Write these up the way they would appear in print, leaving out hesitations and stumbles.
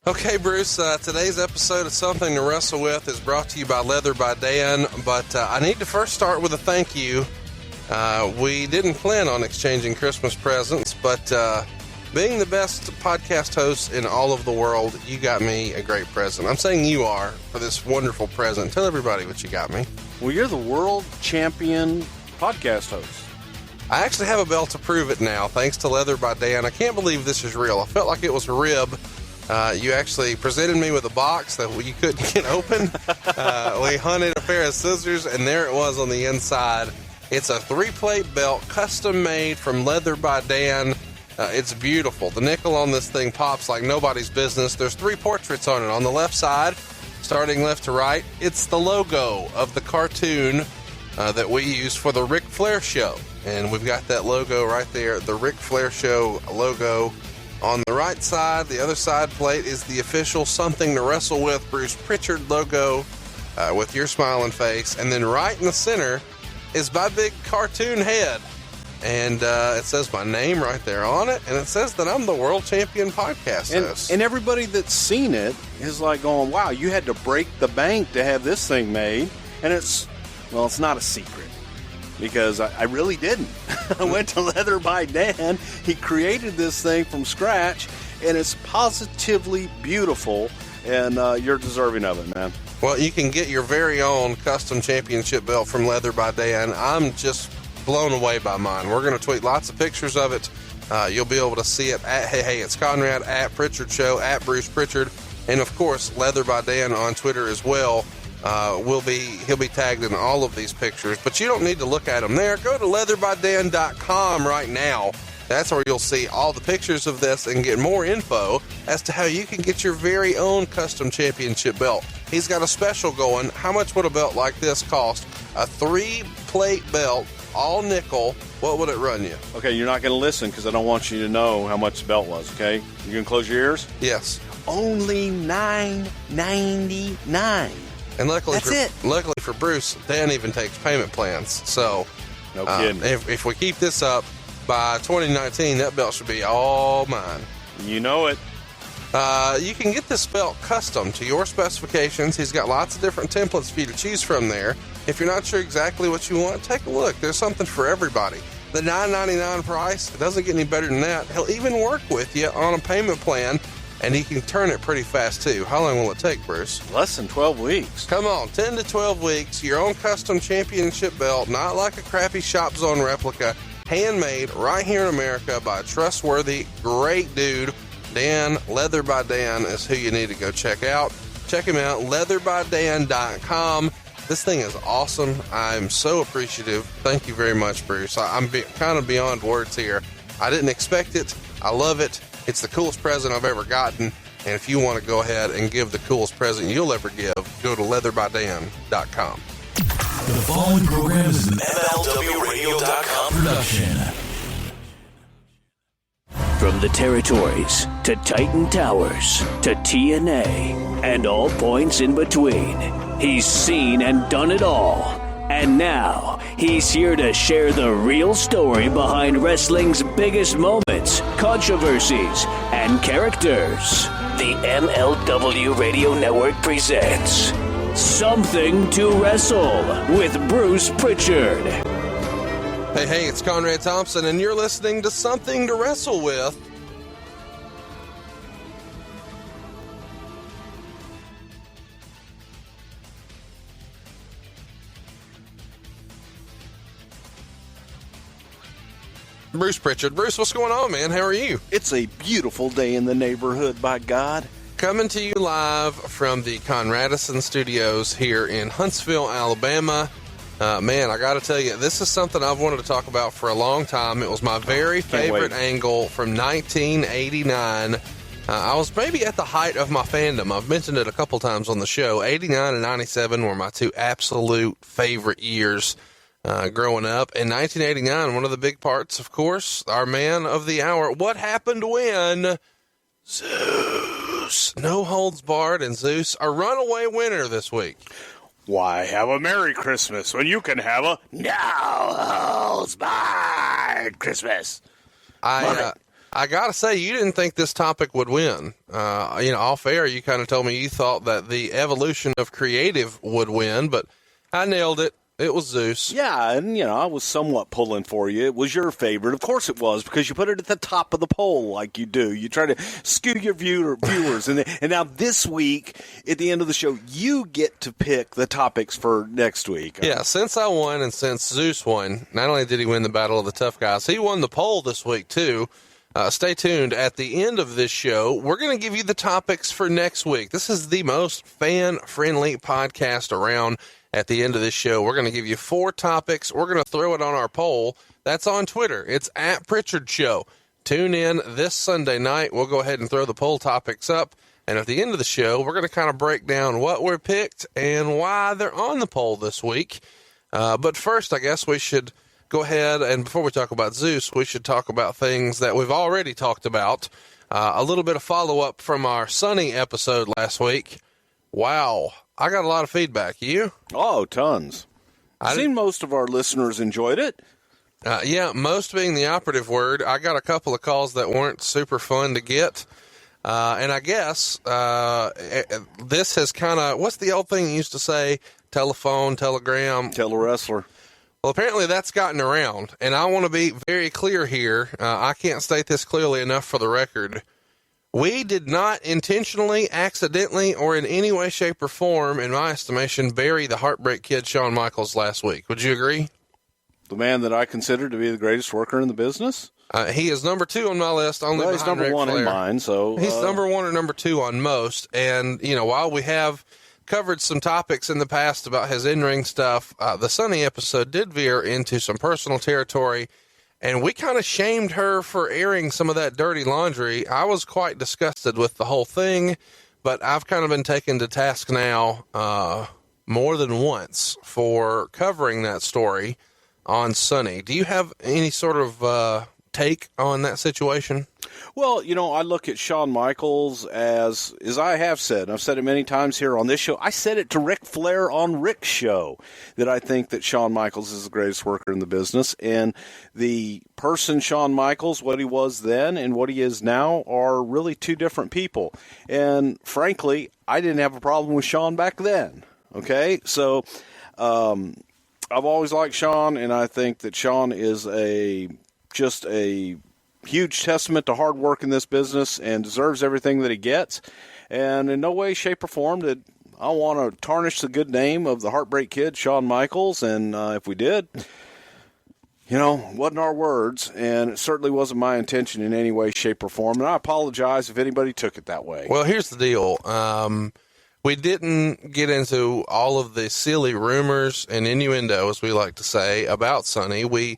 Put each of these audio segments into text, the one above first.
Okay, Bruce, today's episode of Something to Wrestle With is brought to you by Leather by Dan, but I need to first start with a thank you. We didn't plan on exchanging Christmas presents, but being the best podcast host in all of the world, you got me a great present. I'm saying you are for this wonderful present. Tell everybody what you got me. Well, you're the world champion podcast host. I actually have a belt to prove it now, thanks to Leather by Dan. I can't believe this is real. I felt like it was a rib. You actually presented me with a box that you couldn't get open. We hunted a pair of scissors, and there it was on the inside. It's a 3-plate belt, custom made from Leather by Dan. It's beautiful. The nickel on this thing pops like nobody's business. There's 3 portraits on it. On the left side, starting left to right, it's the logo of the cartoon that we used for the Ric Flair show. And we've got that logo right there, the Ric Flair show logo. On the right side, the other side plate, is the official Something to Wrestle With Bruce Prichard logo with your smiling face. And then right in the center is my big cartoon head. And it says my name right there on it. And it says that I'm the world champion podcast host. And everybody that's seen it is like going, wow, you had to break the bank to have this thing made. And it's not a secret. Because I really didn't. I went to Leather by Dan. He created this thing from scratch, and it's positively beautiful, and you're deserving of it, man. Well, you can get your very own custom championship belt from Leather by Dan. I'm just blown away by mine. We're going to tweet lots of pictures of it. You'll be able to see it at Hey, it's Conrad, at Prichard Show, at Bruce Prichard, and, of course, Leather by Dan on Twitter as well. He'll be tagged in all of these pictures, but you don't need to look at them there. Go to leatherbydan.com right now. That's where you'll see all the pictures of this and get more info as to how you can get your very own custom championship belt. He's got a special going. How much would a belt like this cost? A 3-plate belt, all nickel. What would it run you? Okay, you're not going to listen because I don't want you to know how much the belt was, okay? You going to close your ears? Yes. Only $9.99. And luckily That's for Bruce, Dan even takes payment plans. So, no kidding. If we keep this up by 2019, that belt should be all mine. You know it. You can get this belt custom to your specifications. He's got lots of different templates for you to choose from there. If you're not sure exactly what you want, take a look. There's something for everybody. The $9.99 price, it doesn't get any better than that. He'll even work with you on a payment plan. And he can turn it pretty fast, too. How long will it take, Bruce? Less than 12 weeks. Come on, 10 to 12 weeks, your own custom championship belt, not like a crappy Shop Zone replica, handmade right here in America by a trustworthy, great dude. Dan, Leather by Dan is who you need to go check out. Check him out, leatherbydan.com. This thing is awesome. I'm so appreciative. Thank you very much, Bruce. I'm kind of beyond words here. I didn't expect it. I love it. It's the coolest present I've ever gotten, and if you want to go ahead and give the coolest present you'll ever give, go to leatherbydan.com. The following program is an MLWRadio.com production. From the territories to Titan Towers to TNA and all points in between, he's seen and done it all. And now, he's here to share the real story behind wrestling's biggest moments, controversies, and characters. The MLW Radio Network presents Something to Wrestle with Bruce Prichard. Hey, it's Conrad Thompson, and you're listening to Something to Wrestle With. Bruce Prichard. Bruce, what's going on, man? How are you? It's a beautiful day in the neighborhood, by God. Coming to you live from the Conradison Studios here in Huntsville, Alabama. Man, I got to tell you, this is something I've wanted to talk about for a long time. It was my very favorite angle from 1989. I was maybe at the height of my fandom. I've mentioned it a couple times on the show. 89 and 97 were my two absolute favorite years growing up. In 1989, one of the big parts, of course, our man of the hour. What happened when Zeus, no holds barred, and Zeus, a runaway winner this week? Why have a Merry Christmas when you can have a no holds barred Christmas? I I got to say, you didn't think this topic would win. Off air, you kind of told me you thought that the evolution of creative would win, but I nailed it. It was Zeus. Yeah, and, I was somewhat pulling for you. It was your favorite. Of course it was, because you put it at the top of the poll like you do. You try to skew your viewers. And now this week, at the end of the show, you get to pick the topics for next week. Yeah, since I won and since Zeus won, not only did he win the Battle of the Tough Guys, he won the poll this week, too. Stay tuned. At the end of this show, we're going to give you the topics for next week. This is the most fan-friendly podcast around. At the end of this show, we're going to give you 4 topics. We're going to throw it on our poll. That's on Twitter. It's at Prichard Show. Tune in this Sunday night. We'll go ahead and throw the poll topics up. And at the end of the show, we're going to kind of break down what were picked and why they're on the poll this week. But first, I guess we should go ahead, and before we talk about Zeus, we should talk about things that we've already talked about. A little bit of follow-up from our Sunny episode last week. Wow. I got a lot of feedback. You? Oh, tons. I've seen most of our listeners enjoyed it. Yeah, most being the operative word. I got a couple of calls that weren't super fun to get. And I guess this has kind of, what's the old thing you used to say? Telephone, telegram. Tell a wrestler. Well, apparently that's gotten around. And I want to be very clear here. I can't state this clearly enough for the record. We did not intentionally, accidentally, or in any way, shape, or form, in my estimation, bury the Heartbreak Kid Shawn Michaels last week. Would you agree? The man that I consider to be the greatest worker in the business? He is number 2 on my list. Only he's number Ric 1 Flair. in mine. So he's number 1 or number 2 on most. And, while we have covered some topics in the past about his in-ring stuff, the Sunny episode did veer into some personal territory. And we kind of shamed her for airing some of that dirty laundry. I was quite disgusted with the whole thing, but I've kind of been taken to task now more than once for covering that story on Sunny. Do you have any sort of take on that situation? Well, I look at Shawn Michaels as I have said, and I've said it many times here on this show. I said it to Ric Flair on Ric's show, that I think that Shawn Michaels is the greatest worker in the business. And the person Shawn Michaels, what he was then and what he is now, are really 2 different people. And frankly, I didn't have a problem with Shawn back then. Okay? So, I've always liked Shawn, and I think that Shawn is just a huge testament to hard work in this business and deserves everything that he gets. And in no way, shape, or form did I want to tarnish the good name of the Heartbreak Kid, Shawn Michaels. And if we did, wasn't our words. And it certainly wasn't my intention in any way, shape, or form. And I apologize if anybody took it that way. Well, here's the deal. We didn't get into all of the silly rumors and innuendo, as we like to say, about Sunny.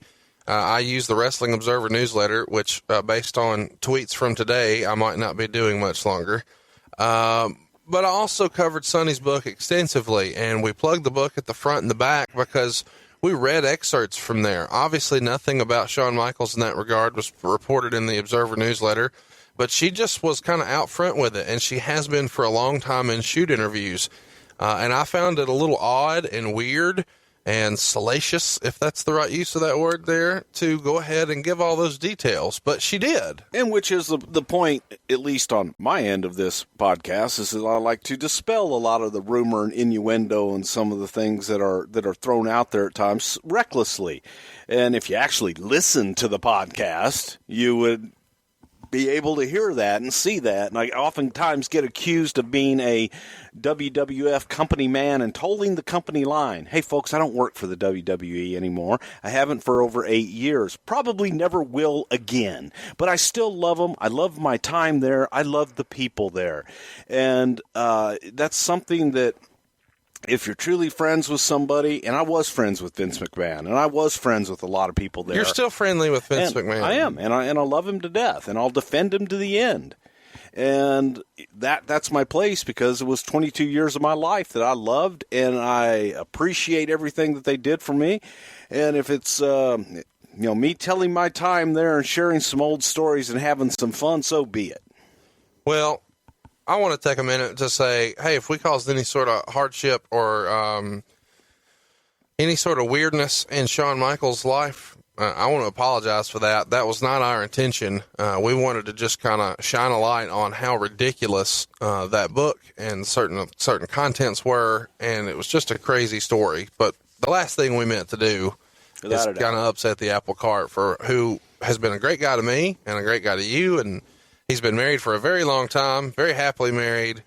I use the Wrestling Observer newsletter, which, based on tweets from today, I might not be doing much longer. But I also covered Sunny's book extensively, and we plugged the book at the front and the back because we read excerpts from there. Obviously, nothing about Shawn Michaels in that regard was reported in the Observer newsletter, but she just was kind of out front with it, and she has been for a long time in shoot interviews. And I found it a little odd and weird and salacious, if that's the right use of that word there, to go ahead and give all those details. But she did. And which is the point, at least on my end of this podcast, is that I like to dispel a lot of the rumor and innuendo and some of the things that are thrown out there at times recklessly. And if you actually listen to the podcast, you would be able to hear that and see that. And I oftentimes get accused of being a WWF company man and tolling the company line. Hey, folks, I don't work for the WWE anymore. I haven't for over 8 years. Probably never will again. But I still love them. I love my time there. I love the people there. And that's something that, if you're truly friends with somebody, and I was friends with Vince McMahon, and I was friends with a lot of people there. You're still friendly with Vince McMahon. I am, and I love him to death, and I'll defend him to the end. And that's my place, because it was 22 years of my life that I loved, and I appreciate everything that they did for me. And if it's me telling my time there and sharing some old stories and having some fun, so be it. Well, I want to take a minute to say, hey, if we caused any sort of hardship or any sort of weirdness in Shawn Michaels' life, I want to apologize for that. That was not our intention. We wanted to just kind of shine a light on how ridiculous that book and certain contents were, and it was just a crazy story. But the last thing we meant to do is kind of upset the apple cart for who has been a great guy to me and a great guy to you, and he's been married for a very long time, very happily married,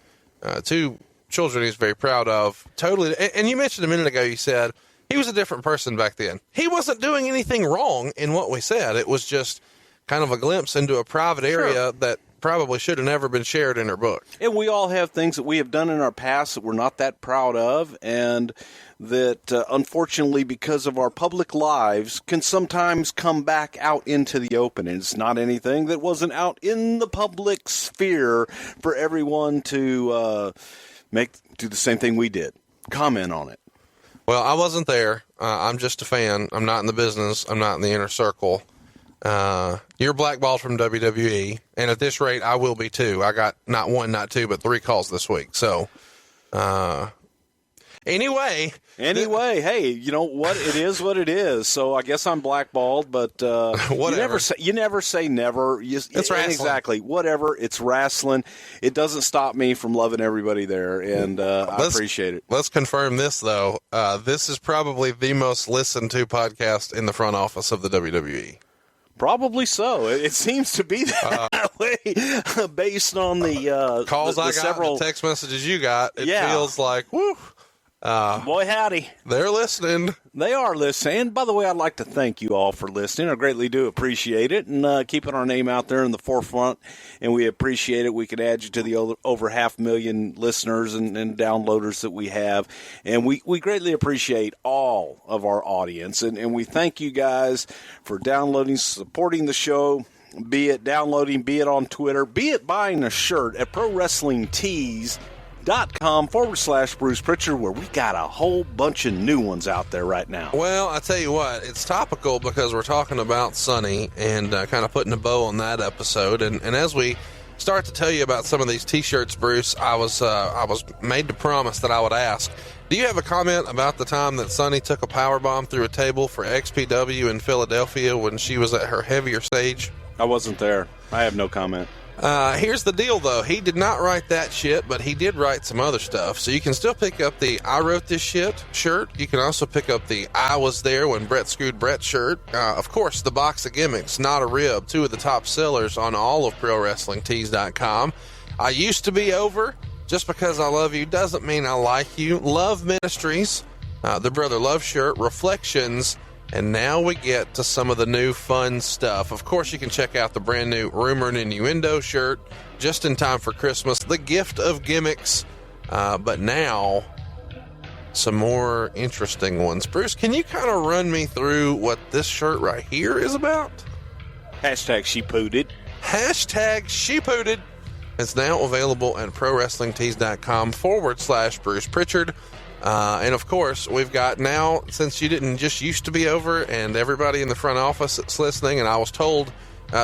2 children he's very proud of. Totally. And you mentioned a minute ago, you said he was a different person back then. He wasn't doing anything wrong in what we said. It was just kind of a glimpse into a private area that probably should have never been shared in her book. And we all have things that we have done in our past that we're not that proud of, and that unfortunately, because of our public lives, can sometimes come back out into the open. And it's not anything that wasn't out in the public sphere for everyone to do the same thing we did. Comment on it. Well, I wasn't there. I'm just a fan. I'm not in the business. I'm not in the inner circle. You're blackballed from WWE, and at this rate, I will be too. I got not 1, not 2, but 3 calls this week. So, anyway, hey, you know what? It is what it is. So I guess I'm blackballed, but you never say never. It's wrestling. Exactly. Whatever. It's wrestling. It doesn't stop me from loving everybody there, and I appreciate it. Let's confirm this, though. This is probably the most listened to podcast in the front office of the WWE. Probably so. It seems to be that way, based on the calls I got, the text messages you got. It feels like, woo. Boy, howdy. They're listening. They are listening. By the way, I'd like to thank you all for listening. I greatly do appreciate it, and keeping our name out there in the forefront, and we appreciate it. We could add you to the over 500,000 listeners and downloaders that we have, and we greatly appreciate all of our audience, and we thank you guys for downloading, supporting the show, be it downloading, be it on Twitter, be it buying a shirt at ProWrestlingTees.com/Bruce Prichard, where we got a whole bunch of new ones out there right now. Well, I tell you what, it's topical because we're talking about Sonny and kind of putting a bow on that episode. And as we start to tell you about some of these T-shirts, Bruce, I was made to promise that I would ask, do you have a comment about the time that Sonny took a powerbomb through a table for XPW in Philadelphia when she was at her heavier stage? I wasn't there. I have no comment. Here's the deal, though. He did not write that shit, but he did write some other stuff. So you can still pick up the I Wrote This Shit shirt. You can also pick up the I Was There When Brett Screwed Brett shirt. Of course, the Box of Gimmicks, Not a Rib, 2 of the top sellers on all of ProWrestlingTees.com. I Used to Be Over. Just because I love you doesn't mean I like you. Love Ministries, the Brother Love shirt, Reflections. And now we get to some of the new fun stuff. Of course, you can check out the brand new Rumor and Innuendo shirt just in time for Christmas. The Gift of Gimmicks. But now, some more interesting ones. Bruce, can you kind of run me through what this shirt right here is about? #ShePooted. #ShePooted. It's now available at ProWrestlingTees.com/Bruce Prichard. And of course, we've got now, since you didn't just used to be over, and everybody in the front office that's listening, and I was told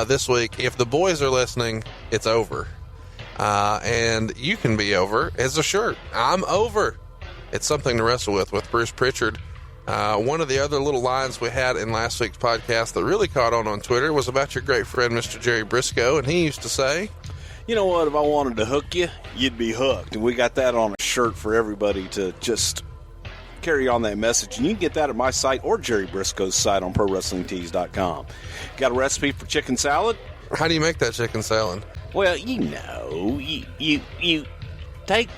this week, if the boys are listening, it's over. And you can be over as a shirt. I'm over. It's something to wrestle with Bruce Prichard. One of the other little lines we had in last week's podcast that really caught on Twitter was about your great friend, Mr. Jerry Briscoe, and he used to say, you know what, if I wanted to hook you, you'd be hooked. And we got that on a shirt for everybody to just carry on that message. And you can get that at my site or Jerry Briscoe's site on ProWrestlingTees.com. Got a recipe for chicken salad? How do you make that chicken salad? Well, you take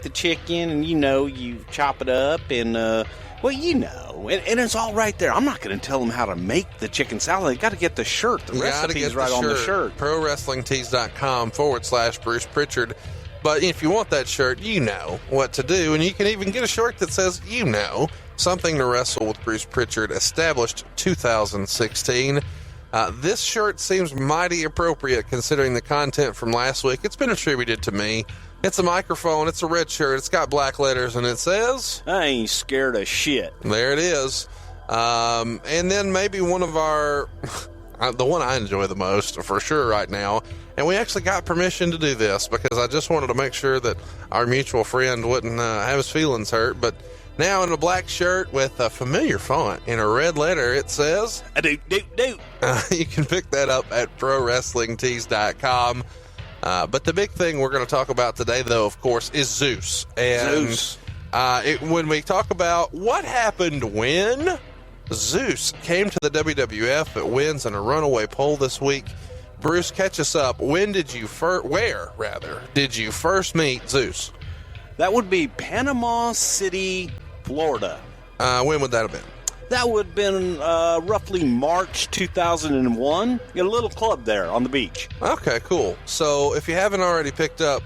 the chicken and you chop it up and and it's all right there. I'm not going to tell them how to make the chicken salad. You got to get the shirt. The recipe's right on the shirt. ProWrestlingTees.com/Bruce Prichard. But if you want that shirt, you know what to do. And you can even get a shirt that says, Something to Wrestle with Bruce Prichard, established 2016. This shirt seems mighty appropriate considering the content from last week. It's been attributed to me. It's a microphone. It's a red shirt. It's got black letters, and it says, I ain't scared of shit. There it is. And then maybe one of our, the one I enjoy the most for sure right now, and we actually got permission to do this because I just wanted to make sure that our mutual friend wouldn't have his feelings hurt, but Now in a black shirt with a familiar font in a red letter, it says, you can pick that up at ProWrestlingTees.com. But the big thing we're going to talk about today, though, of course, is Zeus. And Zeus. When we talk about what happened when Zeus came to the WWF, it wins in a runaway poll this week. Bruce, catch us up. When did you where did you first meet Zeus? That would be Panama City, Florida. When would that have been? That would have been roughly March 2001. You got a little club there on the beach. Okay, cool. So if you haven't already picked up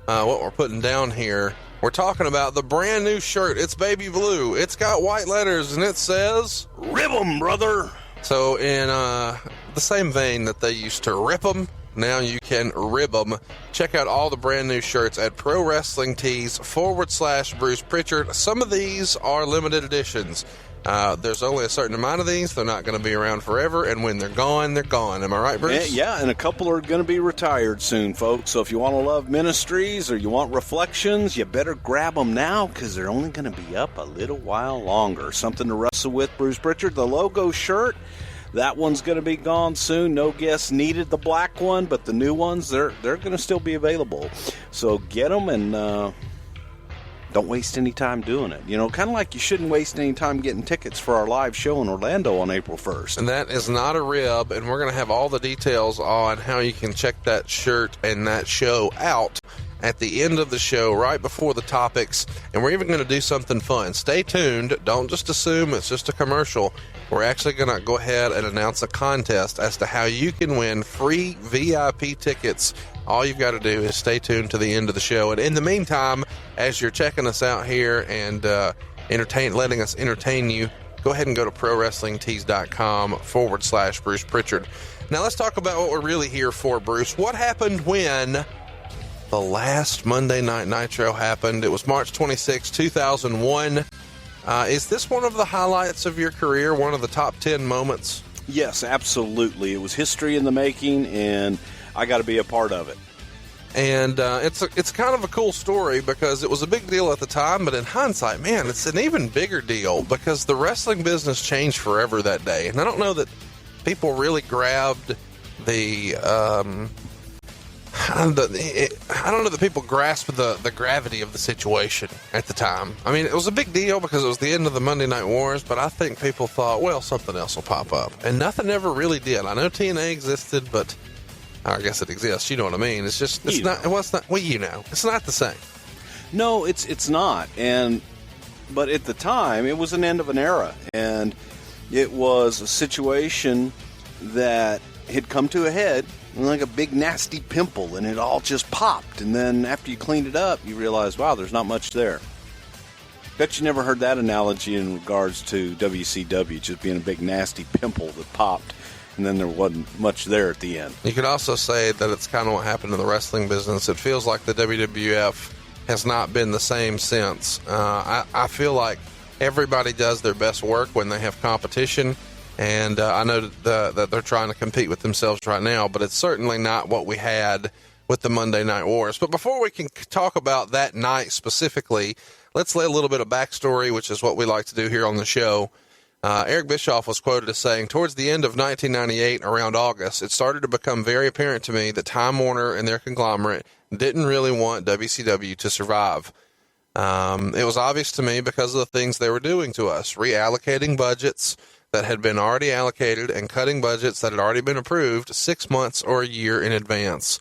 what we're putting down here, we're talking about the brand new shirt. It's baby blue. It's got white letters, and it says, Rib 'em, brother. So in the same vein that they used to rip them, now you can rib them. Check out all the brand new shirts at Pro Wrestling Tees /Bruce Prichard. Some of these are limited editions. There's only a certain amount of these. They're not going to be around forever, and when they're gone, they're gone. Am I right, Bruce? Yeah, and a couple are going to be retired soon, folks. So if you want to love Ministries or you want Reflections, you better grab them now because they're only going to be up a little while longer. Something to wrestle with, Bruce Prichard. The logo shirt, that one's going to be gone soon. No guests needed, the black one, but the new ones, they're going to still be available. So get them and don't waste any time doing it. You know, kind of like you shouldn't waste any time getting tickets for our live show in Orlando on April 1st. And that is not a rib, and we're going to have all the details on how you can check that shirt and that show out at the end of the show, right before the topics. And we're even going to do something fun. Stay tuned. Don't just assume it's just a commercial. We're actually going to go ahead and announce a contest as to how you can win free VIP tickets. All you've got to do is stay tuned to the end of the show. And in the meantime, as you're checking us out here and letting us entertain you, go ahead and go to ProWrestlingTees.com /Bruce Prichard. Now let's talk about what we're really here for, Bruce. What happened when the last Monday Night Nitro happened? It was March 26, 2001. Is this one of the highlights of your career, one of the top 10 moments? Yes, absolutely. It was history in the making, and I got to be a part of it. And it's kind of a cool story because it was a big deal at the time, but in hindsight, man, it's an even bigger deal because the wrestling business changed forever that day. And I don't know that people really grabbed I don't know that people grasped the gravity of the situation at the time. I mean, it was a big deal because it was the end of the Monday Night Wars, but I think people thought, well, something else will pop up. And nothing ever really did. I know TNA existed, but I guess it exists. You know what I mean? It's just, it's not the same. No, it's not. But at the time, it was an end of an era. And it was a situation that had come to a head like a big nasty pimple, and it all just popped. And then after you cleaned it up, you realize, wow, there's not much there. Bet you never heard that analogy in regards to WCW, just being a big nasty pimple that popped, and then there wasn't much there at the end. You could also say that it's kind of what happened in the wrestling business. It feels like the WWF has not been the same since. I feel like everybody does their best work when they have competition. And I know that they're trying to compete with themselves right now, but it's certainly not what we had with the Monday Night Wars. But before we can talk about that night specifically, let's lay a little bit of backstory, which is what we like to do here on the show. Eric Bischoff was quoted as saying, towards the end of 1998, around August, it started to become very apparent to me that Time Warner and their conglomerate didn't really want WCW to survive. It was obvious to me because of the things they were doing to us, reallocating budgets that had been already allocated and cutting budgets that had already been approved 6 months or a year in advance.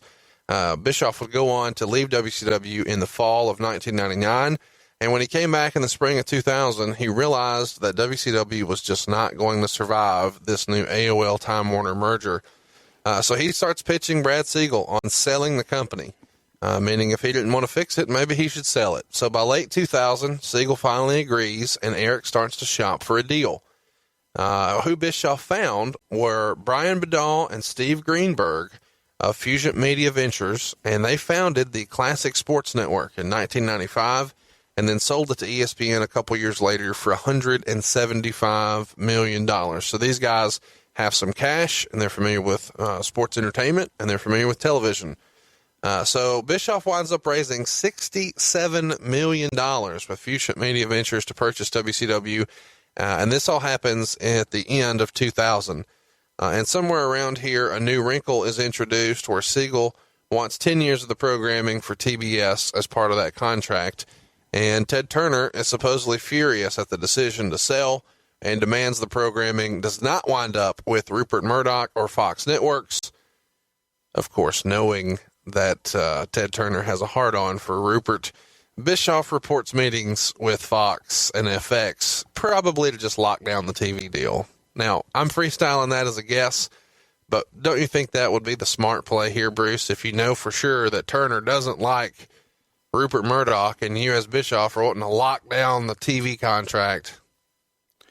Bischoff would go on to leave WCW in the fall of 1999, and when he came back in the spring of 2000, he realized that WCW was just not going to survive this new AOL Time Warner merger. So he starts pitching Brad Siegel on selling the company, meaning if he didn't want to fix it, maybe he should sell it. So by late 2000, Siegel finally agrees, and Eric starts to shop for a deal. Who Bischoff found were Brian Bedall and Steve Greenberg of Fusion Media Ventures, and they founded the Classic Sports Network in 1995 and then sold it to ESPN a couple years later for $175 million. So these guys have some cash, and they're familiar with sports entertainment, and they're familiar with television. So Bischoff winds up raising $67 million with Fuchsia Media Ventures to purchase WCW. And this all happens at the end of 2000. And somewhere around here, a new wrinkle is introduced where Siegel wants 10 years of the programming for TBS as part of that contract. And Ted Turner is supposedly furious at the decision to sell and demands the programming does not wind up with Rupert Murdoch or Fox Networks. Of course, knowing that Ted Turner has a hard-on for Rupert, Bischoff reports meetings with Fox and FX, probably to just lock down the TV deal. Now, I'm freestyling that as a guess, but don't you think that would be the smart play here, Bruce, if you know for sure that Turner doesn't like Rupert Murdoch and you as Bischoff are wanting to lock down the TV contract?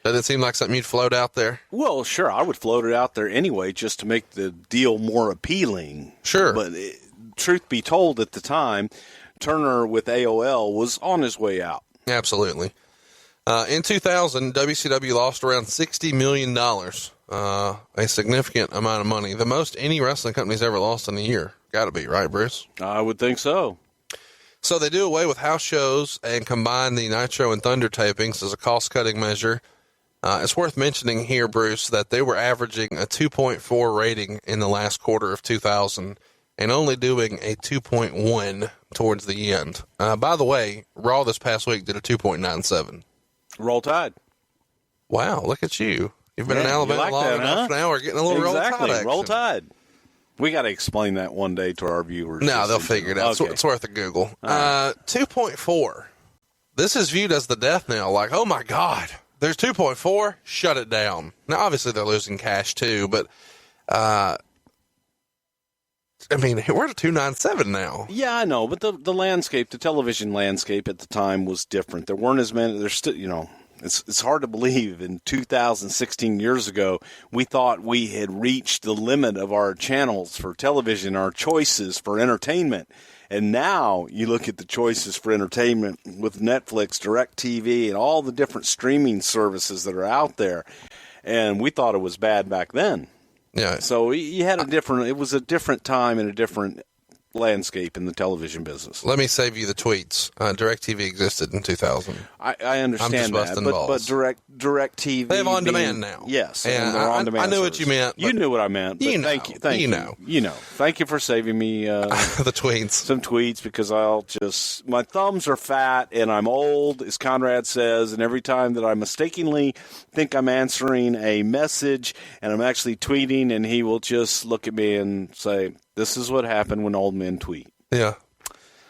Does it seem like something you'd float out there? Well, sure, I would float it out there anyway just to make the deal more appealing. Sure. But truth be told, at the time, Turner with AOL was on his way out. Absolutely. In 2000, WCW lost around $60 million, a significant amount of money, the most any wrestling company's ever lost in a year. Got to be, right, Bruce? I would think so. So they do away with house shows and combine the Nitro and Thunder tapings as a cost-cutting measure. It's worth mentioning here, Bruce, that they were averaging a 2.4 rating in the last quarter of 2000 and only doing a 2.1 towards the end. By the way, Raw this past week did a 2.97. Roll Tide. Wow, look at you. You've been in Alabama long enough now. We're getting a little Roll Tide action. Roll Tide. We got to explain that one day to our viewers. No, they'll figure it out. Okay. It's worth a Google. 2.4. This is viewed as the death knell. Like, oh, my God, there's 2.4. Shut it down. Now, obviously, they're losing cash, too. But, I mean, we're at 2.97 now. Yeah, I know. But the landscape, the television landscape at the time was different. There weren't as many. There's still, it's hard to believe in 2016 years ago, we thought we had reached the limit of our channels for television, our choices for entertainment. And now you look at the choices for entertainment with Netflix, DirecTV, and all the different streaming services that are out there. And we thought it was bad back then. Yeah. So you had it was a different time and a different landscape in the television business. Let me save you the tweets. DirecTV existed in 2000. I understand that, but DirecTV, they have on demand now. Yes, and they're on demand. I knew what you meant. You knew what I meant. But thank you. Thank you for saving me the tweets. Some tweets, because my thumbs are fat and I'm old, as Conrad says, and every time that I mistakenly think I'm answering a message and I'm actually tweeting, and he will just look at me and say, "This is what happened when old men tweet." Yeah.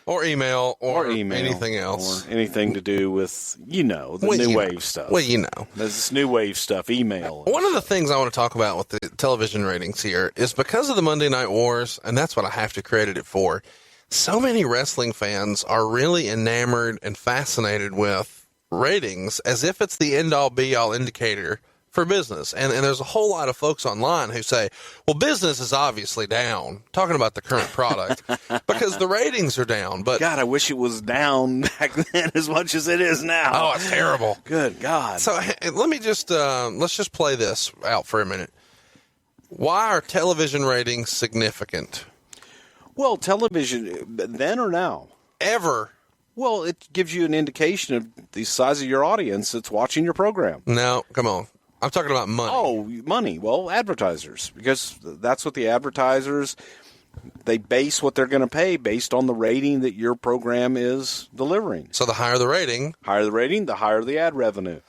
Or email, or anything else. Or anything to do with, new wave stuff. Well, There's this new wave stuff, email. One of the things I want to talk about with the television ratings here is because of the Monday Night Wars, and that's what I have to credit it for, so many wrestling fans are really enamored and fascinated with ratings as if it's the end-all, be-all indicator for business. And there's a whole lot of folks online who say, well, business is obviously down, talking about the current product, because the ratings are down. But God, I wish it was down back then as much as it is now. Oh, it's terrible. Good God. So let me just, let's just play this out for a minute. Why are television ratings significant? Well, television, then or now? Ever. Well, it gives you an indication of the size of your audience that's watching your program. No, come on. I'm talking about money. Oh, money. Well, advertisers, because that's what the advertisers, they base what they're going to pay based on the rating that your program is delivering. So the higher the rating, the higher the ad revenue.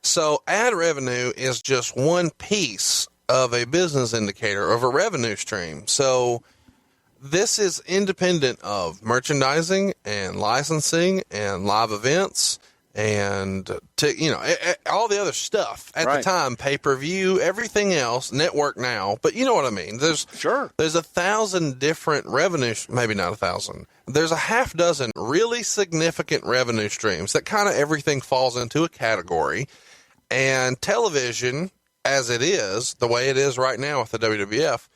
So ad revenue is just one piece of a business indicator of a revenue stream. So this is independent of merchandising and licensing and live events and all the other stuff at the time, pay-per-view, everything else, network now. But you know what I mean? There's 1,000 different revenues, maybe not 1,000. There's a half dozen really significant revenue streams that kind of everything falls into a category. And television, as it is, the way it is right now with the WWF,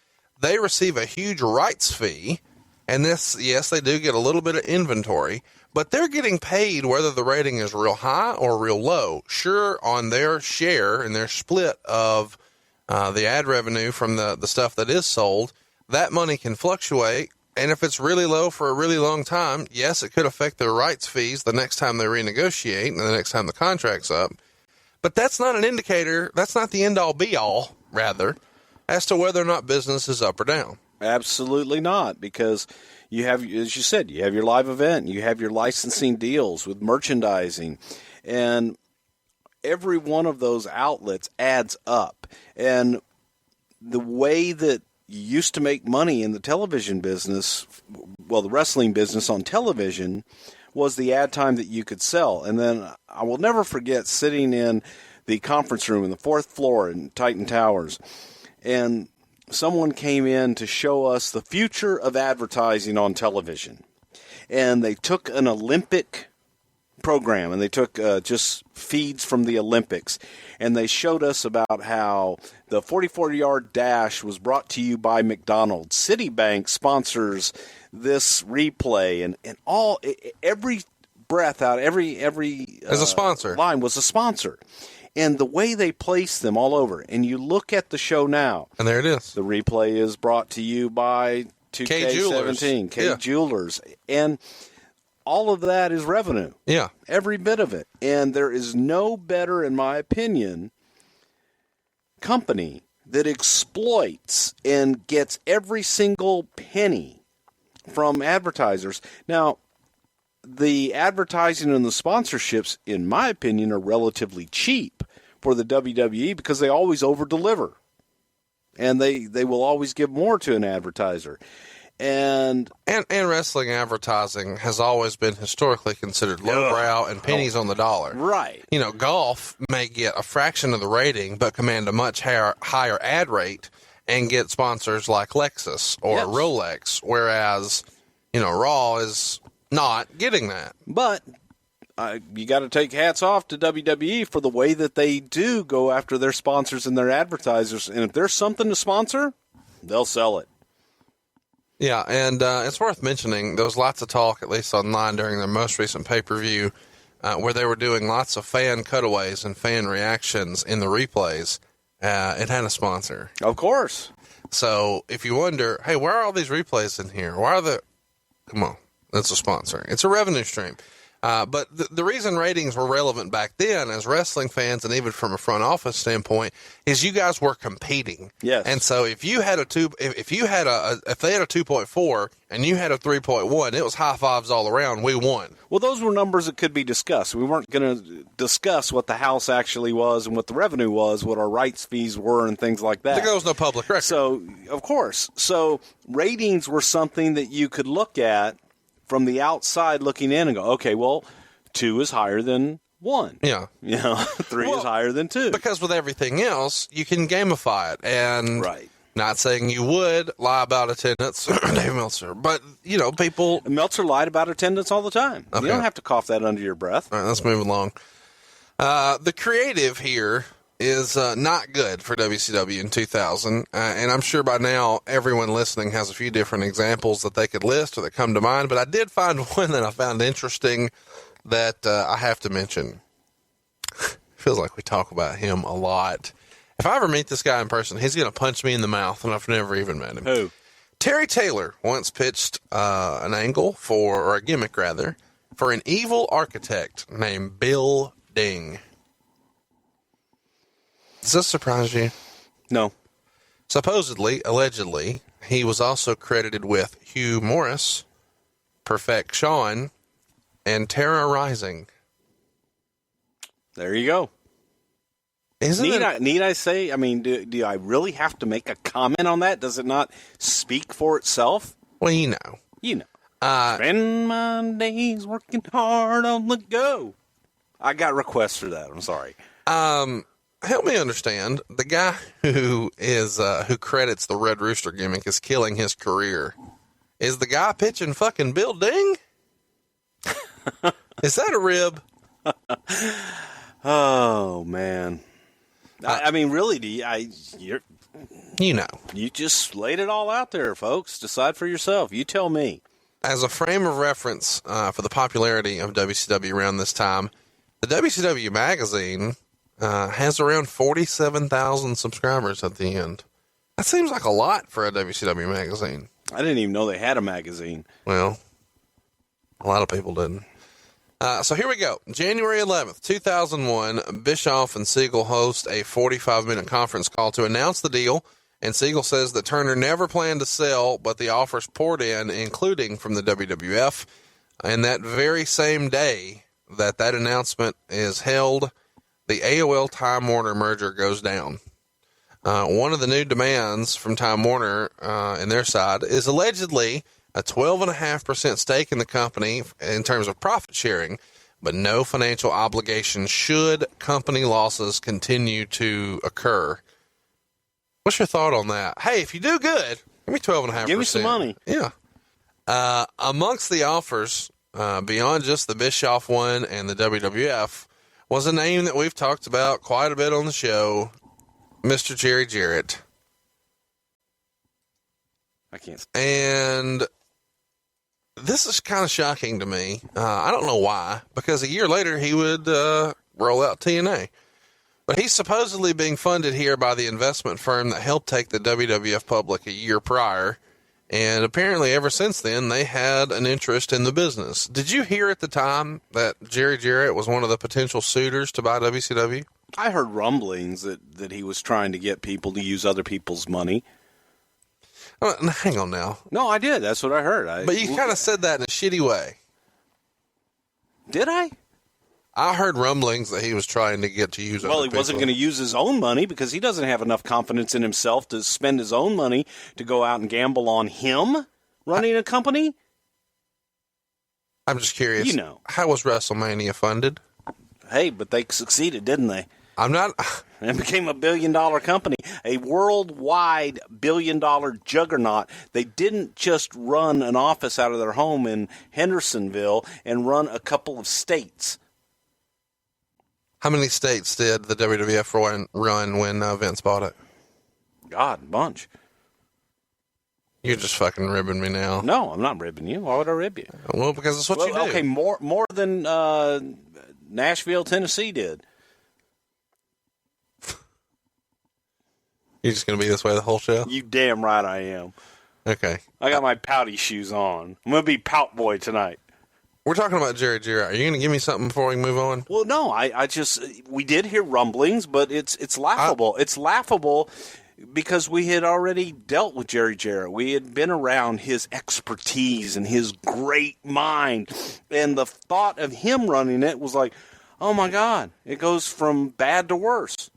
they receive a huge rights fee. And this, yes, they do get a little bit of inventory, but they're getting paid whether the rating is real high or real low. Sure, on their share and their split of the ad revenue from the stuff that is sold, that money can fluctuate And if it's really low for a really long time, yes, it could affect their rights fees the next time they renegotiate and the next time the contract's up. But that's not an indicator. That's not the end all be all, rather, as to whether or not business is up or down. Absolutely not, because you have, as you said, you have your live event, you have your licensing deals with merchandising, and every one of those outlets adds up. And the way that you used to make money in the television business, well, the wrestling business on television, was the ad time that you could sell. And then I will never forget sitting in the conference room in the 4th floor in Titan Towers, and someone came in to show us the future of advertising on television. And they took an Olympic program, and they took just feeds from the Olympics, and they showed us about how the 44-yard dash was brought to you by McDonald's. Citibank sponsors this replay, and all, every breath out, every as a sponsor line was a sponsor. And the way they place them all over, and you look at the show now, and there it is. The replay is brought to you by 2K17, K Jewelers, and all of that is revenue. Yeah. Every bit of it. And there is no better, in my opinion, company that exploits and gets every single penny from advertisers. Now, the advertising and the sponsorships, in my opinion, are relatively cheap for the WWE because they always over-deliver. And they will always give more to an advertiser. And wrestling advertising has always been historically considered lowbrow and pennies on the dollar. Right. You know, golf may get a fraction of the rating, but command a much higher ad rate and get sponsors like Lexus or Rolex, whereas, you know, Raw is not getting that. But you got to take hats off to WWE for the way that they do go after their sponsors and their advertisers. And if there's something to sponsor, they'll sell it. Yeah, and it's worth mentioning, there was lots of talk, at least online, during their most recent pay-per-view, where they were doing lots of fan cutaways and fan reactions in the replays. It had a sponsor. Of course. So if you wonder, hey, where are all these replays in here? Why are the... Come on, that's a sponsor. It's a revenue stream. But the reason ratings were relevant back then as wrestling fans, and even from a front office standpoint, is you guys were competing. Yes. And so if they had a 2.4 and you had a 3.1, it was high fives all around. We won. Well, those were numbers that could be discussed. We weren't going to discuss what the house actually was and what the revenue was, what our rights fees were, and things like that. There goes no public record. So, of course. So ratings were something that you could look at from the outside looking in and go, okay, well, 2 is higher than 1. Yeah. You know, 3 is higher than 2. Because with everything else, you can gamify it. And right. Not saying you would lie about attendance, Dave Meltzer, but, you know, people... Meltzer lied about attendance all the time. Okay. You don't have to cough that under your breath. All right, let's move along. The creative here is not good for WCW in 2000, and I'm sure by now everyone listening has a few different examples that they could list or that come to mind, but I did find one that I found interesting that I have to mention. Feels like we talk about him a lot. If I ever meet this guy in person, he's going to punch me in the mouth, and I've never even met him. Who? Terry Taylor once pitched an angle or a gimmick rather, for an evil architect named Bill Ding. Does this surprise you? No. Supposedly, allegedly, he was also credited with Hugh Morris, Perfect Sean, and Terra Rising. There you go. Need I say, I mean, do I really have to make a comment on that? Does it not speak for itself? Well, you know. You know. Spend my days working hard on the go. I got requests for that. I'm sorry. Help me understand. The guy who credits the Red Rooster gimmick as killing his career. Is the guy pitching fucking Bill Ding? Is that a rib? Oh, man. I mean, really, you just laid it all out there, folks. Decide for yourself. You tell me. As a frame of reference for the popularity of WCW around this time, the WCW magazine has around 47,000 subscribers at the end. That seems like a lot for a WCW magazine. I didn't even know they had a magazine. Well, a lot of people didn't. So here we go. January 11th, 2001, Bischoff and Siegel host a 45-minute conference call to announce the deal, and Siegel says that Turner never planned to sell, but the offers poured in, including from the WWF. And that very same day that announcement is held, the AOL Time Warner merger goes down. One of the new demands from Time Warner and their side is allegedly a 12.5% stake in the company in terms of profit sharing, but no financial obligation should company losses continue to occur. What's your thought on that? Hey, if you do good, give me 12.5%. Give me some money. Yeah. Amongst the offers, beyond just the Bischoff one and the WWF, was a name that we've talked about quite a bit on the show, Mr. Jerry Jarrett. I can't. And this is kind of shocking to me. I don't know why, because a year later he would roll out TNA. But he's supposedly being funded here by the investment firm that helped take the WWF public a year prior. And apparently ever since then, they had an interest in the business. Did you hear at the time that Jerry Jarrett was one of the potential suitors to buy WCW? I heard rumblings that he was trying to get people to use other people's money. Hang on now. No, I did. That's what I heard. But you kind of said that in a shitty way. Did I? I heard rumblings that he was trying to get to use other Well, he people. wasn't going to use his own money because he doesn't have enough confidence in himself to spend his own money to go out and gamble on him running a company. I'm just curious. You know. How was WrestleMania funded? Hey, but they succeeded, didn't they? I'm not... And became a billion-dollar company, a worldwide billion-dollar juggernaut. They didn't just run an office out of their home in Hendersonville and run a couple of states. How many states did the WWF run when Vince bought it? God, a bunch. You're just fucking ribbing me now. No, I'm not ribbing you. Why would I rib you? Well, because it's what you do. Okay, more than Nashville, Tennessee did. You're just going to be this way the whole show? You damn right I am. Okay. I got my pouty shoes on. I'm going to be pout boy tonight. We're talking about Jerry Jarrett. Are you going to give me something before we move on? Well, no, I just, we did hear rumblings, but it's laughable. It's laughable because we had already dealt with Jerry Jarrett. We had been around his expertise and his great mind. And the thought of him running it was like, oh my God, it goes from bad to worse.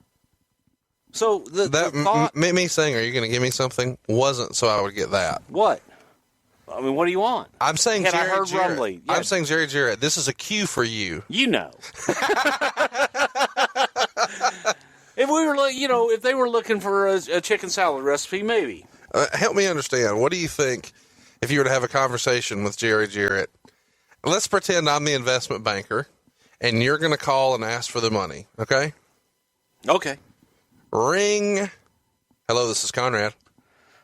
So the thought... me saying, are you going to give me something? Wasn't so I would get that. What? I mean, what do you want? I'm saying Had Jerry I heard Jarrett. rumbling? Yeah. I'm saying Jerry Jarrett. This is a cue for you. You know. If we were, if they were looking for a chicken salad recipe, maybe. Help me understand. What do you think if you were to have a conversation with Jerry Jarrett? Let's pretend I'm the investment banker, and you're going to call and ask for the money, okay? Okay. Ring. Hello, this is Conrad.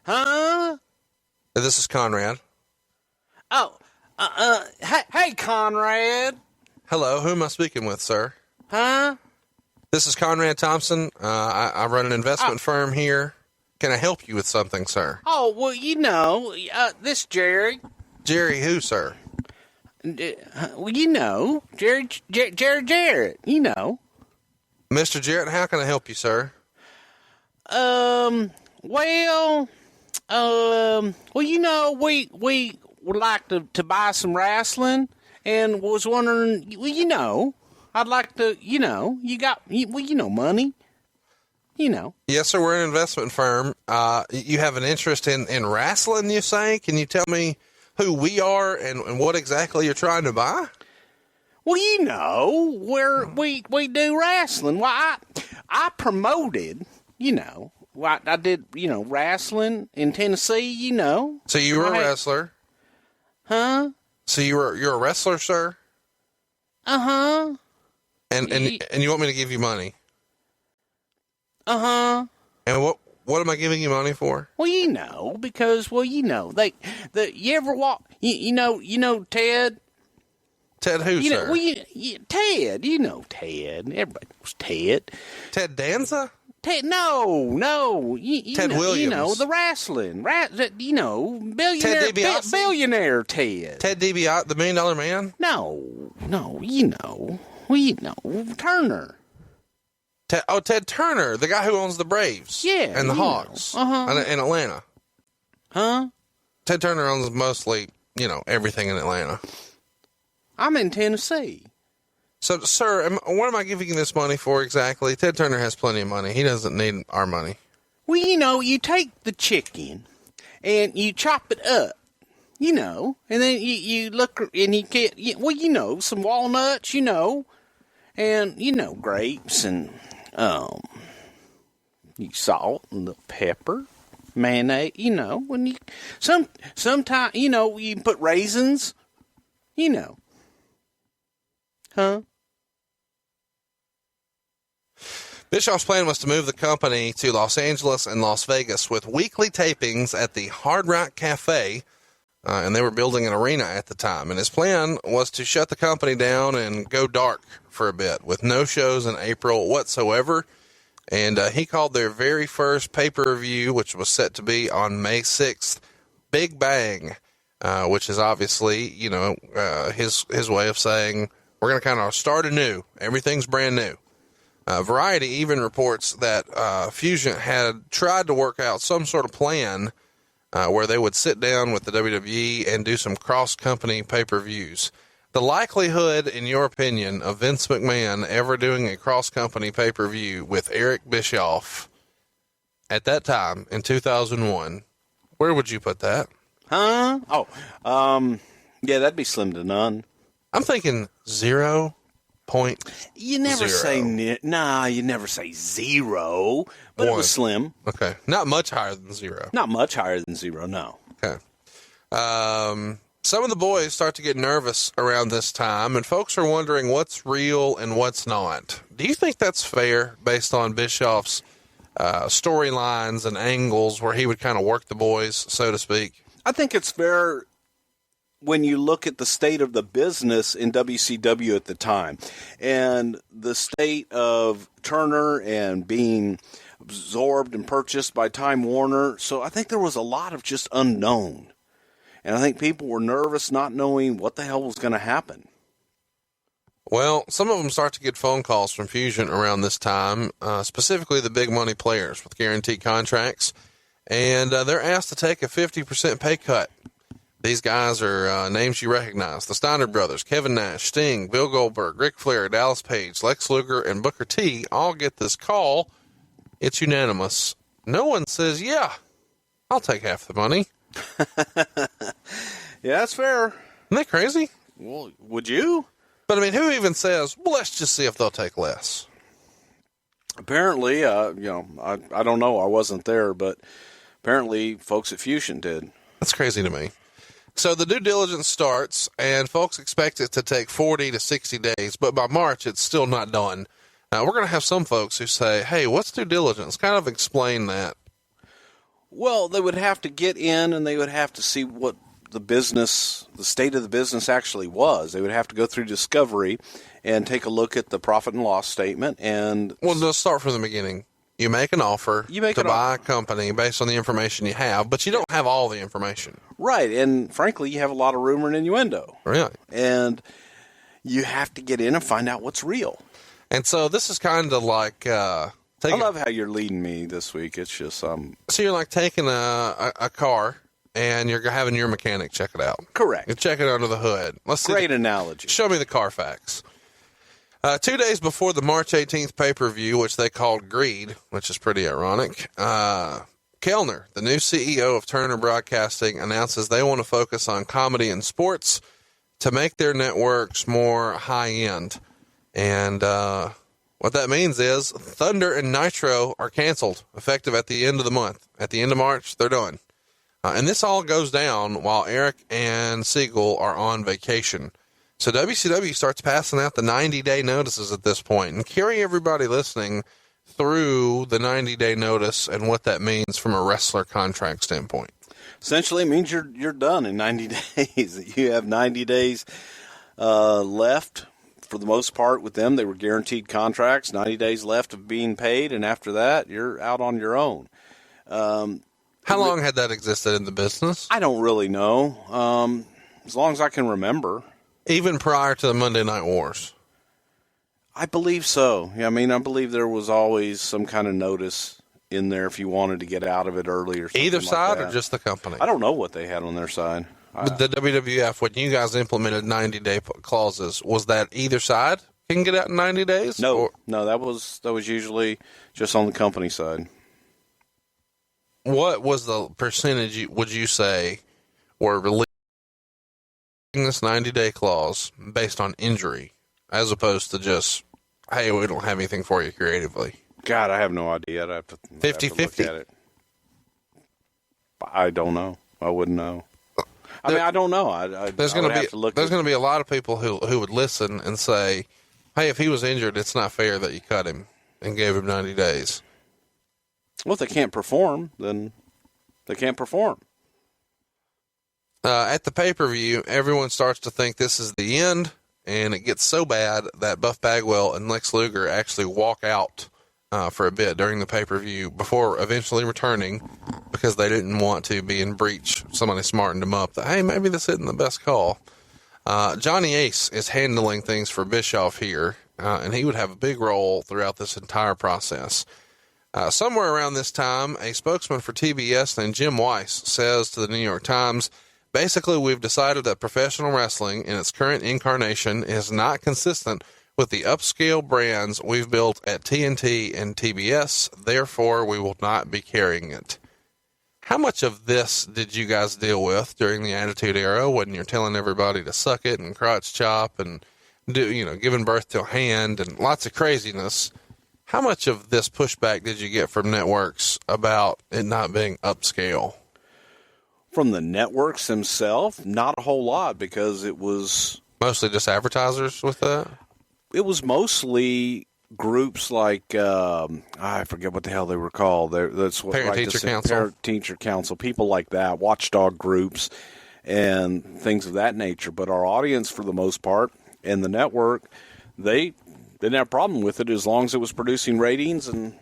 Huh? This is Conrad. Oh, hey, Conrad. Hello, who am I speaking with, sir? Huh? This is Conrad Thompson. I run an investment firm here. Can I help you with something, sir? Oh, well, this Jerry. Jerry who, sir? Well, Jerry Jarrett, Mr. Jarrett, how can I help you, sir? We would like to buy some wrestling, and was wondering, I'd like to, you got, money, Yes, sir, we're an investment firm. You have an interest in wrestling, you say? Can you tell me who we are and what exactly you're trying to buy? Well, where we do wrestling. Well, I promoted, I did, wrestling in Tennessee, So you were a wrestler? Huh? So you're a wrestler, sir? Uh-huh. And you want me to give you money? Uh-huh. And what am I giving you money for? Well, because you ever walk, Ted? Ted who, sir? Ted, Ted. Everybody knows Ted. Ted Danza? No. Ted Williams. You know, the wrestling. Billionaire. Ted DiBiase? Billionaire Ted. Ted DiBiase, the $1 Million Man? No, Turner. Ted Turner, the guy who owns the Braves. Yeah. And the Hawks. In Atlanta. Huh? Ted Turner owns mostly, everything in Atlanta. I'm in Tennessee. So, sir, what am I giving you this money for exactly? Ted Turner has plenty of money. He doesn't need our money. Well, you take the chicken and you chop it up, and then you look and you get, some walnuts, and, grapes and, salt and the pepper, mayonnaise, when you, sometimes, you put raisins, Huh? Bischoff's plan was to move the company to Los Angeles and Las Vegas with weekly tapings at the Hard Rock Cafe, and they were building an arena at the time. And his plan was to shut the company down and go dark for a bit with no shows in April whatsoever. And he called their very first pay-per-view, which was set to be on May 6th, Big Bang, which is obviously, his way of saying, we're going to kind of start anew. Everything's brand new. Variety even reports that Fusion had tried to work out some sort of plan where they would sit down with the WWE and do some cross-company pay-per-views. The likelihood, in your opinion, of Vince McMahon ever doing a cross-company pay-per-view with Eric Bischoff at that time in 2001, where would you put that? Huh? Yeah, that'd be slim to none. I'm thinking 0.0. You never say you never say 0, but 1. It was slim. Okay, not much higher than 0. Not much higher than 0, no. Okay. Some of the boys start to get nervous around this time, and folks are wondering what's real and what's not. Do you think that's fair based on Bischoff's storylines and angles where he would kind of work the boys, so to speak? I think it's fair when you look at the state of the business in WCW at the time and the state of Turner and being absorbed and purchased by Time Warner. So I think there was a lot of just unknown. And I think people were nervous not knowing what the hell was going to happen. Well, some of them start to get phone calls from Fusion around this time, specifically the big money players with guaranteed contracts. And they're asked to take a 50% pay cut. These guys are names you recognize. The Steiner brothers, Kevin Nash, Sting, Bill Goldberg, Ric Flair, Dallas Page, Lex Luger, and Booker T all get this call. It's unanimous. No one says, yeah, I'll take half the money. Yeah, that's fair. Isn't that crazy? Well, would you? But, I mean, who even says, well, let's just see if they'll take less? Apparently, I don't know. I wasn't there, but apparently folks at Fusion did. That's crazy to me. So the due diligence starts, and folks expect it to take 40 to 60 days, but by March, it's still not done. We're going to have some folks who say, hey, what's due diligence? Kind of explain that. Well, they would have to get in, and they would have to see what the state of the business actually was. They would have to go through discovery and take a look at the profit and loss statement. And well, let's start from the beginning. You make an offer to buy a company based on the information you have, but you don't have all the information. Right, and frankly, you have a lot of rumor and innuendo. Really? And you have to get in and find out what's real. And so this is kind of like... I love how you're leading me this week. It's just... So you're like taking a car, and you're having your mechanic check it out. Correct. You check it under the hood. Let's see. Great analogy. Show me the Carfax. 2 days before the March 18th pay-per-view, which they called Greed, which is pretty ironic, Kellner, the new CEO of Turner Broadcasting, announces they want to focus on comedy and sports to make their networks more high-end. And what that means is Thunder and Nitro are canceled, effective at the end of the month. At the end of March, they're done. And this all goes down while Eric and Siegel are on vacation. So WCW starts passing out the 90-day notices at this point and carry everybody listening through the 90-day notice and what that means from a wrestler contract standpoint. Essentially, it means you're done in 90 days. You have 90 days left for the most part with them, they were guaranteed contracts, 90 days left of being paid, and after that, you're out on your own. How long had that existed in the business? I don't really know. As long as I can remember. Even prior to the Monday Night Wars? I believe so. Yeah, I mean, I believe there was always some kind of notice in there if you wanted to get out of it early or something. Either like side that. or just the company? I don't know what they had on their side. But the WWF, when you guys implemented 90-day clauses, was that either side can get out in 90 days? No, that was usually just on the company side. What was the percentage, would you say, were releasing this 90-day clause based on injury, as opposed to just, hey, we don't have anything for you creatively? God, I have no idea. I'd have to 50-50? look at it. I don't know. I wouldn't know. I mean, I don't know. There's going to be a lot of people who would listen and say, hey, if he was injured, it's not fair that you cut him and gave him 90 days. Well, if they can't perform, then they can't perform. At the pay-per-view, everyone starts to think this is the end, and it gets so bad that Buff Bagwell and Lex Luger actually walk out for a bit during the pay-per-view before eventually returning because they didn't want to be in breach. Somebody smartened them up that, hey, maybe this isn't the best call. Johnny Ace is handling things for Bischoff here, and he would have a big role throughout this entire process. Somewhere around this time, a spokesman for TBS named Jim Weiss says to the New York Times, basically, we've decided that professional wrestling in its current incarnation is not consistent with the upscale brands we've built at TNT and TBS. Therefore, we will not be carrying it. How much of this did you guys deal with during the Attitude Era when you're telling everybody to suck it and crotch chop and giving birth to a hand and lots of craziness? How much of this pushback did you get from networks about it not being upscale? From the networks themselves, not a whole lot, because it was mostly just advertisers with that. It was mostly groups like I forget what the hell they were called. That's what Parent-Teacher Council. Parent-Teacher Council, people like that, watchdog groups, and things of that nature. But our audience, for the most part, and the network, they didn't have a problem with it as long as it was producing ratings and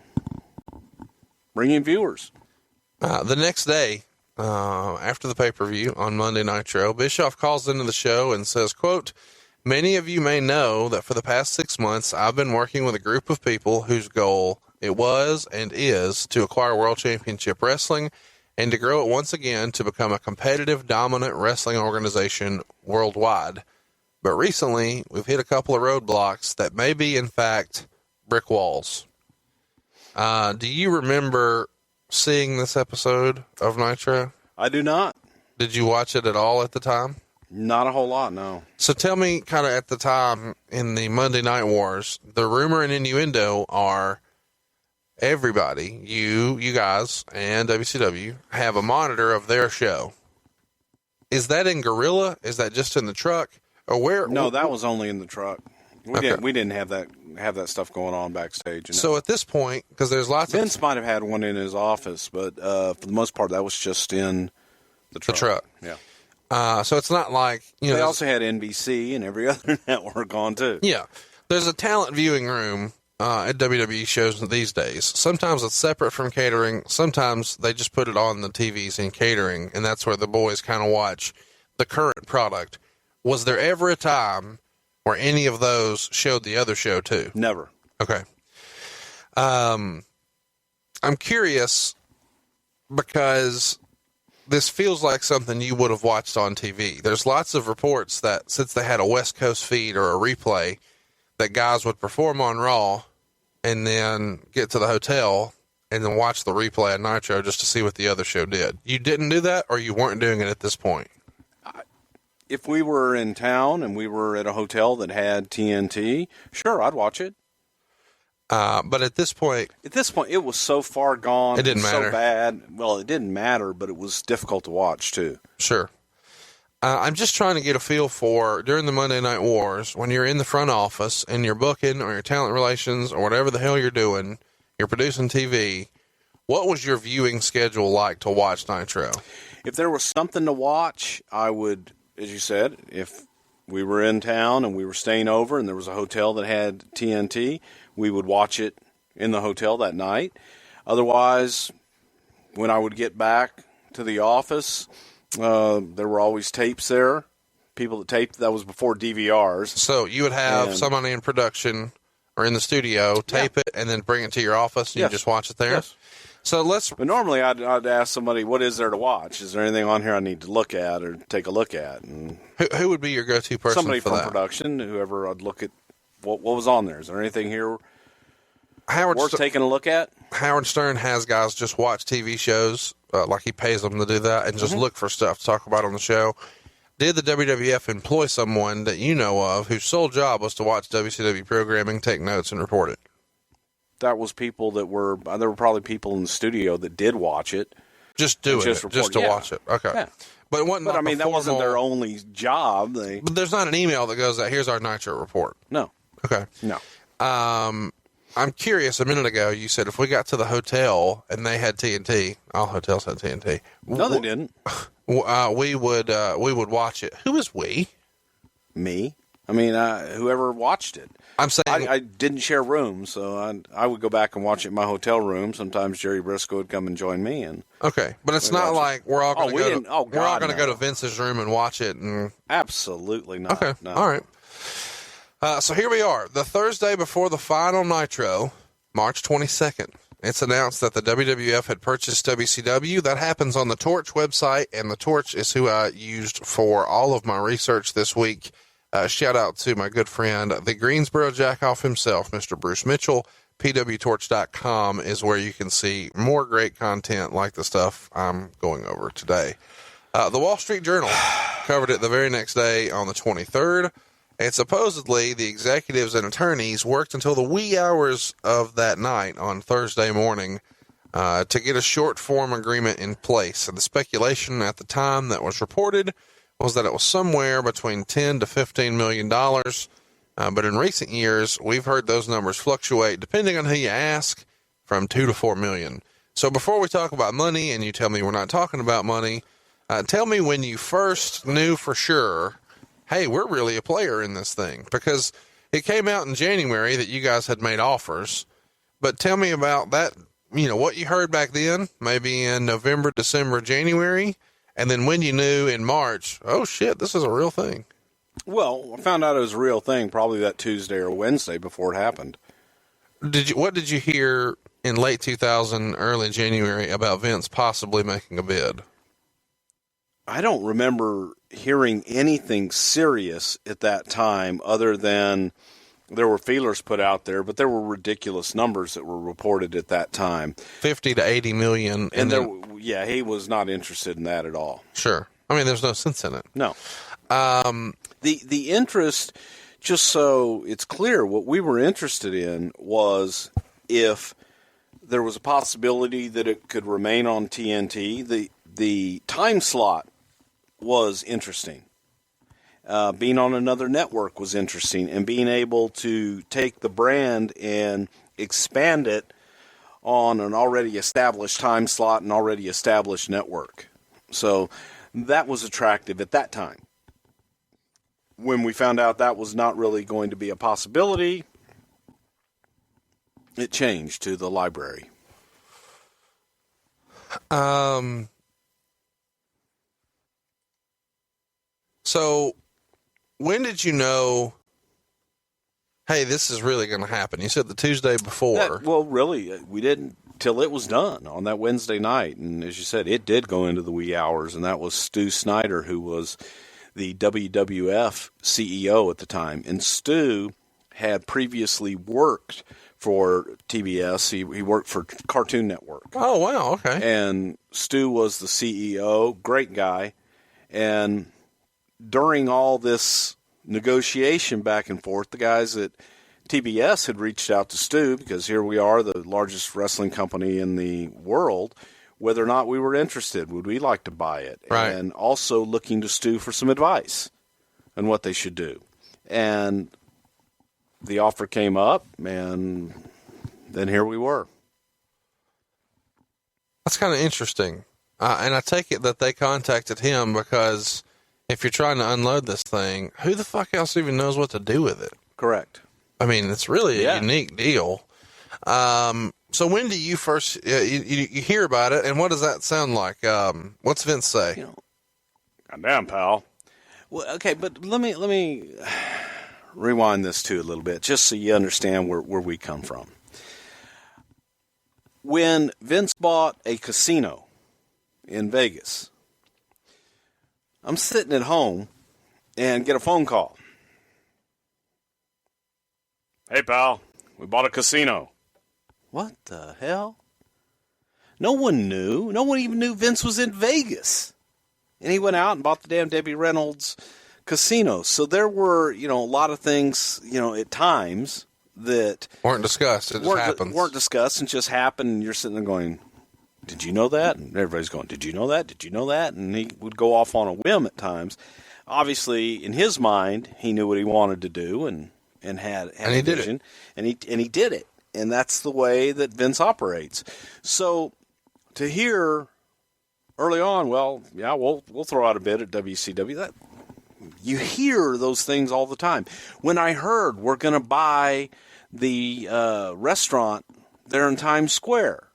bringing viewers. The next day, after the pay-per-view on Monday Nitro, Bischoff calls into the show and says, quote, many of you may know that for the past 6 months, I've been working with a group of people whose goal it was and is to acquire World Championship Wrestling and to grow it once again to become a competitive, dominant wrestling organization worldwide. But recently, we've hit a couple of roadblocks that may be, in fact, brick walls. Do you remember seeing this episode of Nitro? I do not. Did you watch it at all at the time? Not a whole lot, no. So tell me, kind of at the time in the Monday Night Wars, the rumor and innuendo are everybody, you guys, and WCW have a monitor of their show. Is that in Gorilla? Is that just in the truck? Or where? No, that was only in the truck. We didn't have that stuff going on backstage. So at this point, because there's lots Vince might have had one in his office, but for the most part, that was just in the truck. Yeah. So it's not like, they also had NBC and every other network on too. Yeah. There's a talent viewing room at WWE shows these days. Sometimes it's separate from catering. Sometimes they just put it on the TVs in catering, and that's where the boys kind of watch the current product. Was there ever a time where any of those showed the other show too? Never. Okay. I'm curious because this feels like something you would have watched on TV. There's lots of reports that since they had a West Coast feed or a replay, that guys would perform on Raw and then get to the hotel and then watch the replay of Nitro just to see what the other show did. You didn't do that, or you weren't doing it at this point? If we were in town and we were at a hotel that had TNT, sure, I'd watch it. But at this point, it was so far gone. It didn't matter. So bad. Well, it didn't matter, but it was difficult to watch too. Sure. I'm just trying to get a feel for, during the Monday Night Wars, when you're in the front office and you're booking or your talent relations or whatever the hell you're doing, you're producing TV, what was your viewing schedule like to watch Nitro? If there was something to watch, I would, as you said, if we were in town and we were staying over and there was a hotel that had TNT, we would watch it in the hotel that night. Otherwise, when I would get back to the office, there were always tapes there. People that taped, that was before DVRs. So you would have somebody in production or in the studio tape it and then bring it to your office and you just watch it there? Yes. So But normally I'd ask somebody, what is there to watch? Is there anything on here I need to look at or take a look at? And who would be your go-to person somebody for from that? production, whoever I'd look at, what was on there. Is there anything here worth taking a look at? Howard Stern has guys just watch TV shows, like he pays them to do that, and just look for stuff to talk about on the show. Did the WWF employ someone that you know of whose sole job was to watch WCW programming, take notes, and report it? That was people there were probably people in the studio that did watch it. Just to watch it. Okay. Yeah. But it wasn't that wasn't their only job. But there's not an email that goes out, here's our Nitro report. No. Okay. No. I'm curious, a minute ago you said if we got to the hotel and they had TNT, all hotels had TNT. No, they didn't. We would watch it. Who is we? Me. I mean, whoever watched it. I'm saying I didn't share rooms, so I would go back and watch it in my hotel room. Sometimes Jerry Briscoe would come and join me. Okay, but it's not like we're all going to go to Vince's room and watch it. And absolutely not. Okay, no. All right. So here we are, the Thursday before the final Nitro, March 22nd. It's announced that the WWF had purchased WCW. That happens on the Torch website, and the Torch is who I used for all of my research this week. Shout out to my good friend, the Greensboro Jackoff himself, Mr. Bruce Mitchell. PWTorch.com is where you can see more great content like the stuff I'm going over today. The Wall Street Journal covered it the very next day on the 23rd. And supposedly, the executives and attorneys worked until the wee hours of that night on Thursday morning to get a short-form agreement in place. And the speculation at the time that was reported was that it was somewhere between $10 to $15 million. But in recent years, we've heard those numbers fluctuate, depending on who you ask, from $2 to $4 million. So before we talk about money, and you tell me we're not talking about money, tell me when you first knew for sure, hey, we're really a player in this thing, because it came out in January that you guys had made offers. But tell me about that, what you heard back then, maybe in November, December, January, and then when you knew in March, oh shit, this is a real thing. Well, I found out it was a real thing probably that Tuesday or Wednesday before it happened. What did you hear in late 2000, early January about Vince possibly making a bid? I don't remember hearing anything serious at that time other than there were feelers put out there, but there were ridiculous numbers that were reported at that time. 50 to 80 million. And he was not interested in that at all. Sure. I mean, there's no sense in it. No. The interest, just so it's clear, what we were interested in was if there was a possibility that it could remain on TNT, the time slot was interesting. Being on another network was interesting, and being able to take the brand and expand it on an already established time slot and already established network. So that was attractive at that time. When we found out that was not really going to be a possibility, it changed to the library. So when did you know, hey, this is really going to happen? You said the Tuesday before. Well, really, we didn't till it was done on that Wednesday night. And as you said, it did go into the wee hours, and that was Stu Snyder, who was the WWF CEO at the time. And Stu had previously worked for TBS. He worked for Cartoon Network. Oh, wow, okay. And Stu was the CEO, great guy. And during all this negotiation back and forth, the guys at TBS had reached out to Stu, because here we are, the largest wrestling company in the world, whether or not we were interested. Would we like to buy it? Right. And also looking to Stu for some advice on what they should do. And the offer came up, and then here we were. That's kind of interesting. And I take it that they contacted him because if you're trying to unload this thing, who the fuck else even knows what to do with it? Correct. I mean, it's really a unique deal. So when do you first you hear about it, and what does that sound like? What's Vince say? Goddamn, pal. Well, okay, but let me rewind this too a little bit, just so you understand where we come from. When Vince bought a casino in Vegas, I'm sitting at home and get a phone call. Hey, pal, we bought a casino. What the hell? No one knew. No one even knew Vince was in Vegas. And he went out and bought the damn Debbie Reynolds casino. So there were, a lot of things, at times that weren't discussed. It just happens. Weren't discussed and just happened. And you're sitting there going, did you know that? And everybody's going, did you know that? Did you know that? And he would go off on a whim at times. Obviously, in his mind, he knew what he wanted to do and had a vision. And he did it. And that's the way that Vince operates. So to hear early on, well, yeah, we'll throw out a bid at WCW. You hear those things all the time. When I heard we're going to buy the restaurant there in Times Square,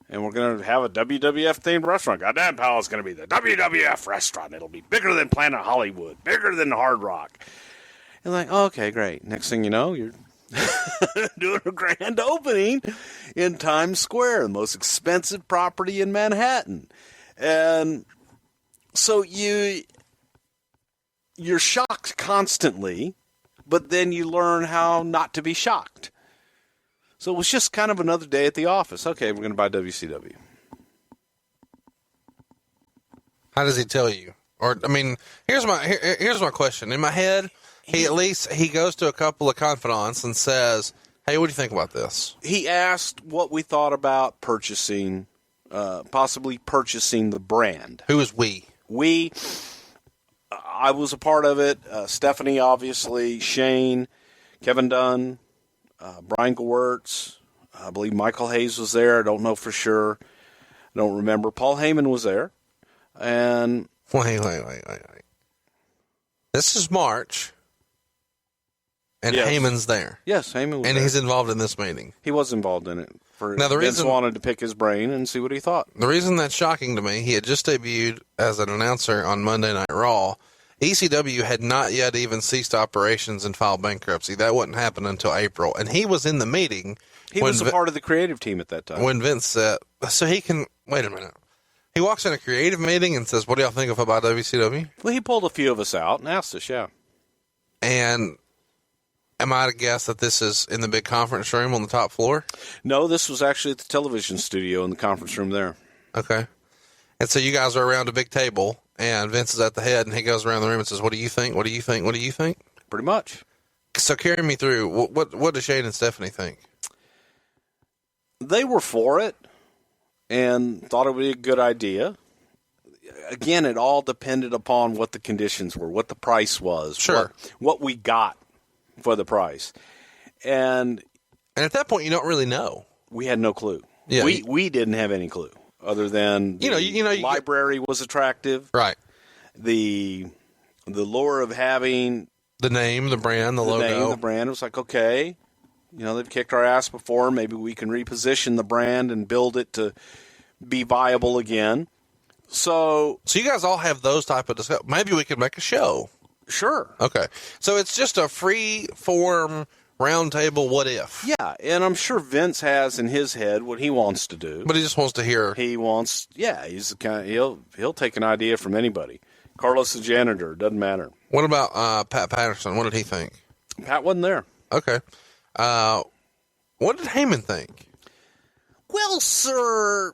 and we're going to have a WWF-themed restaurant. Goddamn, pal, it's going to be the WWF restaurant. It'll be bigger than Planet Hollywood, bigger than Hard Rock. And like, okay, great. Next thing you know, you're doing a grand opening in Times Square, the most expensive property in Manhattan. And so you're shocked constantly, but then you learn how not to be shocked. So it was just kind of another day at the office. Okay, we're going to buy WCW. How does he tell you? Or, I mean, here's my question. In my head, he goes to a couple of confidants and says, hey, what do you think about this? He asked what we thought about purchasing, possibly purchasing the brand. Who is we? We, I was a part of it. Stephanie, obviously, Shane, Kevin Dunn, Brian Gewirtz, I believe Michael Hayes was there. I don't know for sure. I don't remember. Paul Heyman was there. And Wait. This is March, and yes. Heyman's there. Yes, Heyman was there. And he's involved in this meeting. He was involved in it. Now, Vince wanted to pick his brain and see what he thought. The reason that's shocking to me, he had just debuted as an announcer on Monday Night Raw. ECW had not yet even ceased operations and filed bankruptcy. That wouldn't happen until April. And he was in the meeting. He was a part of the creative team at that time. When Vince said, so he can, wait a minute. He walks in a creative meeting and says, what do y'all think about WCW? Well, he pulled a few of us out and asked us, yeah. And am I to guess that this is in the big conference room on the top floor? No, this was actually at the television studio in the conference room there. Okay. And so you guys are around a big table, and Vince is at the head, and he goes around the room and says, what do you think? What do you think? What do you think? Pretty much. So carry me through. What does Shane and Stephanie think? They were for it and thought it would be a good idea. Again, it all depended upon what the conditions were, what the price was, sure, what we got for the price. And at that point, you don't really know. We had no clue. Yeah, we didn't have any clue other than the library was attractive. Right. The lure of having the name, the brand, the logo. Name, the brand. It was like, okay, they've kicked our ass before. Maybe we can reposition the brand and build it to be viable again. So you guys all have those type of discussions. Maybe we could make a show. Sure. Okay. So it's just a free form roundtable. What if? Yeah, and I'm sure Vince has in his head what he wants to do. But he just wants to hear. He wants. Yeah, he's the kind. He'll take an idea from anybody. Carlos the janitor, doesn't matter. What about Pat Patterson? What did he think? Pat wasn't there. Okay. What did Heyman think? Well, sir,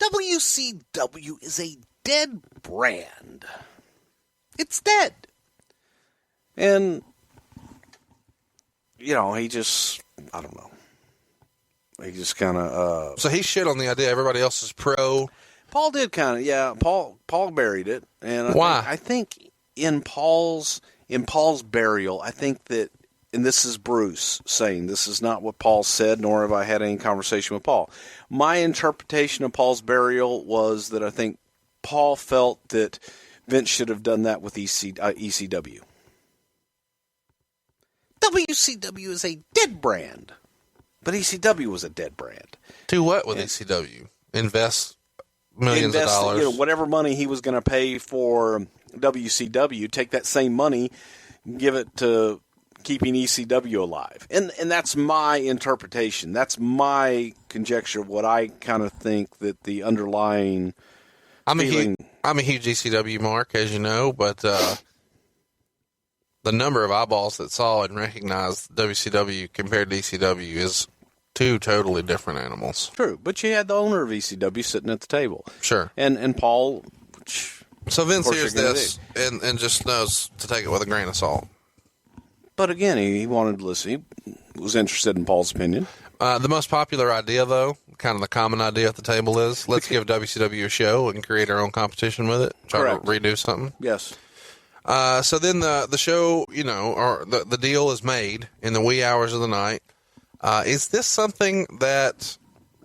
WCW is a dead brand. It's dead. And, he just, I don't know. He just kind of... So he shit on the idea everybody else is pro. Paul did kind of, yeah. Paul buried it. And why? I think in Paul's burial, I think that, and this is Bruce saying, this is not what Paul said, nor have I had any conversation with Paul. My interpretation of Paul's burial was that I think Paul felt that Vince should have done that with ECW. WCW is a dead brand, but ECW was a dead brand. Do what with ECW? Invest millions of dollars. Whatever money he was going to pay for WCW, take that same money, give it to keeping ECW alive. And that's my interpretation. That's my conjecture of what I kind of think that the underlying I'm a huge ECW mark, as you know, but the number of eyeballs that saw and recognized WCW compared to ECW is two totally different animals. True, but you had the owner of ECW sitting at the table. Sure. And Paul... So Vince hears this and just knows to take it with a grain of salt. But again, he wanted to listen. He was interested in Paul's opinion. The most popular idea, though, kind of the common idea at the table is, let's give WCW a show and create our own competition with it. Try to redo something. Yes. So then the show, or the deal is made in the wee hours of the night. Is this something that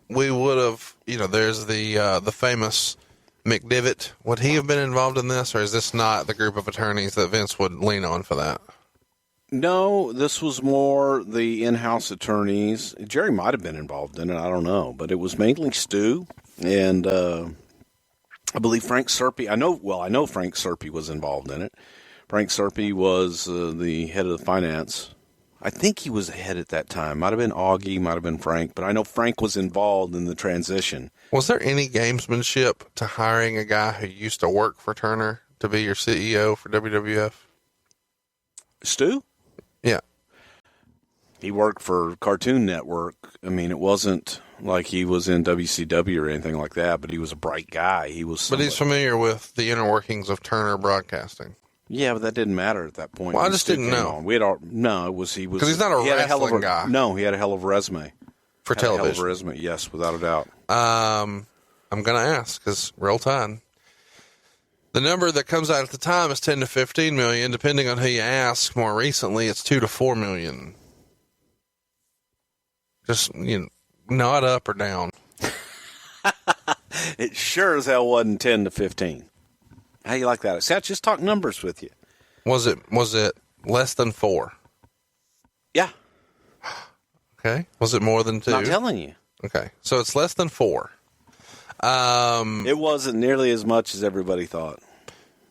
we would have, there's the famous McDivitt. Would he have been involved in this, or is this not the group of attorneys that Vince would lean on for that? No, this was more the in-house attorneys. Jerry might have been involved in it. I don't know. But it was mainly Stu and I believe Frank Serpe. I know Frank Serpe was involved in it. Frank Serpe was the head of the finance. I think he was the head at that time. Might have been Augie, might have been Frank. But I know Frank was involved in the transition. Was there any gamesmanship to hiring a guy who used to work for Turner to be your CEO for WWF? Stu? Yeah. He worked for Cartoon Network. I mean, it wasn't like he was in WCW or anything like that, but he was a bright guy. But he's familiar with the inner workings of Turner Broadcasting. Yeah, but that didn't matter at that point. Well, I just didn't know. It was because he's not a wrestling guy. No, he had a hell of a resume for television. A hell of a resume, yes, without a doubt. I'm going to ask because Roll Tide. The number that comes out at the time is 10 to 15 million, depending on who you ask. More recently, it's 2 to 4 million. Just nod up or down. It sure as hell wasn't 10 to 15. How you like that? See, I just talk numbers with you. Was it less than 4? Yeah. Okay. Was it more than 2? Not telling you. Okay. So it's less than 4. It wasn't nearly as much as everybody thought.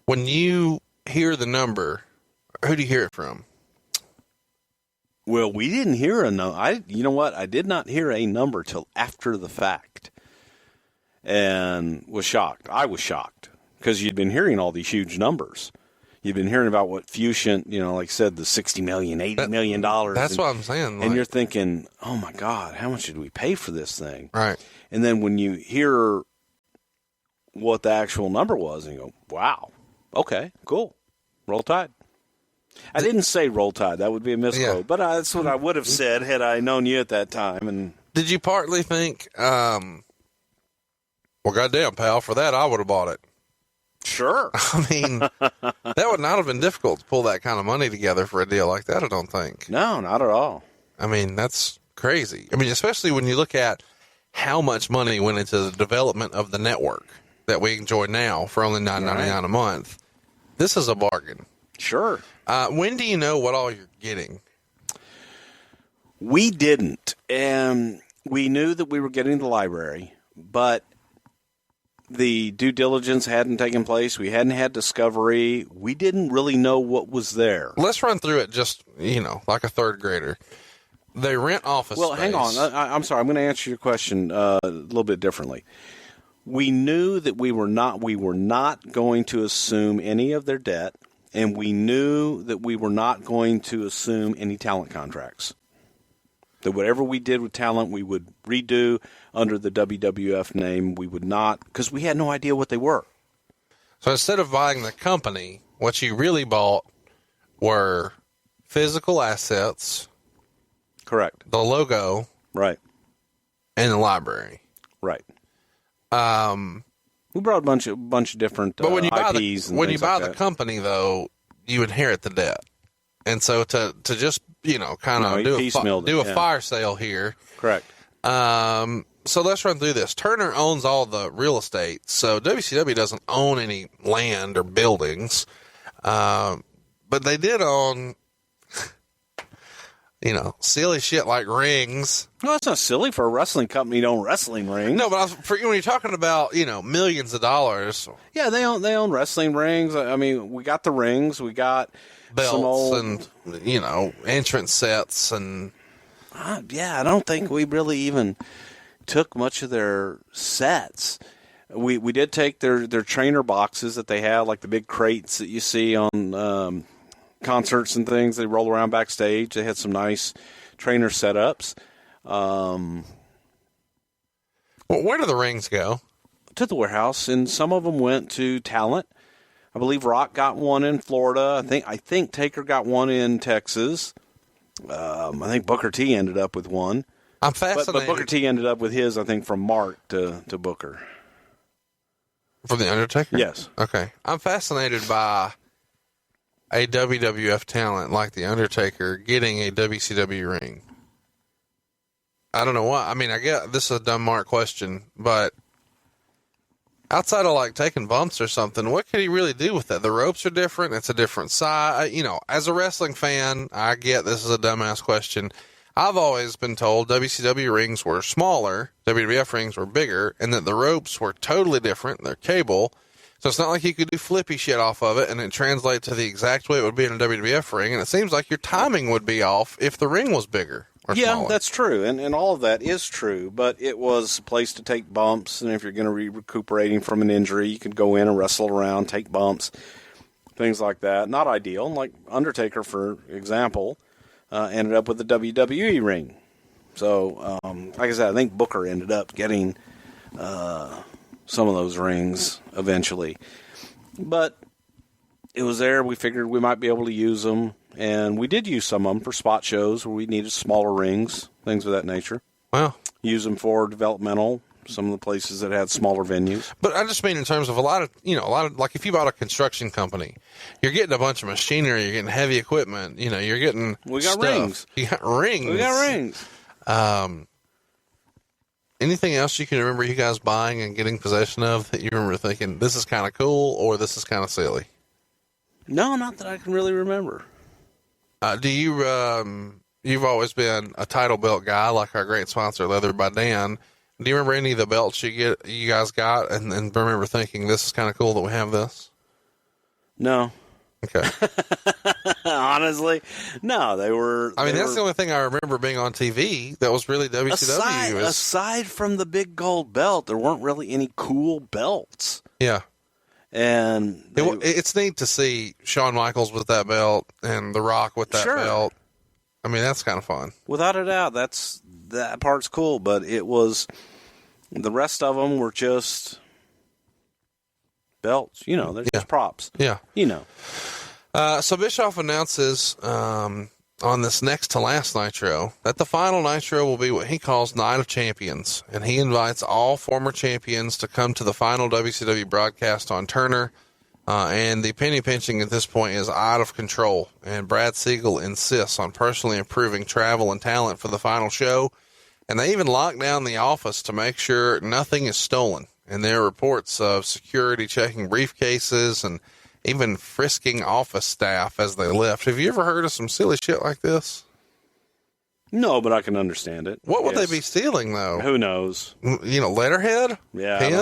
When you hear the number, who do you hear it from? Well, we didn't hear a number. You know what? I did not hear a number till after the fact, and was shocked. I was shocked because you'd been hearing all these huge numbers. You've been hearing about what Fusion, like I said, the $60 million, $80 million. That's what I'm saying. And you're thinking, oh my God, how much did we pay for this thing? Right. And then when you hear what the actual number was, and you go, wow, okay, cool, Roll Tide. I didn't say Roll Tide. That would be a misquote. But that's what I would have said had I known you at that time. And did you partly think, well, goddamn, pal, for that I would have bought it? Sure. I mean, that would not have been difficult to pull that kind of money together for a deal like that, I don't think. No, not at all. I mean, that's crazy. I mean, especially when you look at how much money went into the development of the network that we enjoy now for only $9.99 a month. This is a bargain. Sure. When do you know what all you're getting? We didn't. And we knew that we were getting the library, but the due diligence hadn't taken place. We hadn't had discovery. We didn't really know what was there. Let's run through it just, like a third grader. They rent office space. Well, hang on. I'm sorry. I'm going to answer your question a little bit differently. We knew that we were not going to assume any of their debt, and we knew that we were not going to assume any talent contracts. That whatever we did with talent, we would redo under the WWF name. We would not, because we had no idea what they were. So instead of buying the company, what you really bought were physical assets. Correct. The logo. Right. And the library. Right. We brought a bunch of different but when you IPs. When you buy the company, though, you inherit the debt. And so to just, kind of do a fire sale here. Correct. So let's run through this. Turner owns all the real estate, so WCW doesn't own any land or buildings. But they did own, silly shit like rings. No, it's not silly for a wrestling company to own wrestling rings. No, but when you're talking about, millions of dollars. Yeah, they own wrestling rings. I mean, we got the rings. We got belts some old, and, entrance sets. And I don't think we really even took much of their sets. We did take their trainer boxes that they had, like the big crates that you see on concerts and things. They roll around backstage. They had some nice trainer setups. Well, where do the rings go? To the warehouse, and some of them went to talent. I believe Rock got one in Florida. I think Taker got one in Texas. I think Booker T ended up with one. I'm fascinated. But Booker T ended up with his, I think, from Mark to Booker. From The Undertaker? Yes. Okay. I'm fascinated by a WWF talent like The Undertaker getting a WCW ring. I don't know why. I mean, I get this is a dumb Mark question, but outside of like taking bumps or something, what could he really do with that? The ropes are different. It's a different size. As a wrestling fan, I get this is a dumbass question. I've always been told WCW rings were smaller, WWF rings were bigger, and that the ropes were totally different. They're cable. So it's not like you could do flippy shit off of it and it translate to the exact way it would be in a WWF ring. And it seems like your timing would be off if the ring was bigger or smaller. That's true. And all of that is true. But it was a place to take bumps. And if you're going to be recuperating from an injury, you could go in and wrestle around, take bumps, things like that. Not ideal. Like Undertaker, for example, ended up with the WWE ring. So, like I said, I think Booker ended up getting some of those rings eventually. But it was there. We figured we might be able to use them. And we did use some of them for spot shows where we needed smaller rings, things of that nature. Wow. Use them for developmental, some of the places that had smaller venues. But I just mean in terms of a lot of, like if you bought a construction company, you're getting a bunch of machinery, you're getting heavy equipment, you're getting We got stuff. rings. You got rings. We got rings. Anything else you can remember you guys buying and getting possession of that you remember thinking, this is kind of cool or this is kind of silly? No, not that I can really remember. Do you, you've always been a title belt guy, like our great sponsor, Leather by Dan. Do you remember any of the belts you guys got and remember thinking, this is kind of cool that we have this? No. Okay. Honestly, no, they were. That's the only thing I remember being on TV that was really WCW. Aside from the big gold belt, there weren't really any cool belts. Yeah. And it's neat to see Shawn Michaels with that belt and The Rock with that belt. I mean, that's kind of fun. Without a doubt, that part's cool, but it was, the rest of them were just belts, they're just props. Yeah. So Bischoff announces on this next to last Nitro that the final Nitro will be what he calls Night of Champions, and he invites all former champions to come to the final WCW broadcast on Turner, and the penny pinching at this point is out of control, and Brad Siegel insists on personally approving travel and talent for the final show, and they even lock down the office to make sure nothing is stolen, and there are reports of security checking briefcases and even frisking office staff as they left. Have you ever heard of some silly shit like this? No, but I can understand it. What would they be stealing, though? Who knows? Letterhead? Yeah, pins?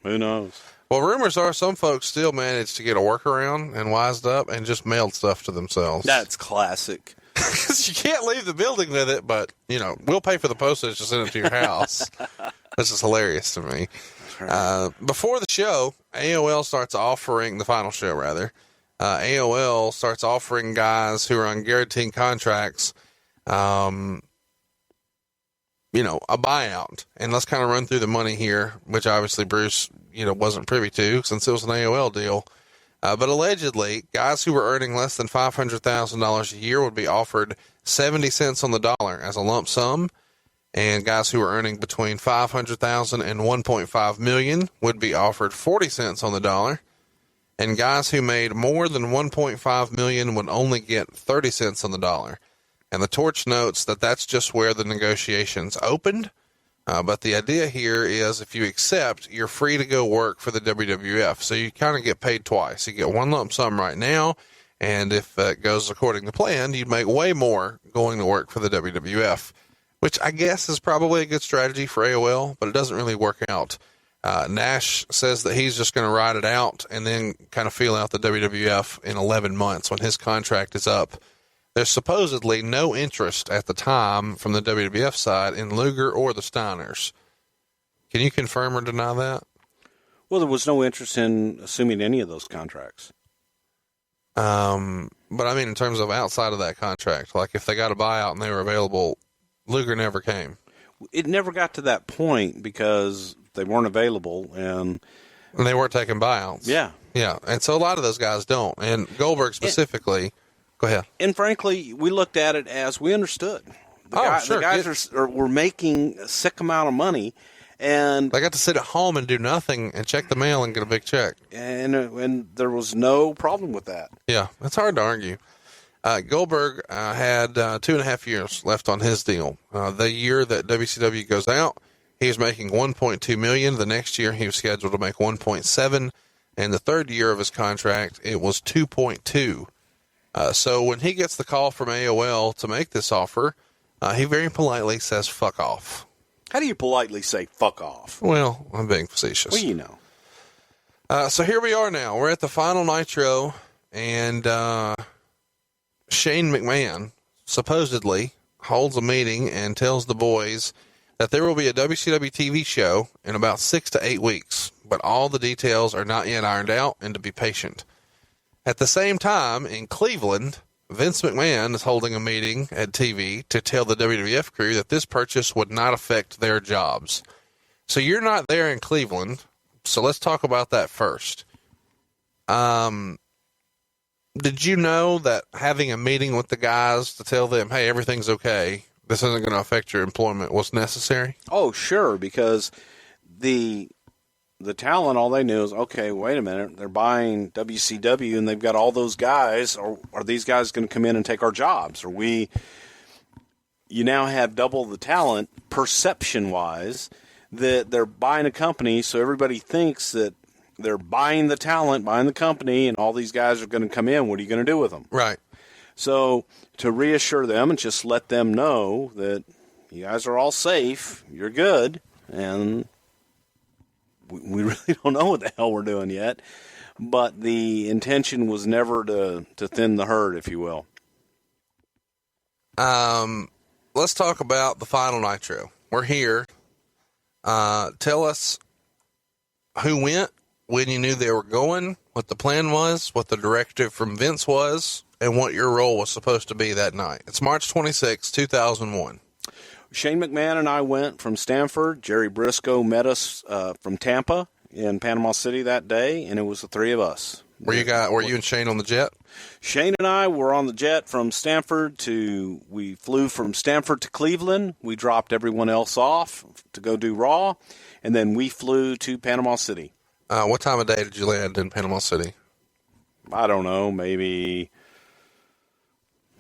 I don't know. Who knows? Well, rumors are some folks still managed to get a workaround and wised up and just mailed stuff to themselves. That's classic. You can't leave the building with it, but, we'll pay for the postage to send it to your house. This is hilarious to me. Before the show, AOL starts offering, the final show rather, AOL starts offering guys who are on guaranteed contracts, a buyout. And let's kind of run through the money here, which obviously Bruce, wasn't privy to since it was an AOL deal. But allegedly, guys who were earning less than $500,000 a year would be offered 70 cents on the dollar as a lump sum. And guys who were earning between $500,000 and $1.5 million would be offered 40 cents on the dollar. And guys who made more than $1.5 million would only get 30 cents on the dollar. And the Torch notes that that's just where the negotiations opened. But the idea here is if you accept, you're free to go work for the WWF. So you kind of get paid twice. You get one lump sum right now, and if it goes according to plan, you'd make way more going to work for the WWF, which I guess is probably a good strategy for AOL, but it doesn't really work out. Nash says that he's just going to ride it out and then kind of feel out the WWF in 11 months when his contract is up. There's supposedly no interest at the time from the WWF side in Luger or the Steiners. Can you confirm or deny that? Well, there was no interest in assuming any of those contracts. But I mean, in terms of outside of that contract, like if they got a buyout and they were available, Luger never came. It never got to that point because they weren't available and they weren't taking buyouts. Yeah. Yeah. And so a lot of those guys don't. And Goldberg specifically... Go ahead. And frankly, we looked at it as we understood. The guys were making a sick amount of money, and they got to sit at home and do nothing and check the mail and get a big check. And there was no problem with that. Yeah, it's hard to argue. Goldberg had 2.5 years left on his deal. The year that WCW goes out, he was making $1.2 million. The next year, he was scheduled to make $1.7, and the third year of his contract, it was $2.2. So when he gets the call from AOL to make this offer, he very politely says, fuck off. How do you politely say fuck off? Well, I'm being facetious. Well, you know. So here we are now. We're at the final Nitro, and Shane McMahon supposedly holds a meeting and tells the boys that there will be a WCW TV show in about 6 to 8 weeks, but all the details are not yet ironed out and to be patient. At the same time, in Cleveland, Vince McMahon is holding a meeting at TV to tell the WWF crew that this purchase would not affect their jobs. So you're not there in Cleveland, so let's talk about that first. Did you know that having a meeting with the guys to tell them, hey, everything's okay, this isn't going to affect your employment, was necessary? Oh, sure, because the talent, all they knew is, okay, wait a minute, they're buying WCW and they've got all those guys. Are these guys going to come in and take our jobs? You now have double the talent, perception-wise, that they're buying a company, so everybody thinks that they're buying the talent, buying the company, and all these guys are going to come in. What are you going to do with them? Right. So to reassure them and just let them know that you guys are all safe, you're good, and we really don't know what the hell we're doing yet, but the intention was never to thin the herd, if you will. Let's talk about the final Nitro. We're here. Tell us who went, when you knew they were going, what the plan was, what the directive from Vince was, and what your role was supposed to be that night. It's March 26, 2001. Shane McMahon and I went from Stamford. Jerry Briscoe met us from Tampa in Panama City that day, and it was the three of us. Were you and Shane on the jet? Shane and I were on the jet from Stamford we flew from Stamford to Cleveland. We dropped everyone else off to go do Raw, and then we flew to Panama City. What time of day did you land in Panama City? I don't know, maybe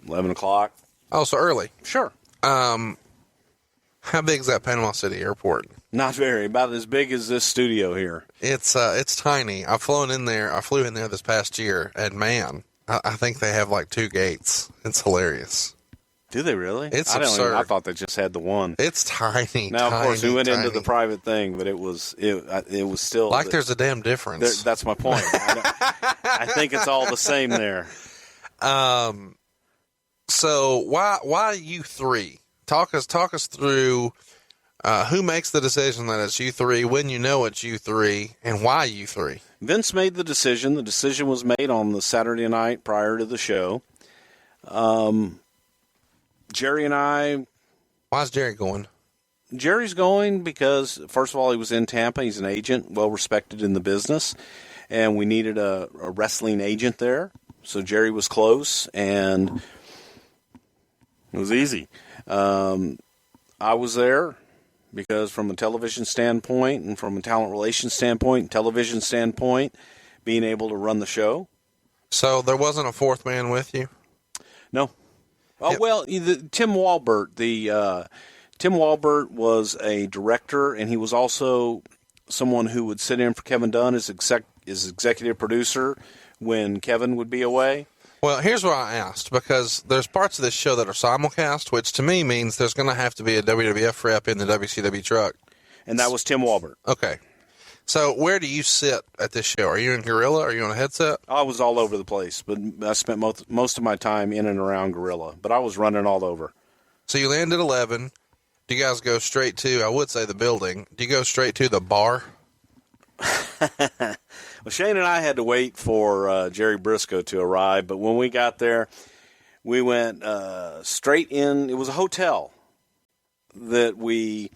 11 o'clock. Oh, so early. Sure. How big is that Panama City airport? Not very. About as big as this studio here. It's tiny. I flew in there this past year, and man, I think they have like 2 gates. It's hilarious. Do they really? It's absurd. I thought they just had the one. It's tiny. Now, tiny, of course, we went tiny. into the private thing, but it was still like there's a damn difference. That's my point. I think it's all the same there. So why you three? Talk us through who makes the decision that it's you three, when you know it's you three, and why you three. Vince made the decision. The decision was made on the Saturday night prior to the show. Jerry and I... Why's Jerry going? Jerry's going because, first of all, he was in Tampa. He's an agent, well-respected in the business, and we needed a wrestling agent there. So Jerry was close, and it was easy. I was there because from a television standpoint and from a talent relations standpoint, television standpoint, being able to run the show. So there wasn't a fourth man with you? No. Oh, yep. Well, Tim Walbert, the Tim Walbert was a director, and he was also someone who would sit in for Kevin Dunn as executive producer when Kevin would be away. Well, here's why I asked, because there's parts of this show that are simulcast, which to me means there's going to have to be a WWF rep in the WCW truck. And that was Tim Walbert. Okay. So where do you sit at this show? Are you in Gorilla? Are you on a headset? I was all over the place, but I spent most of my time in and around Gorilla, but I was running all over. So you land at 11. Do you guys go straight to, I would say the building, do you go straight to the bar? Well, Shane and I had to wait for Jerry Briscoe to arrive, but when we got there, we went straight in. It was a hotel that we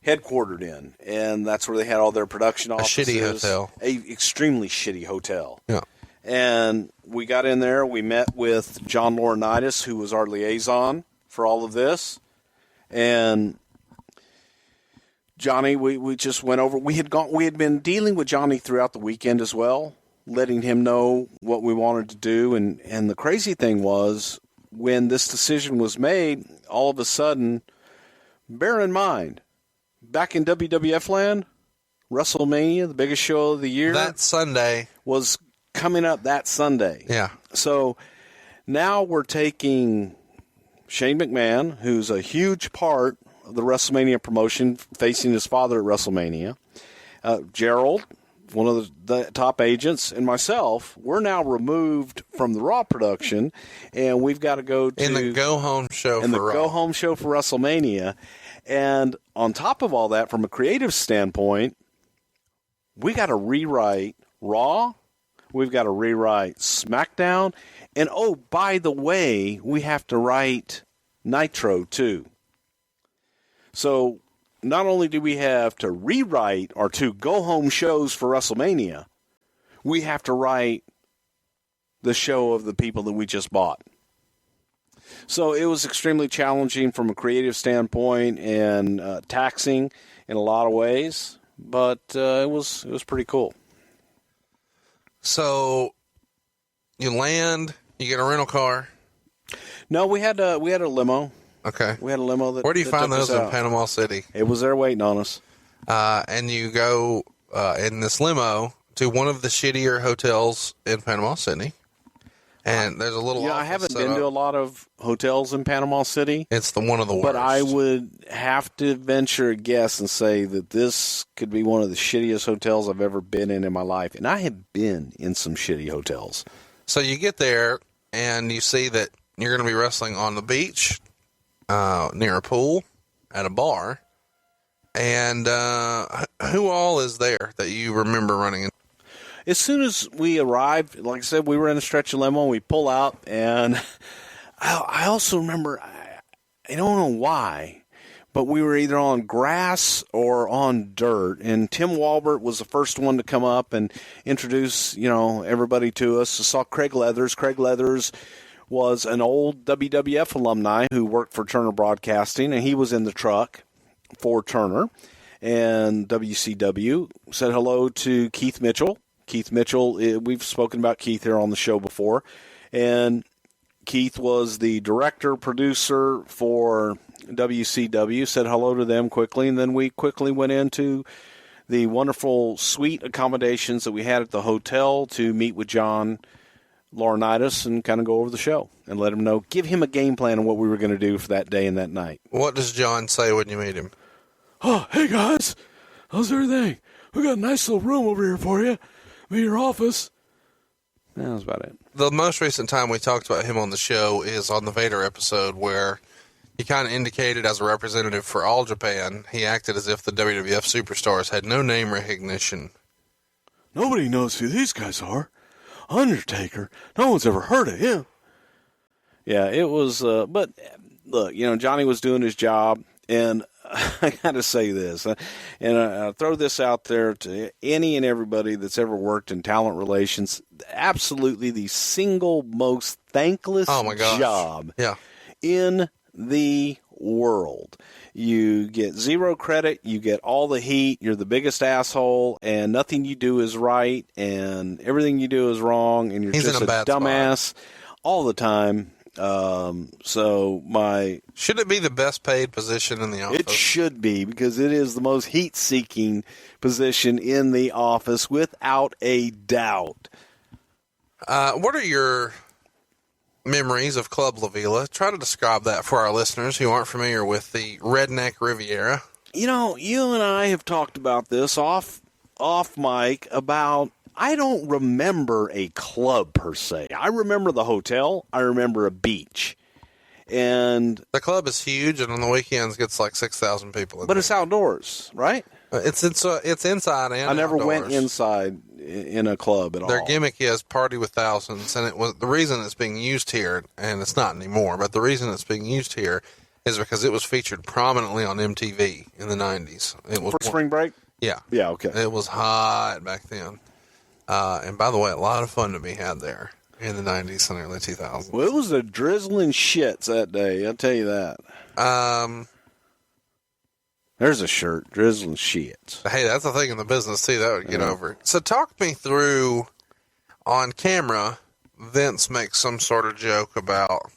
headquartered in, and that's where they had all their production offices. A shitty hotel. An extremely shitty hotel. Yeah. And we got in there. We met with John Laurinaitis, who was our liaison for all of this, and Johnny, we just went over. We had been dealing with Johnny throughout the weekend as well, letting him know what we wanted to do. And the crazy thing was, when this decision was made, all of a sudden, bear in mind, back in WWF land, WrestleMania, the biggest show of the year, that Sunday was coming up that Sunday. Yeah. So now we're taking Shane McMahon, who's a huge part of the WrestleMania promotion, facing his father at WrestleMania. Gerald, one of the top agents, and myself, we're now removed from the Raw production, and we've got to go to in the go-home show in for the Raw. go-home show for WrestleMania. And on top of all that, from a creative standpoint, we got to rewrite Raw. We've got to rewrite SmackDown. And, oh, by the way, we have to write Nitro, too. So not only do we have to rewrite our two go-home shows for WrestleMania, we have to write the show of the people that we just bought. So it was extremely challenging from a creative standpoint and taxing in a lot of ways, but it was pretty cool. So you land, you get a rental car. No, we had a limo. Okay. We had a limo that. Where do you find those in out. Panama City? It was there waiting on us. And you go in this limo to one of the shittier hotels in Panama City. And there's a little. Yeah, I haven't been to a lot of hotels in Panama City. It's one of the worst. But I would have to venture a guess and say that this could be one of the shittiest hotels I've ever been in my life. And I have been in some shitty hotels. So you get there and you see that you're going to be wrestling on the beach, near a pool, at a bar. And who all is there that you remember running into? As soon as we arrived, like I said, we were in a stretch of limo, and we pull out, and I also remember, I don't know why, but we were either on grass or on dirt, and Tim Walbert was the first one to come up and introduce, everybody to us. I saw Craig Leathers. Craig Leathers was an old WWF alumni who worked for Turner Broadcasting, and he was in the truck for Turner. And WCW said hello to Keith Mitchell. Keith Mitchell, we've spoken about Keith here on the show before, and Keith was the director, producer for WCW, said hello to them quickly, and then we quickly went into the wonderful suite accommodations that we had at the hotel to meet with John Laurinaitis and kind of go over the show and let him know, give him a game plan on what we were going to do for that day and that night. What does John say when you meet him? Oh, hey guys, how's everything? We got a nice little room over here for you. Be your office. That was about it. The most recent time we talked about him on the show is on the Vader episode, where he kind of indicated as a representative for All Japan, he acted as if the WWF superstars had no name recognition. Nobody knows who these guys are. Undertaker. No one's ever heard of him. Yeah, it was, but look, Johnny was doing his job, and I got to say this, and I throw this out there to any and everybody that's ever worked in talent relations. Absolutely the single most thankless job in the world. You get zero credit, you get all the heat, you're the biggest asshole, and nothing you do is right, and everything you do is wrong, and you're just a dumbass all the time. Should it be the best paid position in the office? It should be, because it is the most heat-seeking position in the office, without a doubt. What are your memories of Club La Vila? Try to describe that for our listeners who aren't familiar with the Redneck Riviera. You know, you and I have talked about this off mic about, I don't remember a club per se. I remember the hotel. I remember a beach. And the club is huge, and on the weekends gets like 6,000 people. But it's outdoors, right? It's inside and I never outdoors. went inside in a club at all. Their gimmick is party with thousands, and it was the reason it's being used here, and it's not anymore. But the reason it's being used here is because it was featured prominently on MTV in the 90s. It was for spring break. Yeah, yeah, okay. It was hot back then, and by the way, a lot of fun to be had there in the 90s and early 2000s. Well, it was a drizzling shits that day. I'll tell you that. There's a shirt, drizzling shits. Hey, that's a thing in the business, too. That would get over. So talk me through, on camera, Vince makes some sort of joke about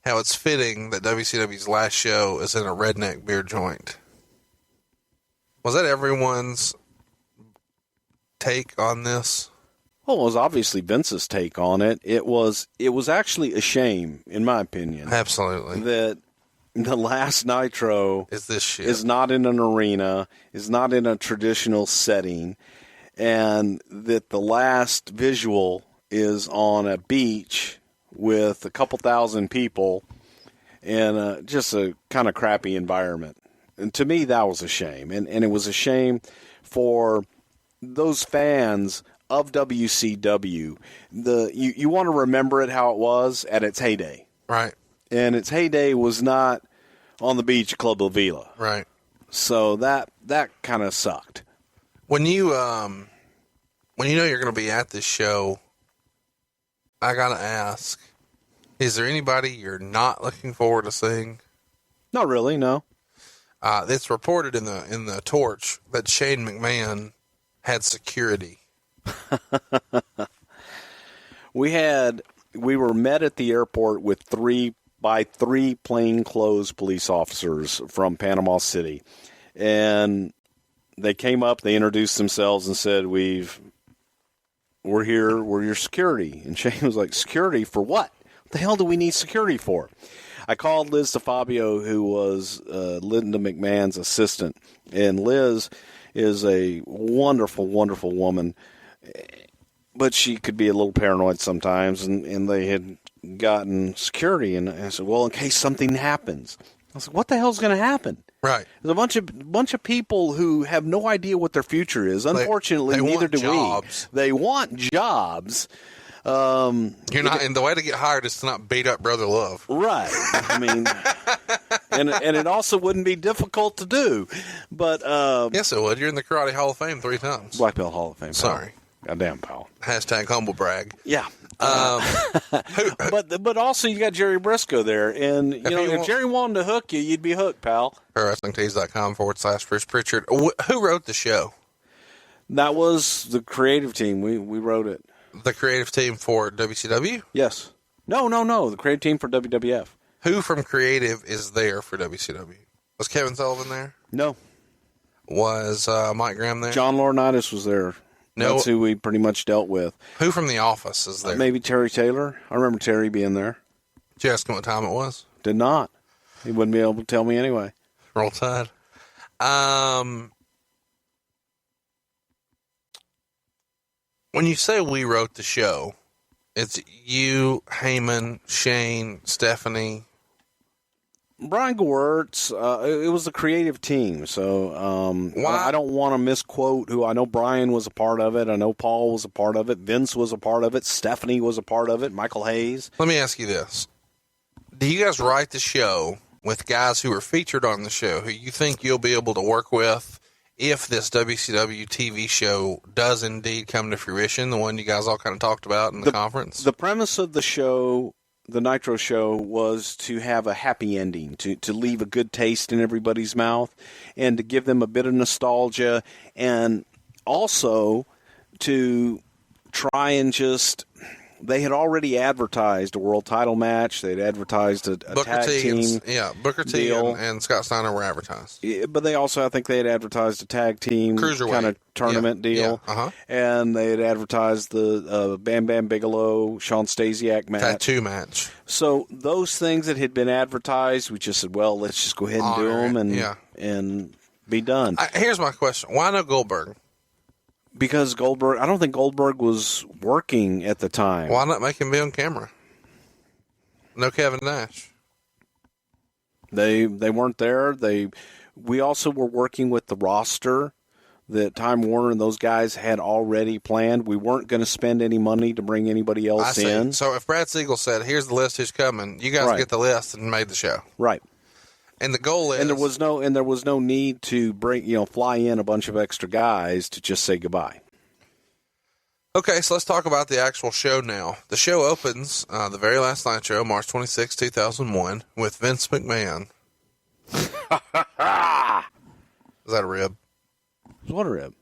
how it's fitting that WCW's last show is in a redneck beer joint. Was that everyone's take on this? Well, it was obviously Vince's take on it. It was actually a shame, in my opinion. Absolutely. That the last Nitro is this shit. Is not in an arena, is not in a traditional setting, and that the last visual is on a beach with a couple thousand people in just a kind of crappy environment. And to me, that was a shame. And it was a shame for those fans of WCW. You want to remember it how it was at its heyday. Right. And its heyday was not on the beach at Club La Vila. Right. So that kind of sucked. When you know you're going to be at this show, I got to ask, is there anybody you're not looking forward to seeing? Not really, no. It's reported in the Torch that Shane McMahon had security. We were met at the airport with three plainclothes police officers from Panama City. And they came up, they introduced themselves and said, we're here, we're your security. And Shane was like, security for what? What the hell do we need security for? I called Liz DeFabio, who was Linda McMahon's assistant. And Liz is a wonderful, wonderful woman. But she could be a little paranoid sometimes, and they had gotten security. And I said, well, in case something happens. I said, what the hell's going to happen? Right. There's a bunch of people who have no idea what their future is. Unfortunately, neither do we. They want jobs. You're not, and the way to get hired is to not beat up Brother Love. Right. I mean, and it also wouldn't be difficult to do. But yes, it would. You're in the Karate Hall of Fame 3 times. Black Belt Hall of Fame. Pal. Sorry. Goddamn, pal. Hashtag humble brag. Yeah. But also you got Jerry Briscoe there, and if Jerry wanted to hook you, you'd be hooked, pal. WrestlingTees.com/Bruce Prichard. Who wrote the show? That was the creative team. We wrote it. The creative team for WCW? Yes. No. The creative team for WWF. Who from creative is there for WCW? Was Kevin Sullivan there? No. Was Mike Graham there? John Laurinaitis was there. No. That's who we pretty much dealt with. Who from the office is there? Maybe Terry Taylor. I remember Terry being there. Did you ask him what time it was? Did not. He wouldn't be able to tell me anyway. Roll Tide. When you say we wrote the show, it's you, Heyman, Shane, Stephanie. Brian Gewirtz, it was a creative team, so I don't want to misquote who. I know Brian was a part of it. I know Paul was a part of it. Vince was a part of it. Stephanie was a part of it. Michael Hayes. Let me ask you this. Do you guys write the show with guys who are featured on the show who you think you'll be able to work with if this WCW TV show does indeed come to fruition, the one you guys all kind of talked about in the conference? The premise of the show, the Nitro show, was to have a happy ending, to leave a good taste in everybody's mouth, and to give them a bit of nostalgia, and also to try and just they had already advertised a world title match. They'd advertised a tag team. Booker T deal. and Scott Steiner were advertised. Yeah, but they also, I think they had advertised a tag team kind of tournament deal. Yeah. Uh-huh. And they had advertised the Bam Bam Bigelow, Sean Stasiak match. Tattoo match. So those things that had been advertised, we just said, well, let's just go ahead and do them and be done. Here's my question. Why no Goldberg? Because Goldberg, I don't think Goldberg was working at the time. Why not make him be on camera? No Kevin Nash. They weren't there. We also were working with the roster that Time Warner and those guys had already planned. We weren't going to spend any money to bring anybody else in. So if Brad Siegel said, here's the list who's coming, you guys get the list and made the show. Right. And the goal is, and there was no need to fly in a bunch of extra guys to just say goodbye. Okay, so let's talk about the actual show now. The show opens the very last Nitro, March 26, 2001, with Vince McMahon. Is that a rib? What a rib!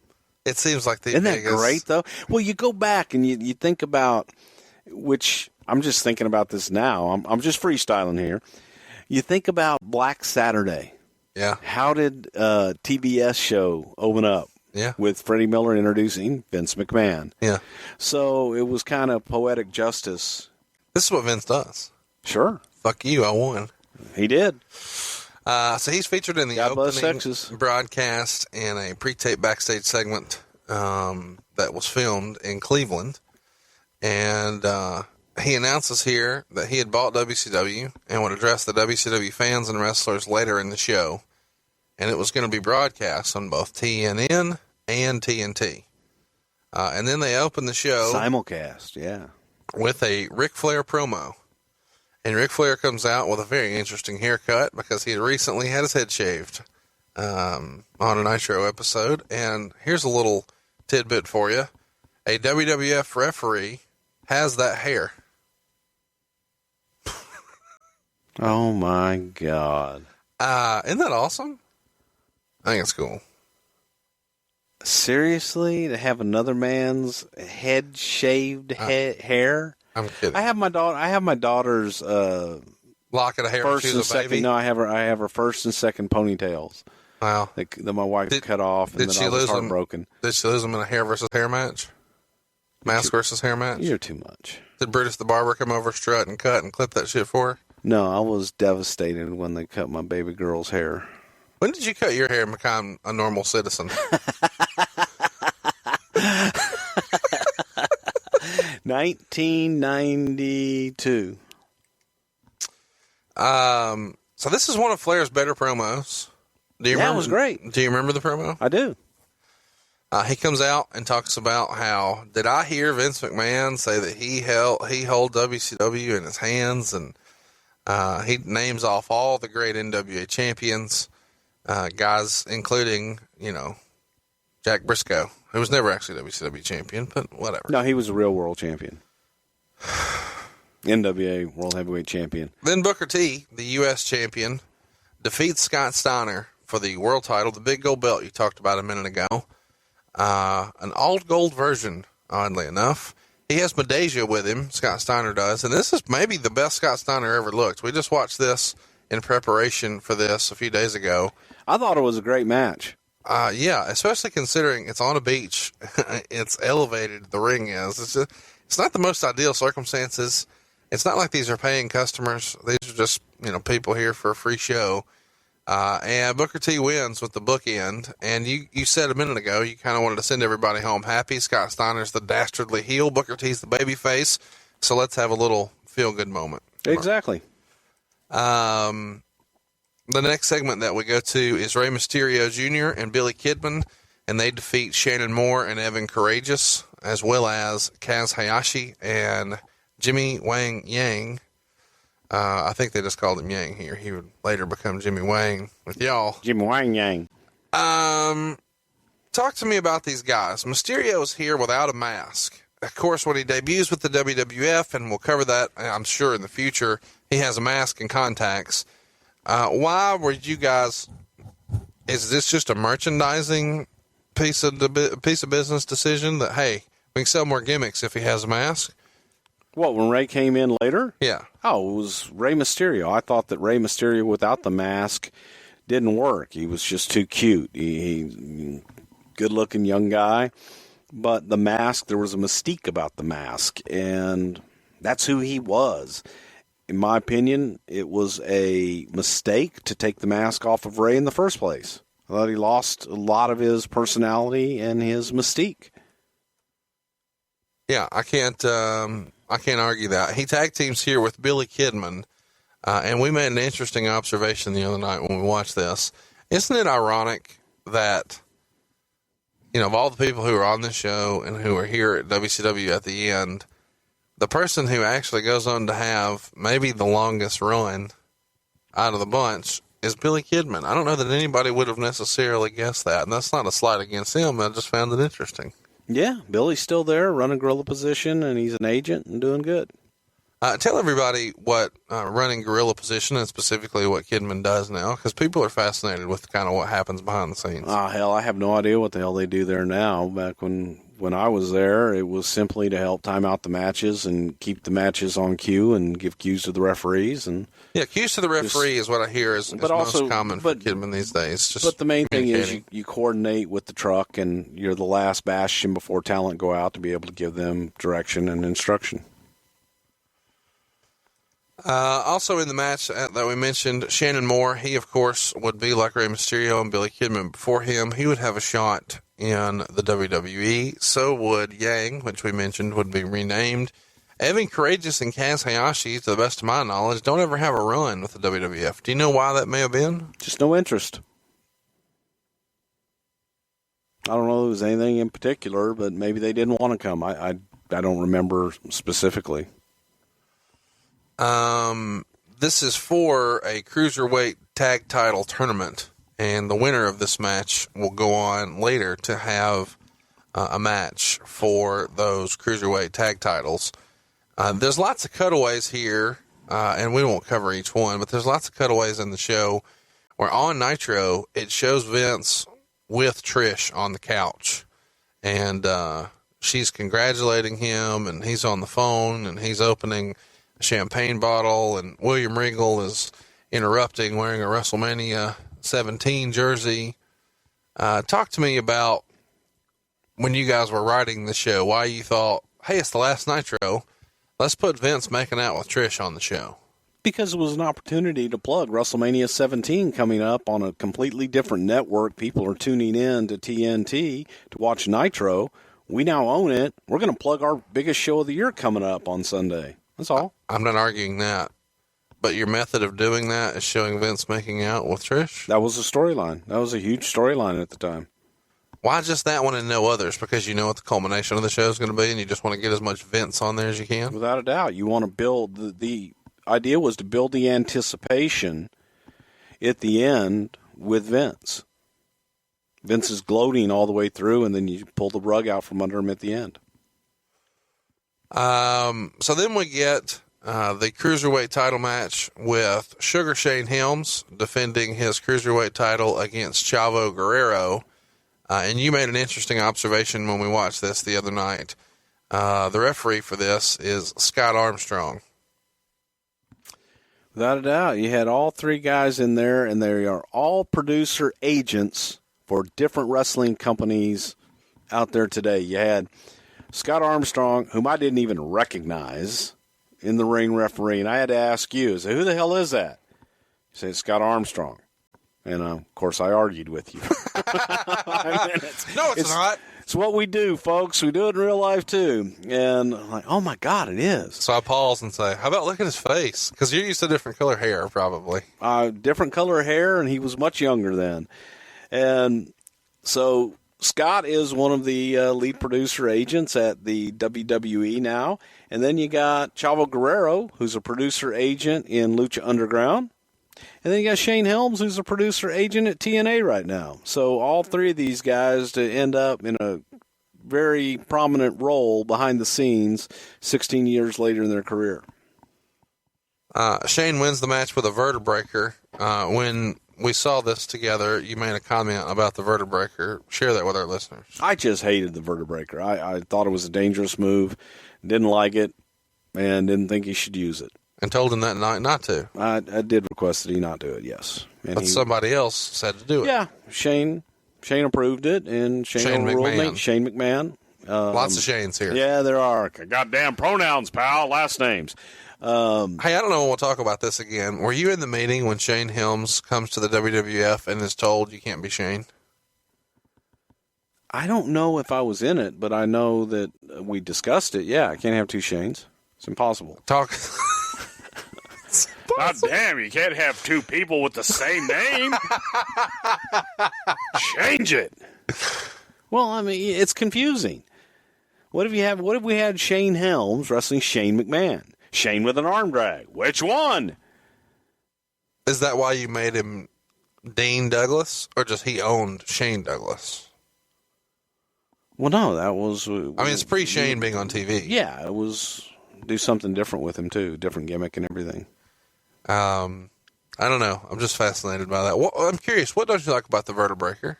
It seems like the Isn't that biggest... great though? Well, you go back and you think about, which I'm just thinking about this now. I'm just freestyling here. You think about Black Saturday. Yeah. How did TBS show open up? Yeah. With Freddie Miller introducing Vince McMahon. Yeah. So it was kind of poetic justice. This is what Vince does. Sure. Fuck you, I won. He did. So he's featured in the opening broadcast in a pre-tape backstage segment that was filmed in Cleveland. And he announces here that he had bought WCW and would address the WCW fans and wrestlers later in the show. And it was going to be broadcast on both TNN and TNT. And then they opened the show. Simulcast, yeah. With a Ric Flair promo. And Ric Flair comes out with a very interesting haircut because he had recently had his head shaved on a Nitro episode. And here's a little tidbit for you. A WWF referee has that hair. Oh, my God. Isn't that awesome? I think it's cool. Seriously? To have another man's head shaved hair? I'm kidding. I have my daughter's lock of hair. First and second. Baby? No, I have her first and second ponytails. Wow. That my wife cut off, and then I was heartbroken. Did she lose them in a hair versus hair match? Mask versus hair match? You're too much. Did Brutus the barber come over, strut, and cut and clip that shit for her? No, I was devastated when they cut my baby girl's hair. When did you cut your hair and become a normal citizen? 1992. So this is one of Flair's better promos. Do you remember? It was great. Do you remember the promo? I do. He comes out and talks about how, did I hear Vince McMahon say that he held WCW in his hands, and he names off all the great NWA champions, guys, including, Jack Briscoe, who was never actually WCW champion, but whatever. No, he was a real world champion. NWA World Heavyweight Champion. Then Booker T, the U.S. champion, defeats Scott Steiner for the world title, the big gold belt you talked about a minute ago. An all gold version, oddly enough. He has Medeja with him, Scott Steiner does, and this is maybe the best Scott Steiner ever looked. We just watched this in preparation for this a few days ago. I thought it was a great match. Yeah, especially considering it's on a beach. It's elevated, the ring is. It's not the most ideal circumstances. It's not like these are paying customers. These are just, people here for a free show. And Booker T wins with the bookend. And you said a minute ago, you kind of wanted to send everybody home happy. Scott Steiner's the dastardly heel. Booker T's the baby face. So let's have a little feel-good moment. Exactly. The next segment that we go to is Rey Mysterio Jr. and Billy Kidman. And they defeat Shannon Moore and Evan Courageous, as well as Kaz Hayashi and Jimmy Wang Yang. I think they just called him Yang here. He would later become Jimmy Wang with y'all. Jimmy Wang Yang. Talk to me about these guys. Mysterio's here without a mask. Of course, when he debuts with the WWF, and we'll cover that, I'm sure, in the future, he has a mask and contacts. Why were you guys... Is this just a merchandising piece of business decision that, hey, we can sell more gimmicks if he has a mask? What, when Rey came in later? Yeah. Oh, it was Rey Mysterio. I thought that Rey Mysterio without the mask didn't work. He was just too cute. He good-looking young guy. But the mask, there was a mystique about the mask, and that's who he was. In my opinion, it was a mistake to take the mask off of Rey in the first place. I thought he lost a lot of his personality and his mystique. Yeah, I can't argue that. He tag teams here with Billy Kidman, and we made an interesting observation the other night when we watched this. Isn't it ironic that, you know, of all the people who are on this show and who are here at WCW at the end, the person who actually goes on to have maybe the longest run out of the bunch is Billy Kidman. I don't know that anybody would have necessarily guessed that, and that's not a slight against him. I just found it interesting. Yeah, Billy's still there, running gorilla position, and he's an agent and doing good. Tell everybody what running gorilla position and specifically what Kidman does now, because people are fascinated with kind of what happens behind the scenes. Oh, hell, I have no idea what the hell they do there now. Back when I was there, it was simply to help time out the matches and keep the matches on cue and give cues to the referees. And yeah, cues to the referee is what I hear is also, most common for Kidman these days. But the main thing is you coordinate with the truck, and you're the last bastion before talent go out to be able to give them direction and instruction. Also in the match that we mentioned, Shannon Moore, he of course would be like Rey Mysterio and Billy Kidman before him. He would have a shot in the WWE. So would Yang, which we mentioned would be renamed. Evan Courageous and Kaz Hayashi, to the best of my knowledge, don't ever have a run with the WWF. Do you know why that may have been? Just no interest. I don't know if it was anything in particular, but maybe they didn't want to come. I don't remember specifically. This is for a cruiserweight tag title tournament, and the winner of this match will go on later to have a match for those cruiserweight tag titles. There's lots of cutaways here, and we won't cover each one, but there's lots of cutaways in the show where on Nitro, it shows Vince with Trish on the couch, and she's congratulating him, and he's on the phone, and he's opening a champagne bottle, and William Regal is interrupting wearing a WrestleMania 17 jersey. Talk to me about when you guys were writing the show, why you thought, hey, it's the last Nitro. Let's put Vince making out with Trish on the show. Because it was an opportunity to plug WrestleMania 17 coming up on a completely different network. People are tuning in to TNT to watch Nitro. We now own it. We're going to plug our biggest show of the year coming up on Sunday. That's all. I'm not arguing that. But your method of doing that is showing Vince making out with Trish? That was a storyline. That was a huge storyline at the time. Why just that one and no others? Because you know what the culmination of the show is going to be, and you just want to get as much Vince on there as you can? Without a doubt. You want to build the idea was to build the anticipation at the end with Vince. Vince is gloating all the way through, and then you pull the rug out from under him at the end. So then we get the Cruiserweight title match with Sugar Shane Helms defending his Cruiserweight title against Chavo Guerrero. And you made an interesting observation when we watched this the other night. The referee for this is Scott Armstrong. Without a doubt, you had all three guys in there, and they are all producer agents for different wrestling companies out there today. You had Scott Armstrong, whom I didn't even recognize, in the ring referee, and I had to ask you, I said, who the hell is that? You said, Scott Armstrong. And, of course, I argued with you. No, it's not. It's what we do, folks. We do it in real life, too. And I'm like, oh, my God, it is. So I pause and say, how about look at his face? Because you're used to different color hair, probably. Different color hair, and he was much younger then. And so Scott is one of the lead producer agents at the WWE now. And then you got Chavo Guerrero, who's a producer agent in Lucha Underground. And then you got Shane Helms, who's a producer agent at TNA right now. So all three of these guys to end up in a very prominent role behind the scenes 16 years later in their career. Shane wins the match with a vertebreaker. When we saw this together, you made a comment about the vertebreaker. Share that with our listeners. I just hated the vertebreaker. I thought it was a dangerous move. Didn't like it. and didn't think he should use it. And told him that night not to. I did request that he not do it, yes. And but somebody else said to do it. Yeah, Shane approved it, and Shane overruled me. Shane McMahon. Lots of Shanes here. Yeah, there are. Goddamn pronouns, pal. Last names. Hey, I don't know when we'll talk about this again. Were you in the meeting when Shane Helms comes to the WWF and is told you can't be Shane? I don't know if I was in it, but I know that we discussed it. Yeah, I can't have two Shanes. It's impossible. God damn, you can't have two people with the same name. Change it. Well, I mean, it's confusing. What if we had Shane Helms wrestling Shane McMahon? Shane with an arm drag. Which one? Is that why you made him Dean Douglas, or just he owned Shane Douglas? Well, no, that was... I mean, it's pre-Shane being on TV. Yeah, it was... Do something different with him, too. Different gimmick and everything. I don't know. I'm just fascinated by that. I'm curious. What don't you like about the Vertebreaker?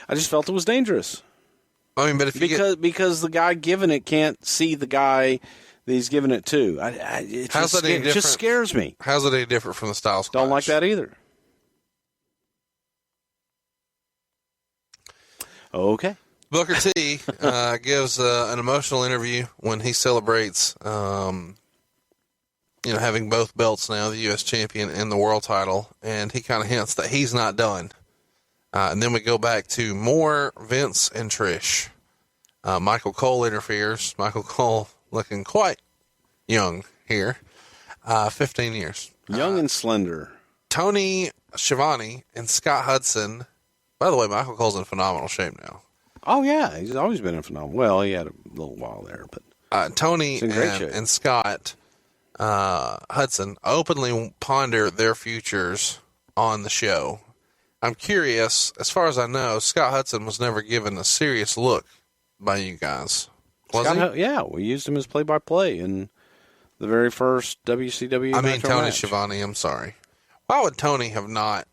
I just felt it was dangerous. I mean, but if because the guy giving it can't see the guy that he's giving it to. It just scares me. How's it any different from the Styles Clash? Don't like that either. Okay. Booker T gives an emotional interview when he celebrates, having both belts now, the U.S. champion and the world title, and he kind of hints that he's not done. And then we go back to more Vince and Trish. Michael Cole interferes. Michael Cole looking quite young here, 15 years. Young and slender. Tony Schiavone and Scott Hudson. By the way, Michael Cole's in phenomenal shape now. Oh, yeah. He's always been in phenomenal. Well, he had a little while there. But Tony and Scott Hudson openly ponder their futures on the show. I'm curious, as far as I know, Scott Hudson was never given a serious look by you guys. Was he? Yeah, we used him as play-by-play in the very first WCW Tony match. Schiavone, I'm sorry. Why would Tony have not?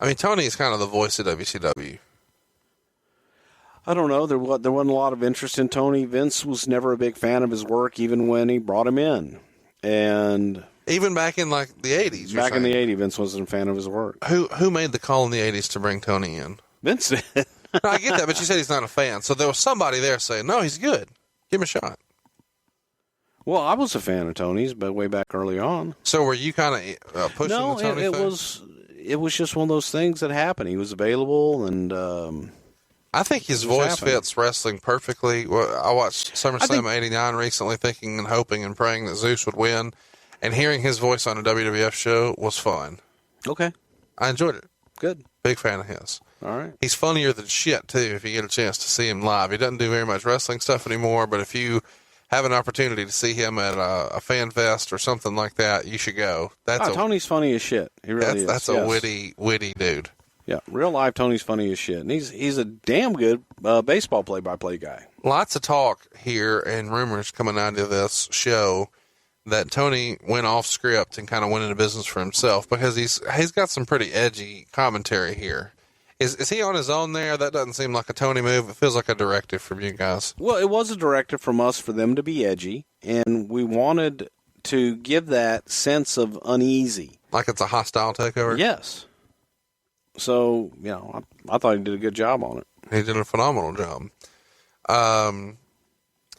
I mean, Tony is kind of the voice of WCW. I don't know. There wasn't a lot of interest in Tony. Vince was never a big fan of his work, even when he brought him in. And even back in like the 80s. Back in the 80s, Vince wasn't a fan of his work. Who made the call in the 80s to bring Tony in? Vince did. No, I get that, but you said he's not a fan. So there was somebody there saying, no, he's good. Give him a shot. Well, I was a fan of Tony's, but way back early on. So were you kind of pushing the Tony thing? It was just one of those things that happened. He was available, and I think his voice fits wrestling perfectly. I watched SummerSlam '89 recently, thinking and hoping and praying that Zeus would win, and hearing his voice on a WWF show was fun. Okay. I enjoyed it. Good. Big fan of his. All right. He's funnier than shit, too, if you get a chance to see him live. He doesn't do very much wrestling stuff anymore, but if you have an opportunity to see him at a fan fest or something like that, you should go. Tony's funny as shit. He really is. That's a witty dude. Yeah, real life Tony's funny as shit. And he's a damn good baseball play-by-play guy. Lots of talk here and rumors coming out of this show that Tony went off script and kind of went into business for himself because he's got some pretty edgy commentary here. Is he on his own there? That doesn't seem like a Tony move. It feels like a directive from you guys. Well, it was a directive from us for them to be edgy, and we wanted to give that sense of uneasy. Like it's a hostile takeover? Yes. So, I thought he did a good job on it. He did a phenomenal job. I'm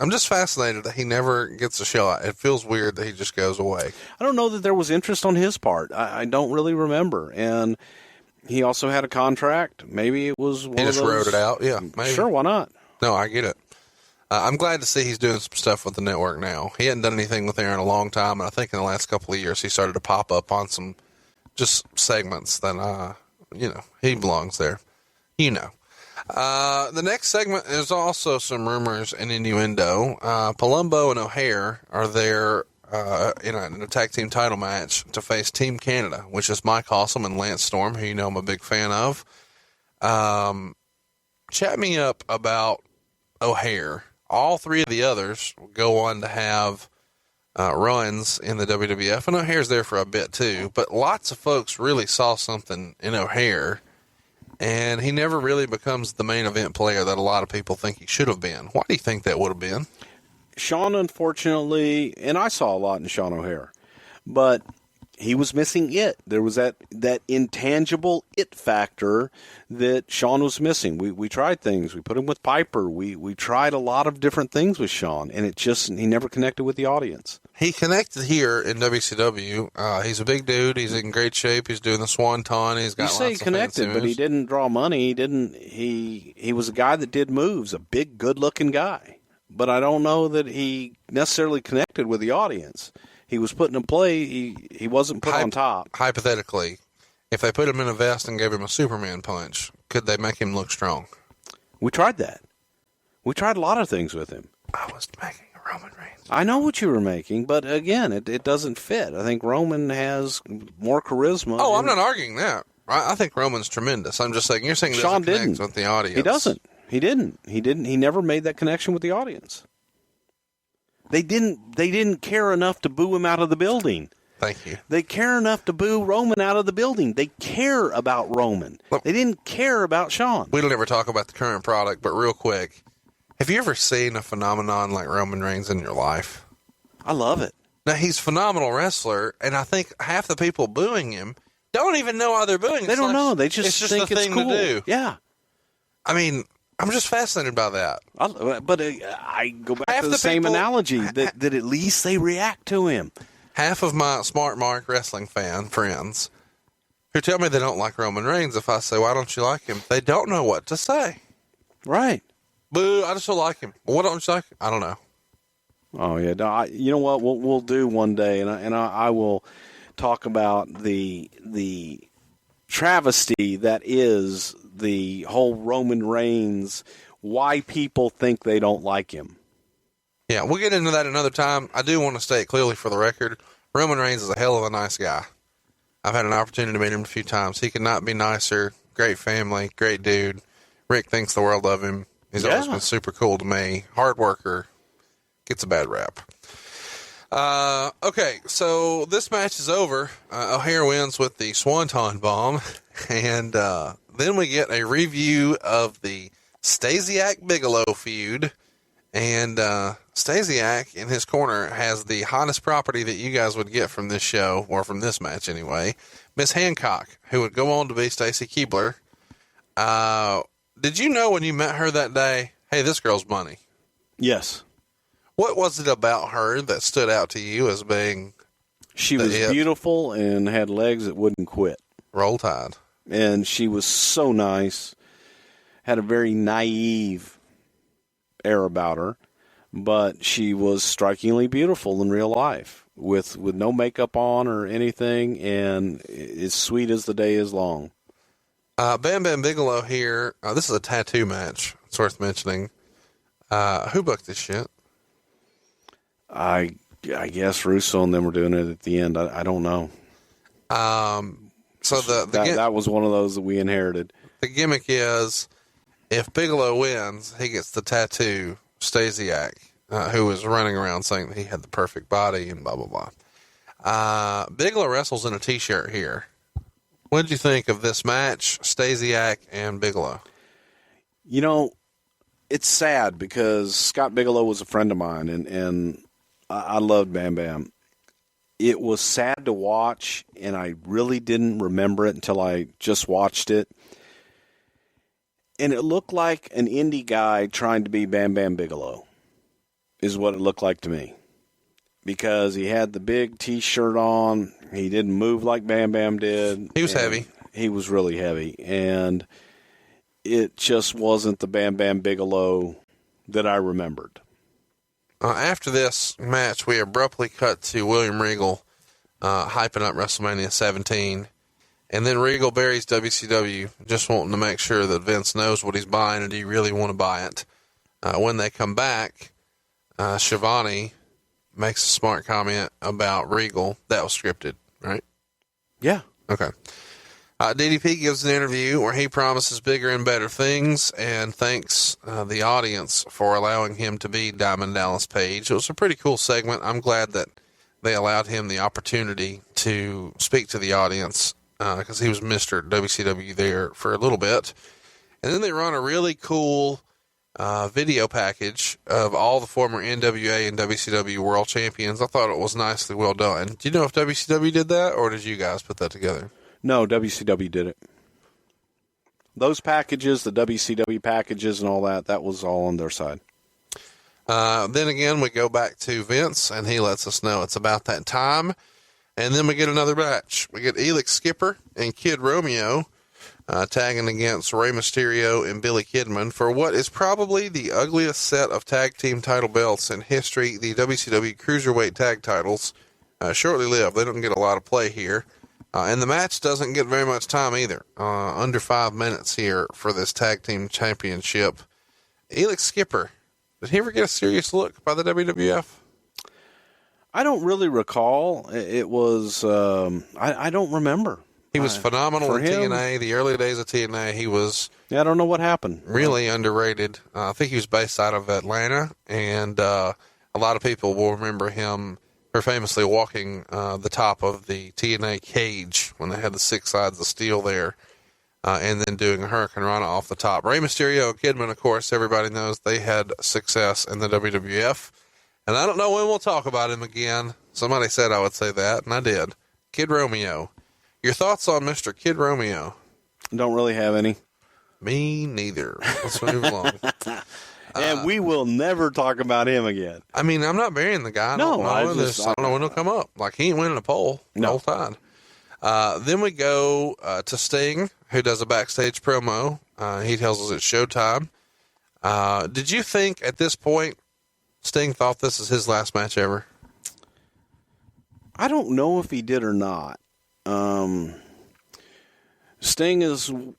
just fascinated that he never gets a shot. It feels weird that he just goes away. I don't know that there was interest on his part. I don't really remember. And he also had a contract. Maybe it was one of those. He just wrote it out. Yeah, maybe. Sure, why not? No, I get it. I'm glad to see he's doing some stuff with the network now. He hadn't done anything with there in a long time, and I think in the last couple of years he started to pop up on some just segments that, he belongs there. The next segment is also some rumors and innuendo. Palumbo and O'Hare are there in a tag team title match to face Team Canada, which is Mike Awesome and Lance Storm, who you know I'm a big fan of. Chat me up about O'Hare. All three of the others go on to have runs in the WWF, and O'Hare's there for a bit too, but lots of folks really saw something in O'Hare, and he never really becomes the main event player that a lot of people think he should have been. Why do you think that would have been? Sean, unfortunately, and I saw a lot in Sean O'Hare, but he was missing it. There was that intangible it factor that Sean was missing. We tried things. We put him with Piper. We tried a lot of different things with Sean, and he never connected with the audience. He connected here in WCW. He's a big dude. He's in great shape. He's doing the swanton. He's got You say lots he connected, of but he didn't draw money. He was a guy that did moves, a big, good-looking guy. But I don't know that he necessarily connected with the audience. He was put in play. He wasn't put on top. Hypothetically, if they put him in a vest and gave him a Superman punch, could they make him look strong? We tried that. We tried a lot of things with him. I was making a Roman Reigns. I know what you were making, but again, it doesn't fit. I think Roman has more charisma. Oh, I'm not arguing that. I think Roman's tremendous. I'm just saying, you're saying Sean didn't connect with the audience. He doesn't. He didn't. He never made that connection with the audience. They didn't care enough to boo him out of the building. Thank you. They care enough to boo Roman out of the building. They care about Roman. Look, they didn't care about Sean. We don't ever talk about the current product, but real quick, have you ever seen a phenomenon like Roman Reigns in your life? I love it. Now, he's a phenomenal wrestler, and I think half the people booing him don't even know why they're booing him. They don't know. They just think the it's thing cool. to do. Yeah. I mean, I'm just fascinated by that. But I go back Half to the the same people- analogy that at least they react to him. Half of my Smart Mark wrestling fan friends who tell me they don't like Roman Reigns, if I say, why don't you like him? They don't know what to say. Right. Boo, I just don't like him. Well, what don't you like? I don't know. Oh, yeah. No, you know what we'll do one day, and I will talk about the travesty that is the whole Roman Reigns, why people think they don't like him. Yeah, we'll get into that another time. I do want to state clearly for the record, Roman Reigns is a hell of a nice guy. I've had an opportunity to meet him a few times. He could not be nicer. Great family, great dude. Rick thinks the world of him. He's always been super cool to me. Hard worker. Gets a bad rap. Okay, so this match is over. O'Hare wins with the Swanton Bomb. And then we get a review of the Stasiak Bigelow feud. And Stasiak, in his corner, has the hottest property that you guys would get from this show, or from this match anyway, Miss Hancock, who would go on to be Stacy Keibler. Did you know when you met her that day, hey, this girl's money? Yes. What was it about her that stood out to you as being... She was beautiful and had legs that wouldn't quit. Roll Tide. And she was so nice, had a very naive air about her, but she was strikingly beautiful in real life with no makeup on or anything, and as sweet as the day is long. Bam Bam Bigelow here. This is a tattoo match. It's worth mentioning. Who booked this shit? I guess Russo and them were doing it at the end. I don't know. So that was one of those that we inherited. The gimmick is, if Bigelow wins, he gets the tattoo Stasiak, who was running around saying that he had the perfect body and blah, blah, blah. Bigelow wrestles in a t-shirt here. What did you think of this match, Stasiak and Bigelow? You know, it's sad because Scott Bigelow was a friend of mine, and I loved Bam Bam. It was sad to watch, and I really didn't remember it until I just watched it. And it looked like an indie guy trying to be Bam Bam Bigelow is what it looked like to me. Because he had the big T-shirt on. He didn't move like Bam Bam did. He was heavy. He was really heavy. And it just wasn't the Bam Bam Bigelow that I remembered. After this match, we abruptly cut to William Regal hyping up WrestleMania 17. And then Regal buries WCW, just wanting to make sure that Vince knows what he's buying and do you really want to buy it. When they come back, Shivani makes a smart comment about Regal. That was scripted, right? Yeah. Okay. DDP gives an interview where he promises bigger and better things and thanks the audience for allowing him to be Diamond Dallas Page. It was a pretty cool segment. I'm glad that they allowed him the opportunity to speak to the audience because he was Mr. WCW there for a little bit. And then they run a really cool video package of all the former NWA and WCW world champions. I thought it was nicely well done. Do you know if WCW did that, or did you guys put that together? No, WCW did it. Those packages, the WCW packages and all that, that was all on their side. Then again, we go back to Vince, and he lets us know it's about that time. And then we get another match. We get Elix Skipper and Kid Romeo tagging against Rey Mysterio and Billy Kidman for what is probably the ugliest set of tag team title belts in history. The WCW Cruiserweight tag titles shortly lived. They don't get a lot of play here. And the match doesn't get very much time either. Under 5 minutes here for this tag team championship. Elix Skipper, did he ever get a serious look by the WWF? I don't really recall. It was, I don't remember. He was phenomenal in him, TNA, the early days of TNA. He was I don't know what happened. Really underrated. I think he was based out of Atlanta, and a lot of people will remember him for famously walking the top of the TNA cage when they had the 6 sides of steel there, and then doing a Hurricane Rana off the top. Rey Mysterio, Kidman, of course, everybody knows they had success in the WWF. And I don't know when we'll talk about him again. Somebody said I would say that, and I did. Kid Romeo. Your thoughts on Mr. Kid Romeo? Don't really have any. Me neither. Let's move along. And we will never talk about him again. I mean, I'm not burying the guy. I don't know when he'll come up. Like, he ain't winning a poll the whole time. Then we go to Sting, who does a backstage promo. He tells us it's showtime. Did you think at this point Sting thought this is his last match ever? I don't know if he did or not. Sting is an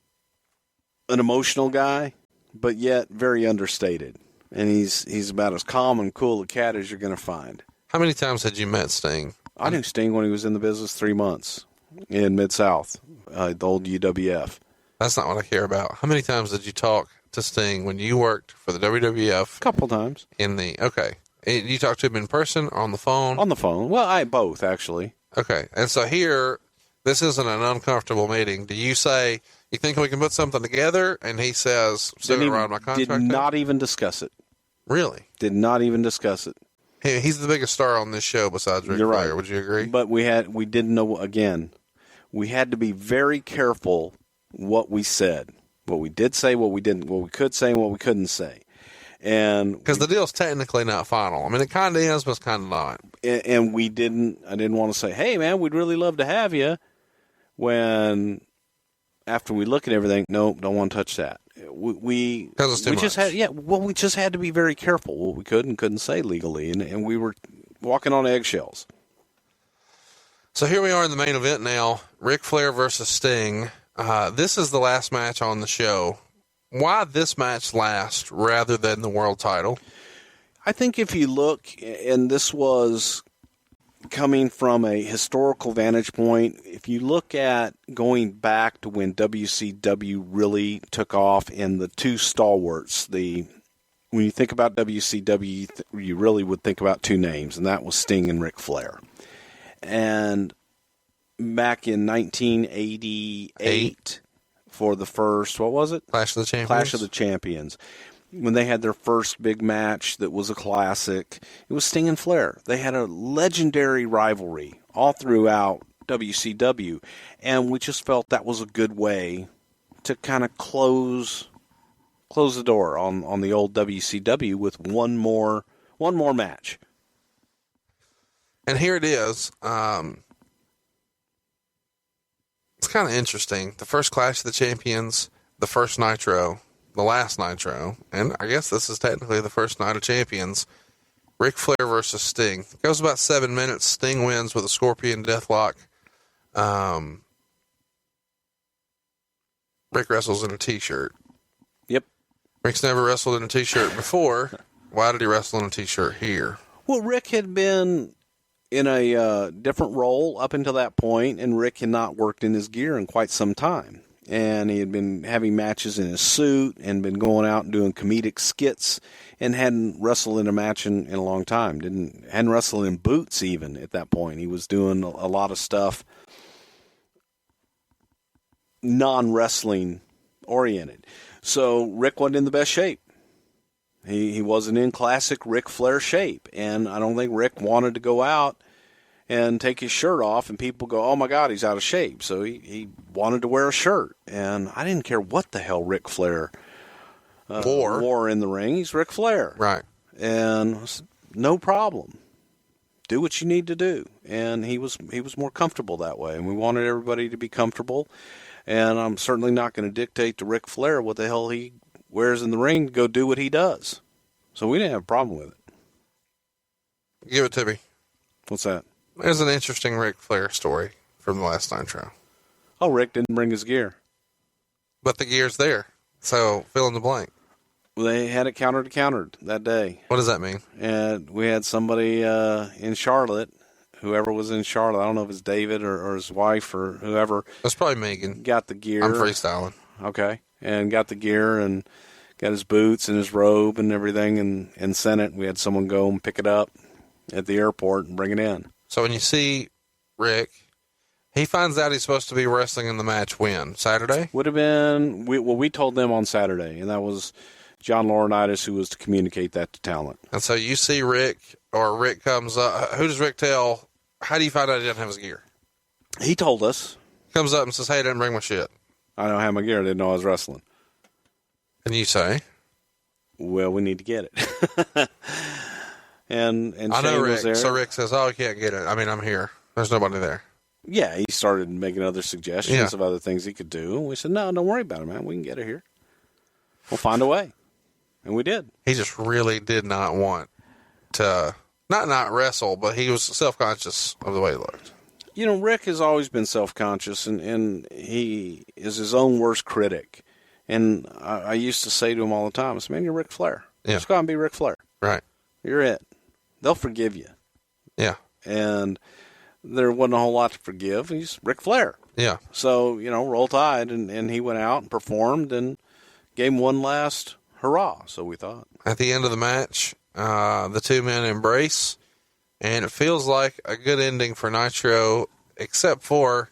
emotional guy, but yet very understated. And he's about as calm and cool a cat as you're going to find. How many times had you met Sting? I knew Sting when he was in the business 3 months in Mid-South, the old UWF. That's not what I care about. How many times did you talk to Sting when you worked for the WWF? A couple times. Okay. You talked to him in person or on the phone? On the phone. Well, both, actually. Okay. And so here, this isn't an uncomfortable meeting. Do you say, you think we can put something together? And he says, send it around my contract. Did not even discuss it. Really? Did not even discuss it. He's the biggest star on this show besides Ric Flair. Right. Would you agree? But we didn't know, again, we had to be very careful what we said. What we did say, what we didn't, what we could say, and what we couldn't say. And because the deal's technically not final. I mean, it kind of is, but it's kind of not. And I didn't want to say, hey, man, we'd really love to have you. When, after we look at everything, nope, don't want to touch that. We just had to be very careful what we could and couldn't say legally. And we were walking on eggshells. So here we are in the main event now. Ric Flair versus Sting. This is the last match on the show. Why this match last rather than the world title? I think if you look, and this was coming from a historical vantage point, if you look at going back to when WCW really took off and the two stalwarts, when you think about WCW, you really would think about two names, and that was Sting and Ric Flair. And back in 1988, for the first, what was it? Clash of the Champions. Clash of the Champions. When they had their first big match that was a classic, it was Sting and Flair. They had a legendary rivalry all throughout WCW, and we just felt that was a good way to kind of close the door on the old WCW with one more match. And here it is. It's kind of interesting. The first Clash of the Champions, the first Nitro, the last Nitro, and I guess this is technically the first Night of Champions. Ric Flair versus Sting. It goes about 7 minutes. Sting wins with a Scorpion Deathlock. Rick wrestles in a T-shirt. Yep. Rick's never wrestled in a T-shirt before. Why did he wrestle in a T-shirt here? Well, Rick had been in a different role up until that point, and Rick had not worked in his gear in quite some time. And he had been having matches in his suit and been going out and doing comedic skits and hadn't wrestled in a match in a long time. Hadn't wrestled in boots even at that point. He was doing a lot of stuff non-wrestling oriented. So Rick wasn't in the best shape. He wasn't in classic Ric Flair shape, and I don't think Rick wanted to go out and take his shirt off and people go, oh my God, he's out of shape. So he wanted to wear a shirt, and I didn't care what the hell Ric Flair wore in the ring. He's Ric Flair. Right. And I said, no problem. Do what you need to do. And he was more comfortable that way, and we wanted everybody to be comfortable. And I'm certainly not going to dictate to Ric Flair what the hell he wears in the ring to go do what he does. So we didn't have a problem with it. Give it to me. What's that? There's an interesting Ric Flair story from the last Nitro. Oh, Rick didn't bring his gear. But the gear's there. So fill in the blank. They had it countered that day. What does that mean? And we had somebody in Charlotte, whoever was in Charlotte, I don't know if it's David or his wife or whoever. That's probably Megan. Got the gear. I'm freestyling. Okay. And got the gear and got his boots and his robe and everything and sent it. We had someone go and pick it up at the airport and bring it in. So when you see Rick, he finds out he's supposed to be wrestling in the match when? Saturday? Would have been, we told them on Saturday, and that was John Laurinaitis who was to communicate that to talent. And so you see Rick, or Rick comes up. Who does Rick tell? How do you find out he doesn't have his gear? He told us. Comes up and says, hey, I didn't bring my shit. I don't have my gear. I didn't know I was wrestling. And you say? Well, we need to get it. and I know Shane Rick. was there. So Rick says, oh, I can't get it. I mean, I'm here. There's nobody there. Yeah, he started making other suggestions of other things he could do. And we said, no, don't worry about it, man. We can get it here. We'll find a way. And we did. He just really did not want to, not wrestle, but he was self-conscious of the way he looked. You know, Rick has always been self-conscious, and he is his own worst critic. And I used to say to him all the time, I said, man, you're Ric Flair. Yeah. Just go out and be Ric Flair. Right. You're it. They'll forgive you. Yeah. And there wasn't a whole lot to forgive. He's Ric Flair. Yeah. So, roll tide, and he went out and performed and gave him one last hurrah, so we thought. At the end of the match, the two men embrace, and it feels like a good ending for Nitro, except for,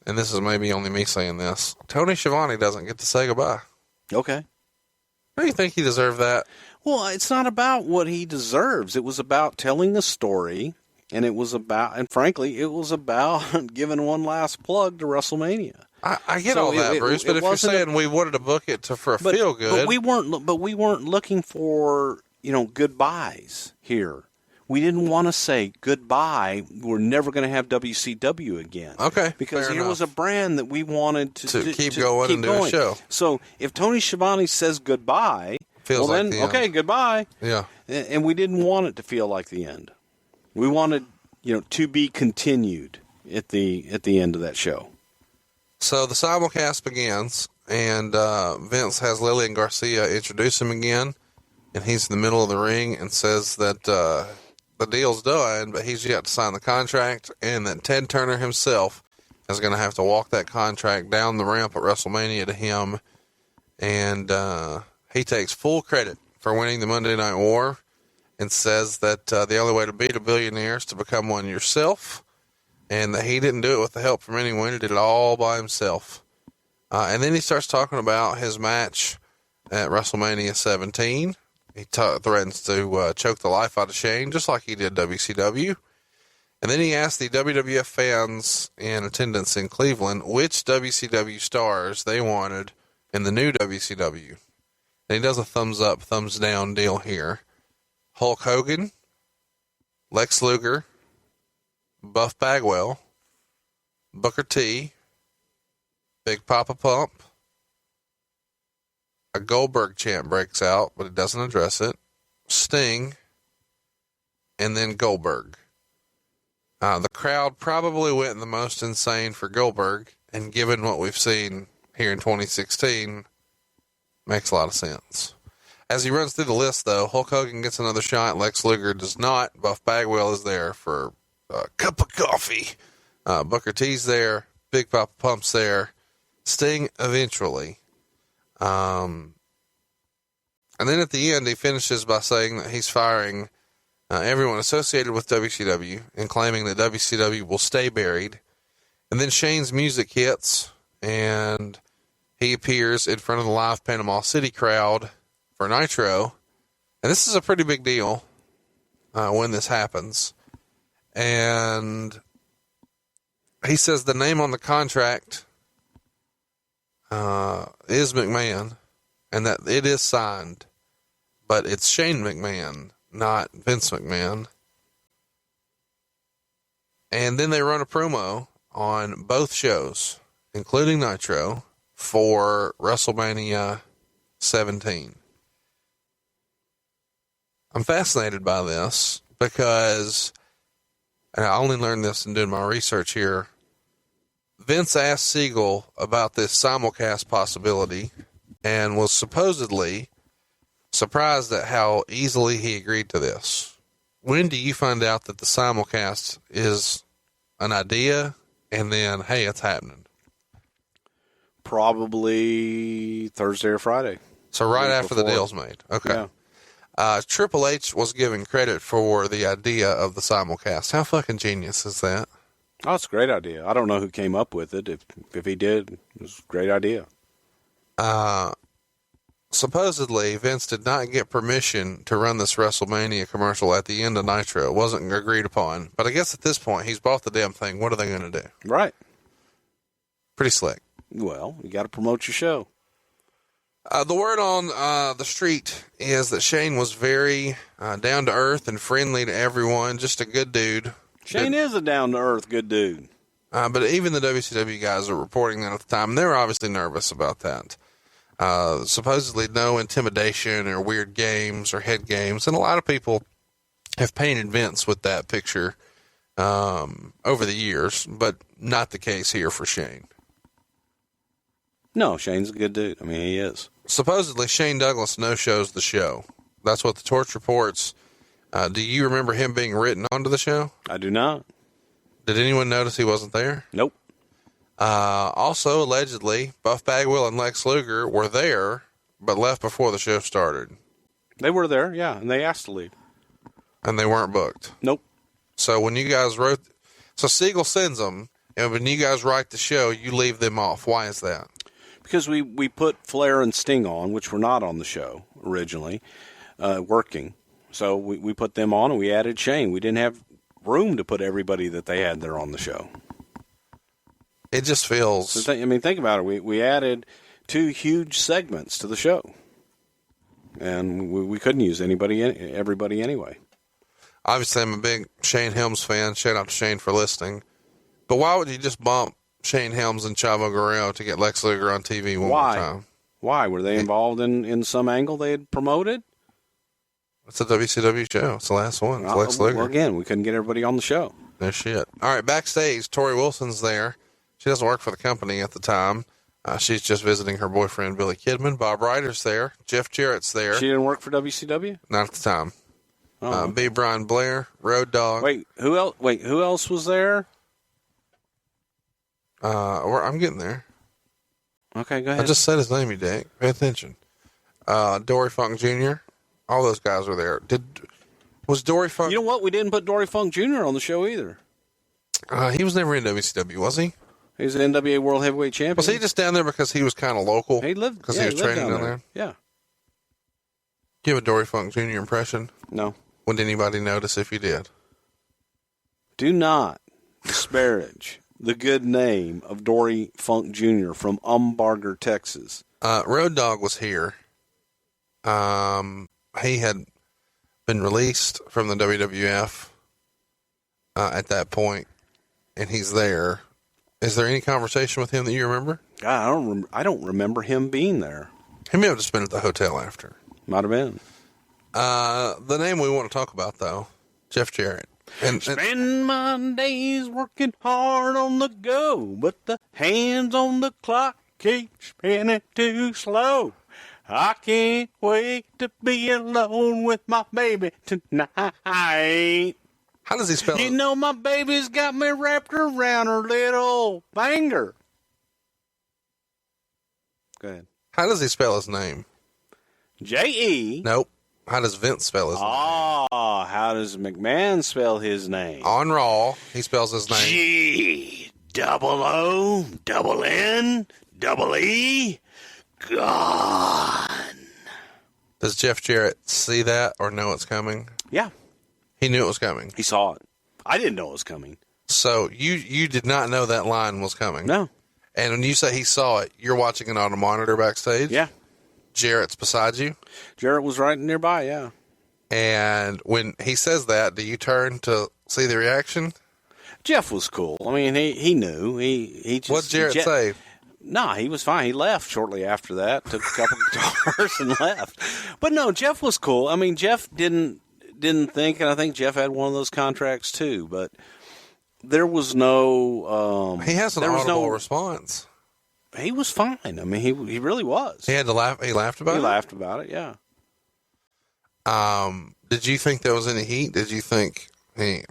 and this is maybe only me saying this, Tony Schiavone doesn't get to say goodbye. Okay. Do you think he deserved that? Well, it's not about what he deserves. It was about telling a story, and frankly, it was about giving one last plug to WrestleMania. I get all that, Bruce, but if you're saying we wanted to book it for a feel good, but we weren't looking for goodbyes here. We didn't want to say goodbye. We're never going to have WCW again. Okay, because fair here enough. was a brand that we wanted to keep going and do a show. So if Tony Schiavone says goodbye, feels well like then the okay, end. goodbye. Yeah, and we didn't want it to feel like the end. We wanted to be continued at the end of that show. So the simulcast begins, and Vince has Lillian Garcia introduce him again, and he's in the middle of the ring and says that the deal's done, but he's yet to sign the contract, and that Ted Turner himself is going to have to walk that contract down the ramp at WrestleMania to him, and he takes full credit for winning the Monday Night War and says that the only way to beat a billionaire is to become one yourself, and that he didn't do it with the help from anyone. He did it all by himself. And then he starts talking about his match at WrestleMania 17. He threatens to choke the life out of Shane, just like he did WCW. And then he asked the WWF fans in attendance in Cleveland which WCW stars they wanted in the new WCW. And he does a thumbs up, thumbs down deal here. Hulk Hogan, Lex Luger, Buff Bagwell, Booker T, Big Papa Pump. A Goldberg chant breaks out, but it doesn't address it. Sting, and then Goldberg. The crowd probably went the most insane for Goldberg, and given what we've seen here in 2016, makes a lot of sense. As he runs through the list, though, Hulk Hogan gets another shot. Lex Luger does not. Buff Bagwell is there for a cup of coffee. Booker T's there. Big Papa Pump's there. Sting eventually. And then at the end, he finishes by saying that he's firing everyone associated with WCW and claiming that WCW will stay buried. And then Shane's music hits, and he appears in front of the live Panama City crowd for Nitro, And this is a pretty big deal when this happens. And he says the name on the contract is McMahon, and that it is signed, but it's Shane McMahon, not Vince McMahon. And then they run a promo on both shows, including Nitro, for WrestleMania 17. I'm fascinated by this because, and I only learned this in doing my research here, Vince asked Siegel about this simulcast possibility and was supposedly surprised at how easily he agreed to this. When do you find out that the simulcast is an idea and then, hey, it's happening? Probably Thursday or Friday. So right after the deal's made. Okay. Yeah. Triple H was given credit for the idea of the simulcast. How fucking genius is that? Oh, it's a great idea. I don't know who came up with it. If he did, it was a great idea. Supposedly, Vince did not get permission to run this WrestleMania commercial at the end of Nitro. It wasn't agreed upon. But I guess at this point, he's bought the damn thing. What are they going to do? Right. Pretty slick. Well, you got to promote your show. The word on the street is that Shane was very down to earth and friendly to everyone. Just a good dude. Shane is a down to earth good dude. But even the WCW guys are reporting that at the time. They were obviously nervous about that. Supposedly no intimidation or weird games or head games. And a lot of people have painted Vince with that picture over the years, but not the case here for Shane. No, Shane's a good dude. I mean, he is. Supposedly Shane Douglas no-shows the show. That's what the Torch reports. Do you remember him being written onto the show? I do not. Did anyone notice he wasn't there? Nope. Also, allegedly, Buff Bagwell and Lex Luger were there, but left before the show started. They were there, yeah, and they asked to leave. And they weren't booked. Nope. So when you guys so Siegel sends them, and when you guys write the show, you leave them off. Why is that? Because we put Flair and Sting on, which were not on the show originally, working. So we put them on, and we added Shane. We didn't have room to put everybody that they had there on the show. It just feels... So think about it. We added 2 huge segments to the show. And we couldn't use everybody anyway. Obviously, I'm a big Shane Helms fan. Shout out to Shane for listening. But why would you just bump Shane Helms and Chavo Guerrero to get Lex Luger on TV one more time? Why? Were they involved in some angle they had promoted? It's a WCW show. It's the last one. It's Lex Luger. Well, again, we couldn't get everybody on the show. No shit. All right, backstage, Tori Wilson's there. She doesn't work for the company at the time. She's just visiting her boyfriend, Billy Kidman. Bob Ryder's there. Jeff Jarrett's there. She didn't work for WCW? Not at the time. Oh. B. Brian Blair, Road Dogg. Who else was there? I'm getting there. Okay, go ahead. I just said his name, you dick. Pay attention. Dory Funk Jr. All those guys were there. Was Dory Funk... You know what? We didn't put Dory Funk Jr. on the show either. He was never in WCW, was he? He was an NWA World Heavyweight Champion. Was he just down there because he was kind of local? He lived... Because he was training down there? Yeah. Do you have a Dory Funk Jr. impression? No. Would anybody notice if you did? Do not disparage the good name of Dory Funk Jr. from Umbarger, Texas. Road Dogg was here. He had been released from the WWF at that point, and he's there. Is there any conversation with him that you remember? God, I don't remember him being there. He may have just been at the hotel after. Might have been. The name we want to talk about, though, Jeff Jarrett. Spend my days working hard on the go, but the hands on the clock keep spinning too slow. I can't wait to be alone with my baby tonight. How does he spell it? You know my baby's got me wrapped around her little finger. Go ahead. How does he spell his name? J-E. Nope. How does Vince spell his name? Oh, how does McMahon spell his name? On Raw, he spells his name. G-double-O-double-N-double-E. Gone. Does Jeff Jarrett see that or know it's coming? Yeah. He knew it was coming. He saw it. I didn't know it was coming. So you did not know that line was coming? No. And when you say he saw it, you're watching it on a monitor backstage? Yeah. Jarrett's beside you? Jarrett was right nearby, yeah. And when he says that, do you turn to see the reaction? Jeff was cool. I mean, he knew. He just, What'd Jarrett say? Nah, he was fine. He left shortly after that, took a couple guitars and left. But no, Jeff was cool. I mean, Jeff didn't think, and I think Jeff had one of those contracts too, but there was no... he has an audible response. He was fine. I mean, he really was. He had to laugh. He laughed about it? He laughed about it, yeah. Did you think there was any heat? Did you think I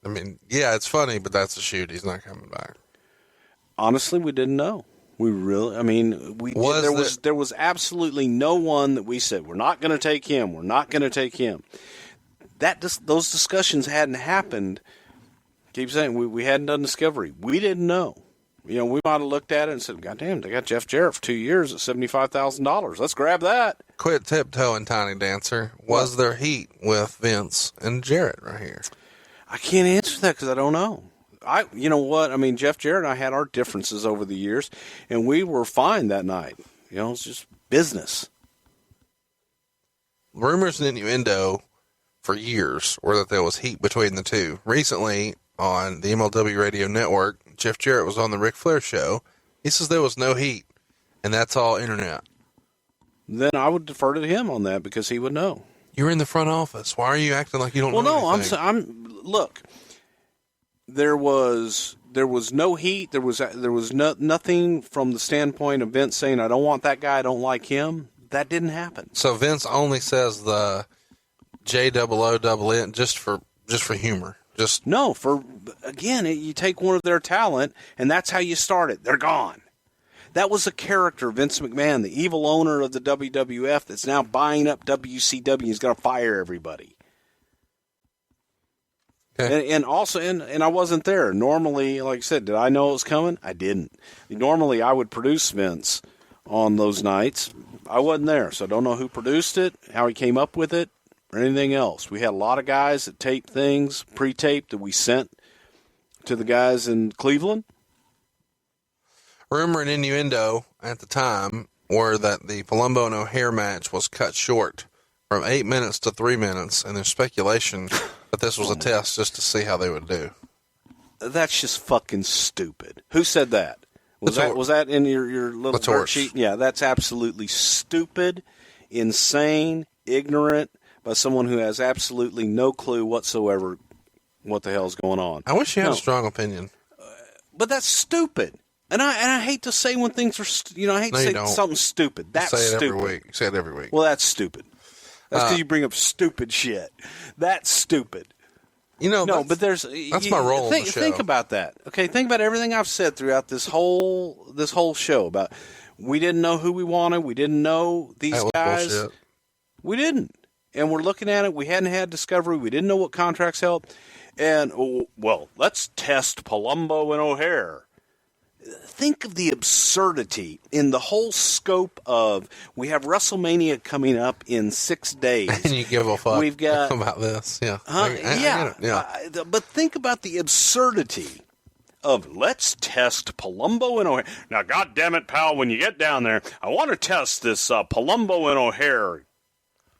mean, yeah, it's funny, but that's a shoot. He's not coming back. Honestly, we didn't know. We really, I mean, there was absolutely no one that we said, we're not going to take him. We're not going to take him. Those discussions hadn't happened. Keep saying we hadn't done Discovery. We didn't know. You know, we might have looked at it and said, God damn, they got Jeff Jarrett for 2 years at $75,000. Let's grab that. Quit tiptoeing, Tiny Dancer. Was there heat with Vince and Jarrett right here? I can't answer that because I don't know. You know what? I mean, Jeff Jarrett and I had our differences over the years, and we were fine that night. You know, it's just business. Rumors and innuendo for years were that there was heat between the two. Recently, on the MLW Radio Network, Jeff Jarrett was on the Ric Flair show. He says there was no heat, and that's all internet. Then I would defer to him on that because he would know. You're in the front office. Why are you acting like you don't know anything? Look, there was no heat. There was nothing from the standpoint of Vince saying, I don't want that guy, I don't like him. That didn't happen. So Vince only says the JOON just for humor. No, you take one of their talent, and that's how you start it. They're gone. That was a character, Vince McMahon, the evil owner of the WWF that's now buying up WCW. He's going to fire everybody. Okay. And also, and I wasn't there. Normally, like I said, did I know it was coming? I didn't. Normally, I would produce Vince on those nights. I wasn't there, so I don't know who produced it, how he came up with it, or anything else. We had a lot of guys that taped things, pre-taped, that we sent to the guys in Cleveland. Rumor and innuendo at the time were that the Palumbo and O'Hare match was cut short from 8 minutes to 3 minutes, and there's speculation that this was a test just to see how they would do. That's just fucking stupid. Who said that? Was that in your little dirt sheet? Yeah, that's absolutely stupid, insane, ignorant, by someone who has absolutely no clue whatsoever what the hell's going on. I wish you had a strong opinion. But that's stupid. And I hate to say when things are, I hate to say something stupid. That's stupid. Every week. You say it every week. Well, that's stupid. That's because you bring up stupid shit. That's stupid. But that's my role on the show. Think about that. Okay, think about everything I've said throughout this whole show about we didn't know who we wanted. We didn't know these guys. Bullshit. We didn't. And we're looking at it. We hadn't had Discovery. We didn't know what contracts held. And, let's test Palumbo and O'Hare. Think of the absurdity in the whole scope of we have WrestleMania coming up in 6 days. And you give a fuck We've got, about this. Yeah. But think about the absurdity of let's test Palumbo and O'Hare. Now, goddammit, pal, when you get down there, I want to test this Palumbo and O'Hare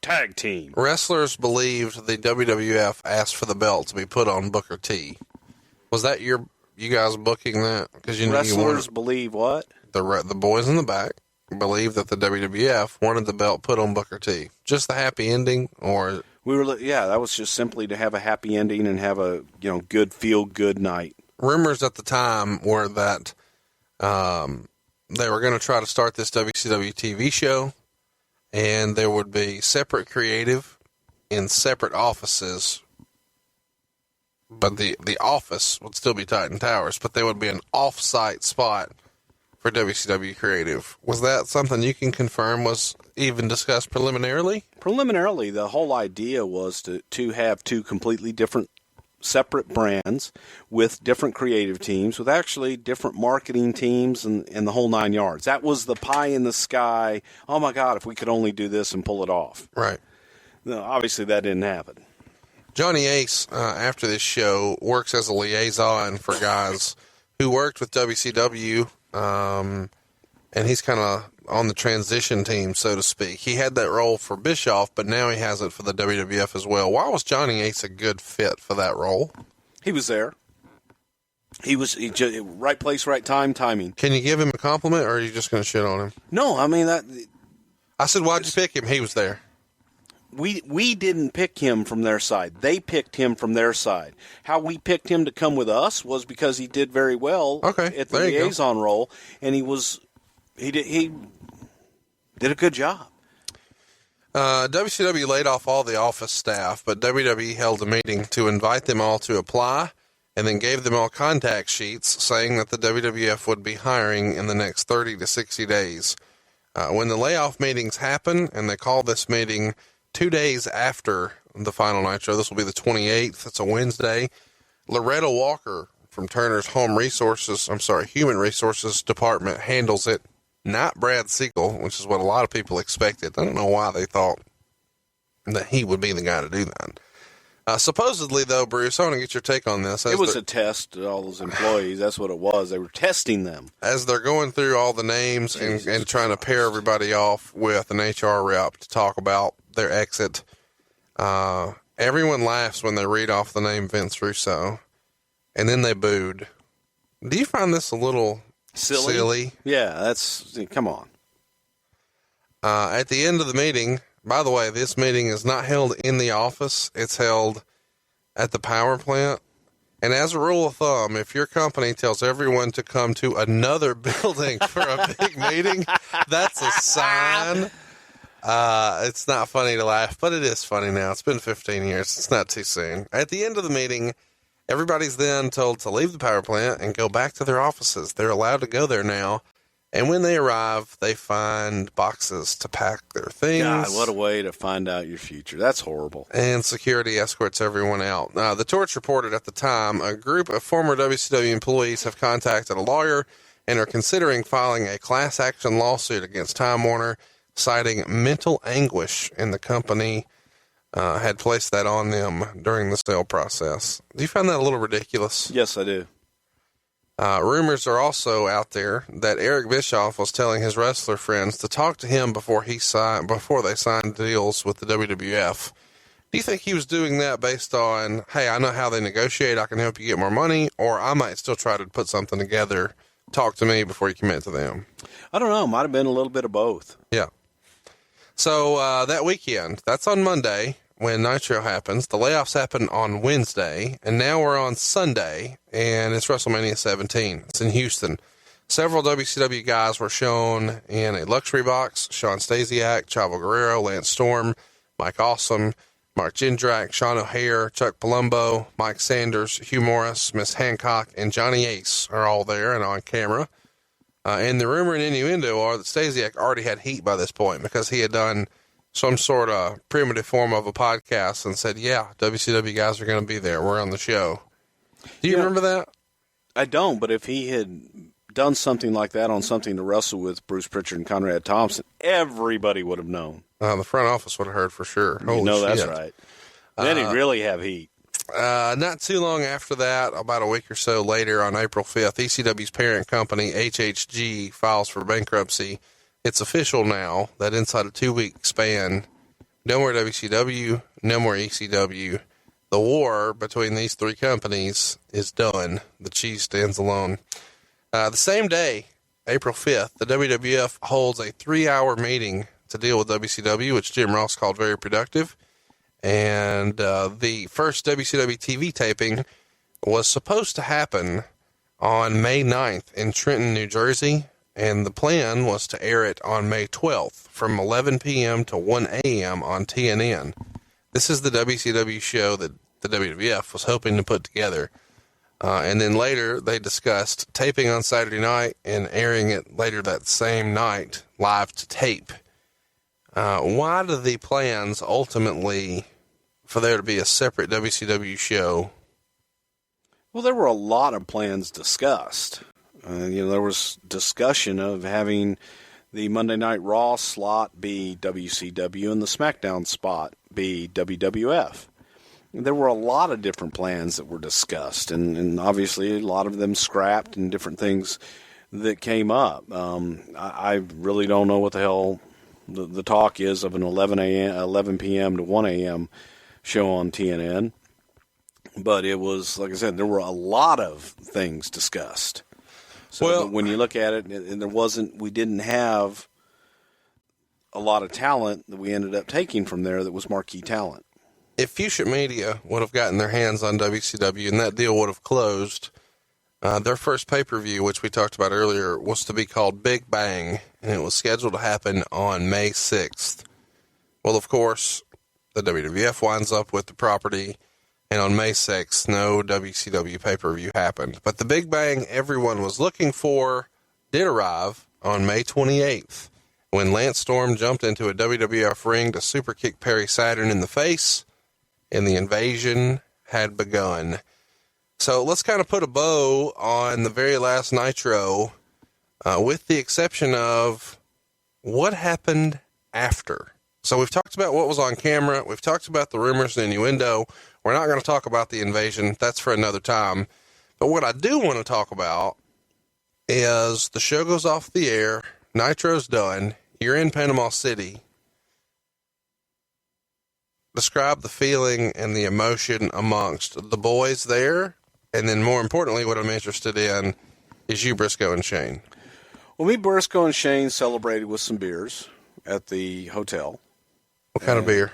tag team. Wrestlers believed the WWF asked for the belt to be put on Booker T. Was that you guys booking that? Because wrestlers believe what? The boys in the back believe that the WWF wanted the belt put on Booker T. Just the happy ending, or that was just simply to have a happy ending and have a good feel good night. Rumors at the time were that they were going to try to start this WCW TV show, and there would be separate creative in separate offices. But the office would still be Titan Towers, but there would be an off-site spot for WCW Creative. Was that something you can confirm was even discussed preliminarily? Preliminarily, the whole idea was to have two completely different separate brands with different creative teams, with actually different marketing teams and the whole 9 yards. That was the pie in the sky. Oh, my God, if we could only do this and pull it off. Right. No, obviously, that didn't happen. Johnny Ace, after this show, works as a liaison for guys who worked with WCW, and he's kind of on the transition team, so to speak. He had that role for Bischoff, but now he has it for the WWF as well. Why was Johnny Ace a good fit for that role? He was there. He right place, right time, timing. Can you give him a compliment, or are you just going to shit on him? No, I mean that. I said, why'd you pick him? He was there. We didn't pick him from their side. They picked him from their side. How we picked him to come with us was because he did very well at the liaison role, and he did a good job. WCW laid off all the office staff, but WWE held a meeting to invite them all to apply, and then gave them all contact sheets saying that the WWF would be hiring in the next 30 to 60 days. When the layoff meetings happen, and they call this meeting 2 days after the final Nitro, this will be the 28th, it's a Wednesday, Loretta Walker from Turner's Human Resources Department handles it, not Brad Siegel, which is what a lot of people expected. I don't know why they thought that he would be the guy to do that. Supposedly, though, Bruce, I want to get your take on this. It was a test to all those employees. That's what it was. They were testing them. As they're going through all the names and trying to pair everybody off with an HR rep to talk about their exit, everyone laughs when they read off the name Vince Russo, and then they booed. Do you find this a little silly? Yeah, come on. At the end of the meeting, by the way, this meeting is not held in the office. It's held at the power plant. And as a rule of thumb, if your company tells everyone to come to another building for a big meeting, that's a sign. It's not funny to laugh, but it is funny now. It's been 15 years. It's not too soon. At the end of the meeting, everybody's then told to leave the power plant and go back to their offices. They're allowed to go there now. And when they arrive, they find boxes to pack their things. God, what a way to find out your future. That's horrible. And security escorts everyone out. The Torch reported at the time, a group of former WCW employees have contacted a lawyer and are considering filing a class action lawsuit against Time Warner, citing mental anguish, and the company had placed that on them during the sale process. Do you find that a little ridiculous? Yes, I do. Rumors are also out there that Eric Bischoff was telling his wrestler friends to talk to him before they signed deals with the WWF. Do you think he was doing that based on, hey, I know how they negotiate, I can help you get more money, or I might still try to put something together, talk to me before you commit to them? I don't know. Might have been a little bit of both. Yeah. So that weekend, that's on Monday when Nitro happens. The layoffs happen on Wednesday, and now we're on Sunday, and it's WrestleMania 17. It's in Houston. Several WCW guys were shown in a luxury box. Sean Stasiak, Chavo Guerrero, Lance Storm, Mike Awesome, Mark Jindrak, Sean O'Hare, Chuck Palumbo, Mike Sanders, Hugh Morris, Miss Hancock, and Johnny Ace are all there and on camera. And the rumor and innuendo are that Stasiak already had heat by this point because he had done some sort of primitive form of a podcast and said, yeah, WCW guys are going to be there. We're on the show. Do you remember that? I don't, but if he had done something like that on Something to Wrestle with Bruce Prichard and Conrad Thompson, everybody would have known. The front office would have heard for sure. Holy that's shit. right. Then he'd really have heat. Not too long after that, about a week or so later, on April 5th, ECW's parent company, HHG, files for bankruptcy. It's official now that inside a 2-week span, no more WCW, no more ECW. The war between these three companies is done. The cheese stands alone. The same day, April 5th, the WWF holds a 3-hour meeting to deal with WCW, which Jim Ross called very productive. And the first WCW TV taping was supposed to happen on May 9th in Trenton, New Jersey. And the plan was to air it on May 12th from 11 p.m. to 1 a.m. on TNN. This is the WCW show that the WWF was hoping to put together. And then later they discussed taping on Saturday night and airing it later that same night live to tape. Why do the plans ultimately for there to be a separate WCW show Well, there were a lot of plans discussed. There was discussion of having the Monday Night Raw slot be WCW and the SmackDown spot be WWF. There were a lot of different plans that were discussed, and obviously a lot of them scrapped and different things that came up. I really don't know what the hell the talk is of an 11 p.m. to 1 a.m. show on TNN. But it was, like I said, there were a lot of things discussed. So when you look at it, and we didn't have a lot of talent that we ended up taking from there that was marquee talent. If Fuchsia Media would have gotten their hands on WCW and that deal would have closed, their first pay-per-view, which we talked about earlier, was to be called Big Bang, and it was scheduled to happen on May 6th. Well, of course, the WWF winds up with the property, and on May 6th, no WCW pay-per-view happened. But the Big Bang everyone was looking for did arrive on May 28th, when Lance Storm jumped into a WWF ring to superkick Perry Saturn in the face, and the invasion had begun. So let's kind of put a bow on the very last Nitro, with the exception of what happened after. So we've talked about what was on camera. We've talked about the rumors and innuendo. We're not going to talk about the invasion. That's for another time. But what I do want to talk about is the show goes off the air. Nitro's done. You're in Panama City. Describe the feeling and the emotion amongst the boys there. And then more importantly, what I'm interested in is you, Briscoe, and Shane. Well, me, Briscoe, and Shane celebrated with some beers at the hotel. What kind of beer?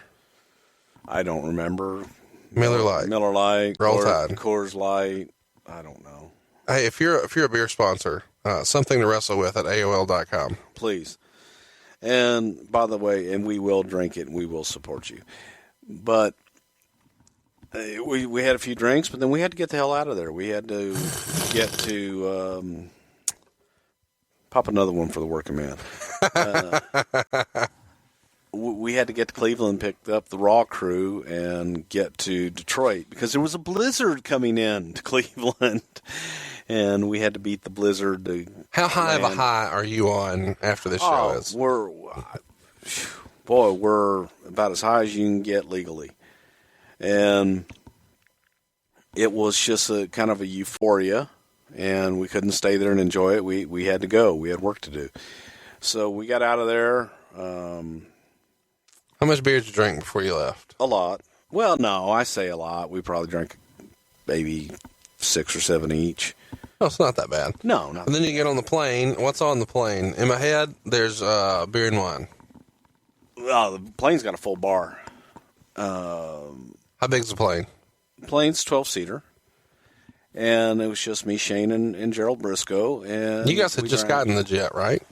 I don't remember. Miller Lite. Roll Tide. Coors Light. I don't know. Hey, if you're a beer sponsor, something to wrestle with at AOL.com. Please. And by the way, and we will drink it and we will support you. But we had a few drinks, but then we had to get the hell out of there. We had to get to pop another one for the working man. We had to get to Cleveland, pick up the Raw crew, and get to Detroit because there was a blizzard coming in to Cleveland, and we had to beat the blizzard. How high of a high are you on after this show is? We're about as high as you can get legally. And it was just a kind of a euphoria, and we couldn't stay there and enjoy it. We had to go. We had work to do. So we got out of there. How much beer did you drink before you left? A lot. Well, no, I say a lot. We probably drank maybe 6 or 7 each. Oh, it's not that bad. No, not. And then you get on the plane. What's on the plane? In my head, there's beer and wine. Oh, the plane's got a full bar. How big's the plane? The plane's 12-seater. And it was just me, Shane, and Gerald Briscoe. And you guys had just gotten the jet, right?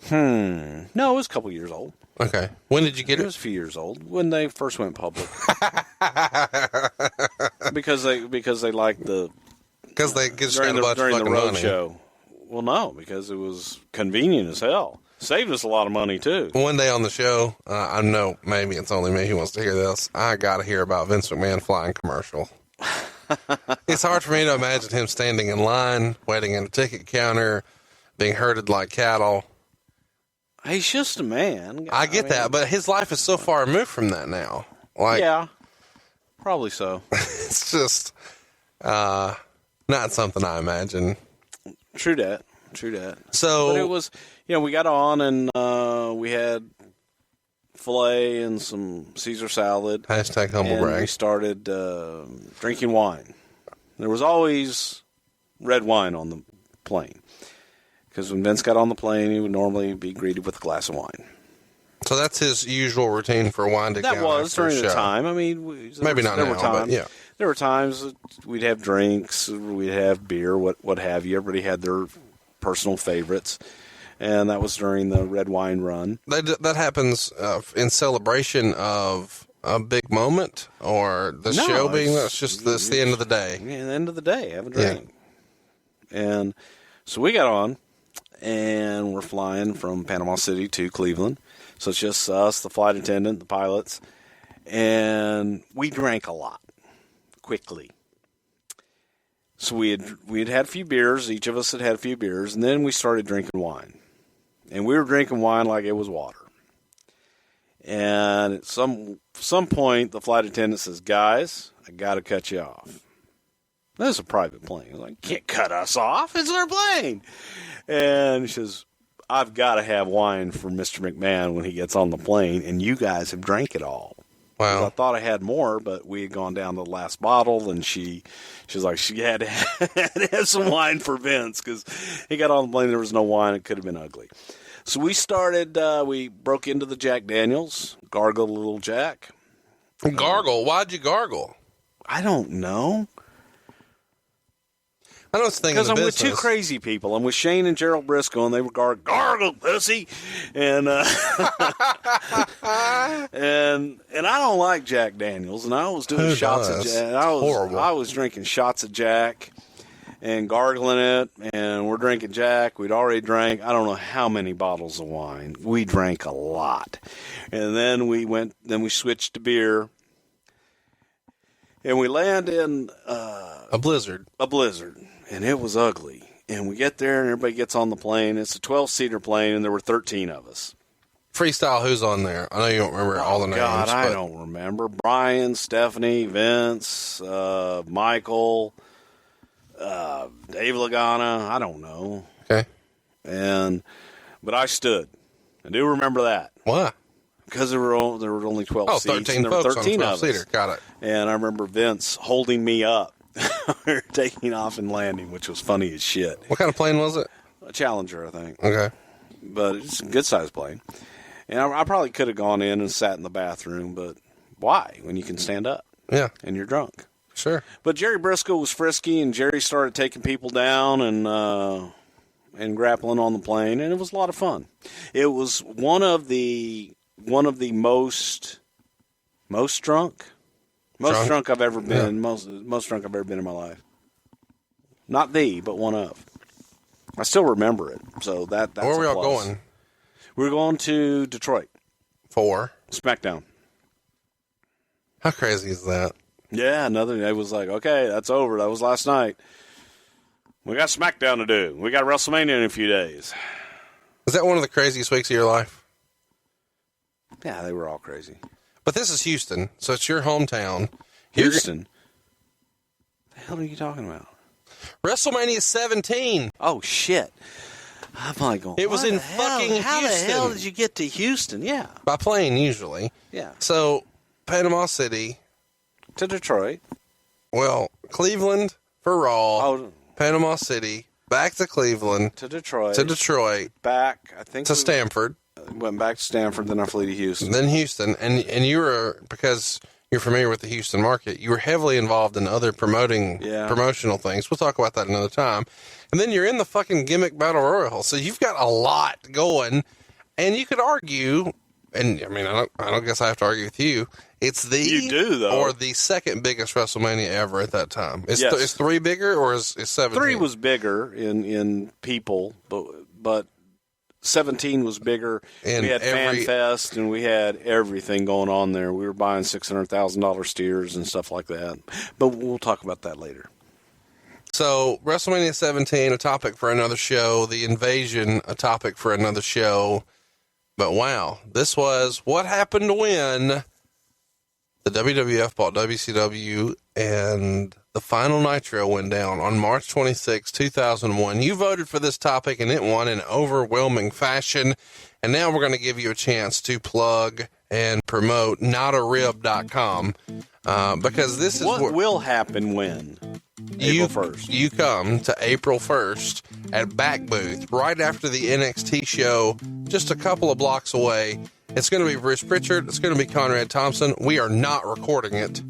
No, it was a couple years old. Okay. When did you get it? It was a few years old when they first went public. because they liked the they spent a bunch during of the road money. Show. Well, no, because it was convenient as hell. Saved us a lot of money too. One day on the show, I know maybe it's only me who wants to hear this. I got to hear about Vince McMahon flying commercial. It's hard for me to imagine him standing in line, waiting at a ticket counter, being herded like cattle. He's just a man. I mean, that, but his life is so far removed from that now. Yeah, probably so. It's just not something I imagine. True that. So, but it was, we got on and we had filet and some Caesar salad. Hashtag humble brag. We started drinking wine. There was always red wine on the plane. Because when Vince got on the plane, he would normally be greeted with a glass of wine. So that's his usual routine for wine to That was during the time. I mean, maybe not now, but yeah. There were times we'd have drinks, we'd have beer, what have you. Everybody had their personal favorites, and that was during the red wine run. That happens in celebration of a big moment, or the show being. That's the end of the day. Yeah, the end of the day, have a drink. Yeah. And so we got on. And we're flying from Panama City to Cleveland. So it's just us, the flight attendant, the pilots. And we drank a lot. Quickly. So we'd had a few beers. Each of us had had a few beers, and then we started drinking wine. And we were drinking wine like it was water. And at some point, the flight attendant says, "Guys, I got to cut you off." This is a private plane. I was like, "Can't cut us off. It's our plane." And she says, "I've got to have wine for Mr. McMahon when he gets on the plane, and you guys have drank it all." Wow. I thought I had more, but we had gone down to the last bottle, and she was like, she had to have some wine for Vince because he got on the plane. There was no wine. It could have been ugly. So we started, we broke into the Jack Daniels, gargled a little Jack. Gargle? Why'd you gargle? I don't know. I know it's a thing in the Because I'm business. with two crazy people. I'm with Shane and Gerald Briscoe, and they were gargle, pussy. And and I don't like Jack Daniels, and I was doing Who shots does? of Jack. Horrible. I was drinking shots of Jack and gargling it, and we're drinking Jack. We'd already drank, I don't know how many bottles of wine. We drank a lot. And then we switched to beer. And we land in a blizzard. And it was ugly. And we get there, and everybody gets on the plane. It's a 12-seater plane, and there were 13 of us. Freestyle, who's on there? I know you don't remember all the names. God, I don't remember. Brian, Stephanie, Vince, Michael, Dave Lagana. I don't know. Okay. But I stood. I do remember that. Why? Because there were only 12 seats. 13 and there were folks 13 on a of 12-seater. us. Got it. And I remember Vince holding me up. We were taking off and landing, which was funny as shit. What kind of plane was it? A Challenger, I think. Okay. But it's a good-sized plane. And I probably could have gone in and sat in the bathroom, but why when you can stand up? Yeah. And you're drunk. Sure. But Jerry Briscoe was frisky, and Jerry started taking people down and grappling on the plane, and it was a lot of fun. It was one of the most drunk I've ever been. Yeah. Most drunk I've ever been in my life. Not but one of. I still remember it. So that's where were y'all going? We were going to Detroit for SmackDown. How crazy is that? Yeah, another day was like, okay, that's over. That was last night. We got SmackDown to do. We got WrestleMania in a few days. Is that one of the craziest weeks of your life? Yeah, they were all crazy. But this is Houston, so it's your hometown. Houston? The hell are you talking about? WrestleMania 17. Oh, shit. I'm like going, it was in fucking Houston. How the hell did you get to Houston? Yeah. By plane, usually. Yeah. So, Panama City. To Detroit. Well, Cleveland for Raw. Oh. Panama City. Back to Cleveland. To Detroit. Back, I think. To Stamford. Went back to Stamford, then I flew to Houston. Then Houston. And you were, because you're familiar with the Houston market, you were heavily involved in other promotional things. We'll talk about that another time. And then you're in the fucking gimmick battle royal. So you've got a lot going. And you could argue, and I mean, I don't guess I have to argue with you. It's you do, though. Or the second biggest WrestleMania ever at that time. Is 3 bigger or is 17? 3 was bigger in people, but 17 was bigger. And we had Fan Fest, and we had everything going on there. We were buying $600,000 steers and stuff like that. But we'll talk about that later. So, WrestleMania 17, a topic for another show. The Invasion, a topic for another show. But wow, this was what happened when the WWF bought WCW and the final Nitro went down on March 26, 2001. You voted for this topic and it won in overwhelming fashion. And now we're going to give you a chance to plug and promote notarib.com because this is what will happen when April 1st. You come to April 1st at Back Booth right after the NXT show, just a couple of blocks away. It's going to be Bruce Prichard. It's going to be Conrad Thompson. We are not recording it.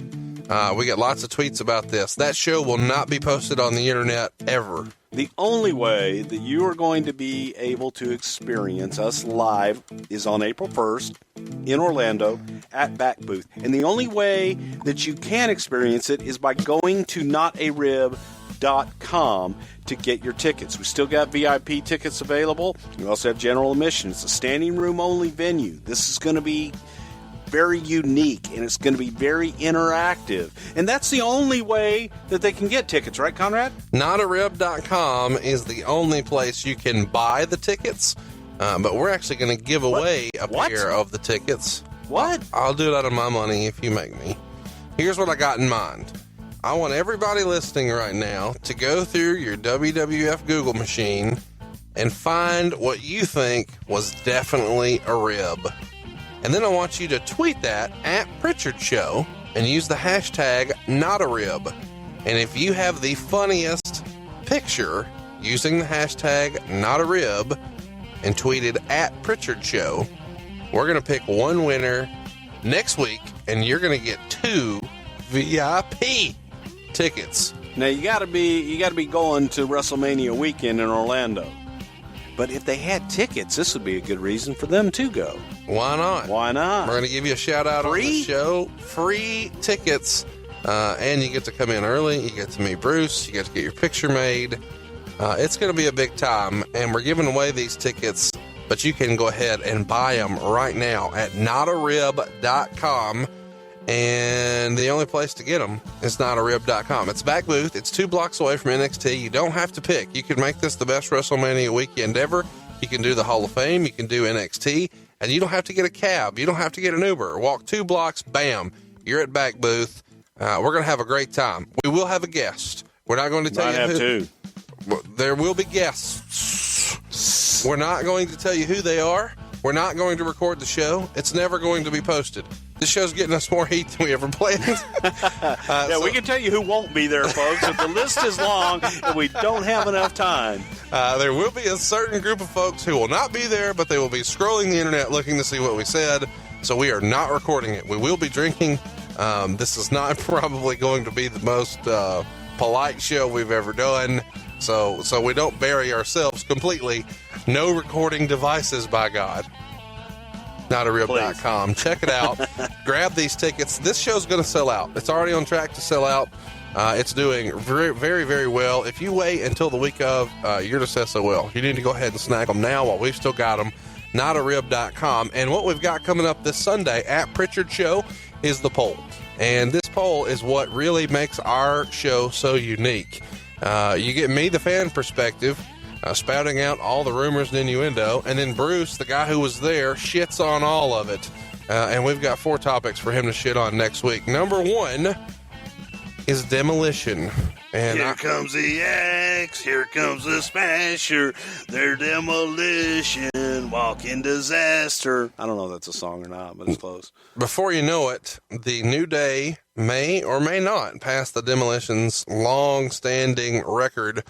We get lots of tweets about this. That show will not be posted on the internet ever. The only way that you are going to be able to experience us live is on April 1st in Orlando at Back Booth. And the only way that you can experience it is by going to notarib.com to get your tickets. We still got VIP tickets available. We also have general admission. It's a standing room only venue. This is going to be very unique, and it's going to be very interactive. And that's the only way that they can get tickets, right, Conrad? Notarib.com is the only place you can buy the tickets, but we're actually going to give away a pair of the tickets. What? I'll do it out of my money if you make me. Here's what I got in mind. I want everybody listening right now to go through your WWF Google machine and find what you think was definitely a rib. And then I want you to tweet that at Prichard Show and use the hashtag #NotARib. And if you have the funniest picture using the hashtag #NotARib and tweeted at Prichard Show, we're going to pick one winner next week, and you're going to get 2 VIP tickets. Now you got to be going to WrestleMania weekend in Orlando. But if they had tickets, this would be a good reason for them to go. Why not? Why not? We're going to give you a shout out on the show. Free tickets, and you get to come in early. You get to meet Bruce. You get to get your picture made. It's going to be a big time, and we're giving away these tickets, but you can go ahead and buy them right now at notarib.com. And the only place to get them is notarib.com. It's back booth. It's 2 blocks away from NXT. You don't have to pick. You can make this the best WrestleMania weekend ever. You can do the Hall of Fame. You can do NXT. And you don't have to get a cab. You don't have to get an Uber. Walk 2 blocks. Bam. You're at back booth. We're going to have a great time. We will have a guest. We're not going to tell you who. There will be guests. We're not going to tell you who they are. We're not going to record the show. It's never going to be posted. This show's getting us more heat than we ever planned. We can tell you who won't be there, folks. If the list is long and we don't have enough time. There will be a certain group of folks who will not be there, but they will be scrolling the internet looking to see what we said. So we are not recording it. We will be drinking. This is not probably going to be the most polite show we've ever done. So we don't bury ourselves completely. No recording devices, by God. Notarib.com. Check it out. Grab these tickets. This show's going to sell out. It's already on track to sell out. It's doing very, very, very well. If you wait until the week of, you're just SOL. You need to go ahead and snag them now while we've still got them. Notarib.com. And what we've got coming up this Sunday at Prichard Show is the poll. And this poll is what really makes our show so unique. You get me, the fan perspective, spouting out all the rumors and innuendo, and then Bruce, the guy who was there, shits on all of it. And we've got 4 topics for him to shit on next week. Number 1 is demolition. And here comes the axe, here comes the smasher, their demolition, walking disaster. I don't know if that's a song or not, but it's close. Before you know it, the New Day may or may not pass the Demolition's long-standing record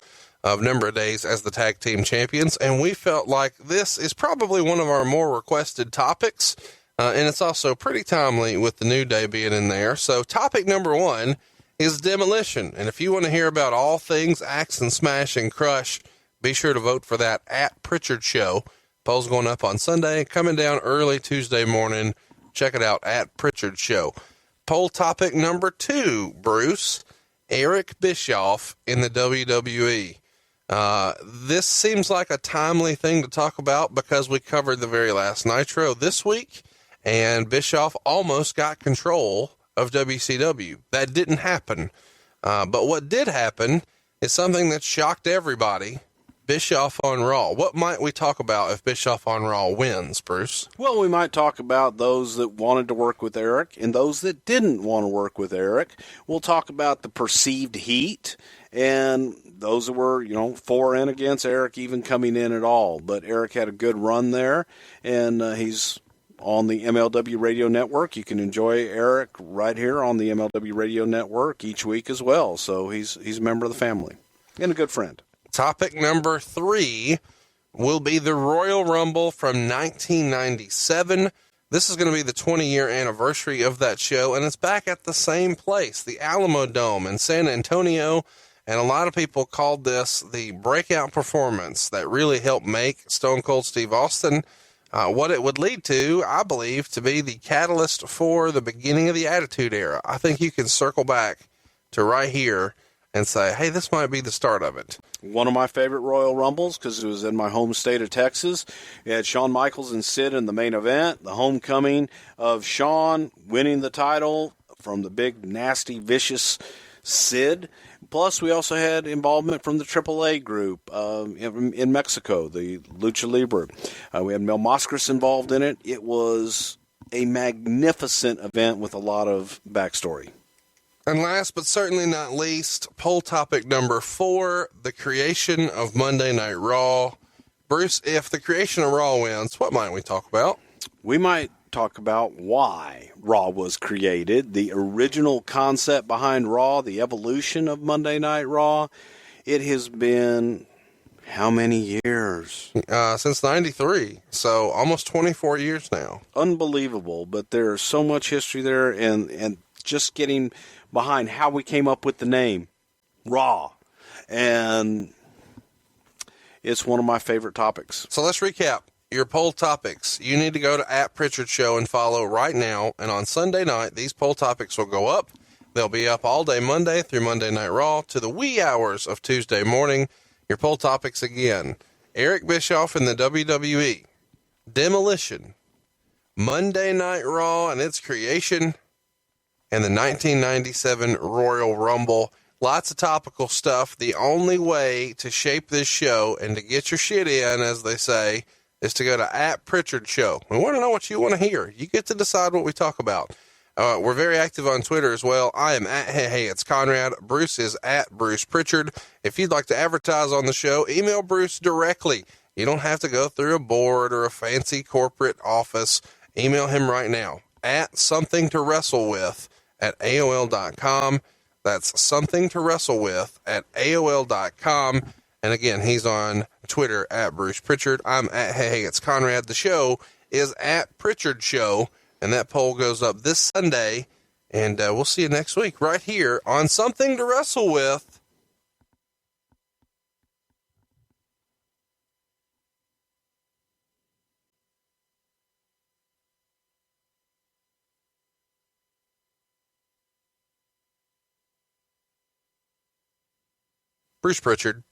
of number of days as the tag team champions, and we felt like this is probably one of our more requested topics, and it's also pretty timely with the New Day being in there. So topic number 1 is demolition, and if you want to hear about all things Axe and Smash and Crush, be sure to vote for that at Prichard Show. Poll's going up on Sunday, coming down early Tuesday morning. Check it out at Prichard Show. Poll topic number 2, Bruce, Eric Bischoff in the WWE. This seems like a timely thing to talk about because we covered the very last Nitro this week, and Bischoff almost got control of WCW. That didn't happen. But what did happen is something that shocked everybody. Bischoff on Raw. What might we talk about if Bischoff on Raw wins, Bruce? Well, we might talk about those that wanted to work with Eric and those that didn't want to work with Eric. We'll talk about the perceived heat and those that were, for and against Eric even coming in at all. But Eric had a good run there, and he's on the MLW Radio Network. You can enjoy Eric right here on the MLW Radio Network each week as well. So he's a member of the family and a good friend. Topic number 3 will be the Royal Rumble from 1997. This is going to be the 20-year anniversary of that show, and it's back at the same place, the Alamo Dome in San Antonio. And a lot of people called this the breakout performance that really helped make Stone Cold Steve Austin what it would lead to, I believe, to be the catalyst for the beginning of the Attitude Era. I think you can circle back to right here and say, hey, this might be the start of it. One of my favorite Royal Rumbles, because it was in my home state of Texas. You had Shawn Michaels and Sid in the main event, the homecoming of Shawn winning the title from the big, nasty, vicious Sid. Plus, we also had involvement from the AAA group in Mexico, the Lucha Libre. We had Mil Mascaras involved in it. It was a magnificent event with a lot of backstory. And last but certainly not least, poll topic number 4, the creation of Monday Night Raw. Bruce, if the creation of Raw wins, what might we talk about? We might talk about why Raw was created, the original concept behind Raw, the evolution of Monday Night Raw. It has been how many years? Since 93, so almost 24 years now. Unbelievable, but there's so much history there, and just getting behind how we came up with the name Raw. And it's one of my favorite topics. So let's recap your poll topics. You need to go to @Prichard Show and follow right now. And on Sunday night, these poll topics will go up. They'll be up all day Monday through Monday Night Raw to the wee hours of Tuesday morning. Your poll topics again: Eric Bischoff in the WWE, Demolition, Monday Night Raw and its creation, and the 1997 Royal Rumble. Lots of topical stuff. The only way to shape this show and to get your shit in, as they say, is to go to @Prichard Show. We want to know what you want to hear. You get to decide what we talk about. We're very active on Twitter as well. I am @Hey, it's Conrad. Bruce is @Bruce Prichard. If you'd like to advertise on the show, email Bruce directly. You don't have to go through a board or a fancy corporate office. Email him right now @somethingtowrestlewith@AOL.com. That's somethingtowrestlewith@AOL.com. And again, he's on Twitter @Bruce Prichard. I'm @Hey, it's Conrad. The show is @Prichard Show, and that poll goes up this Sunday. And we'll see you next week right here on Something to Wrestle With. Bruce Prichard.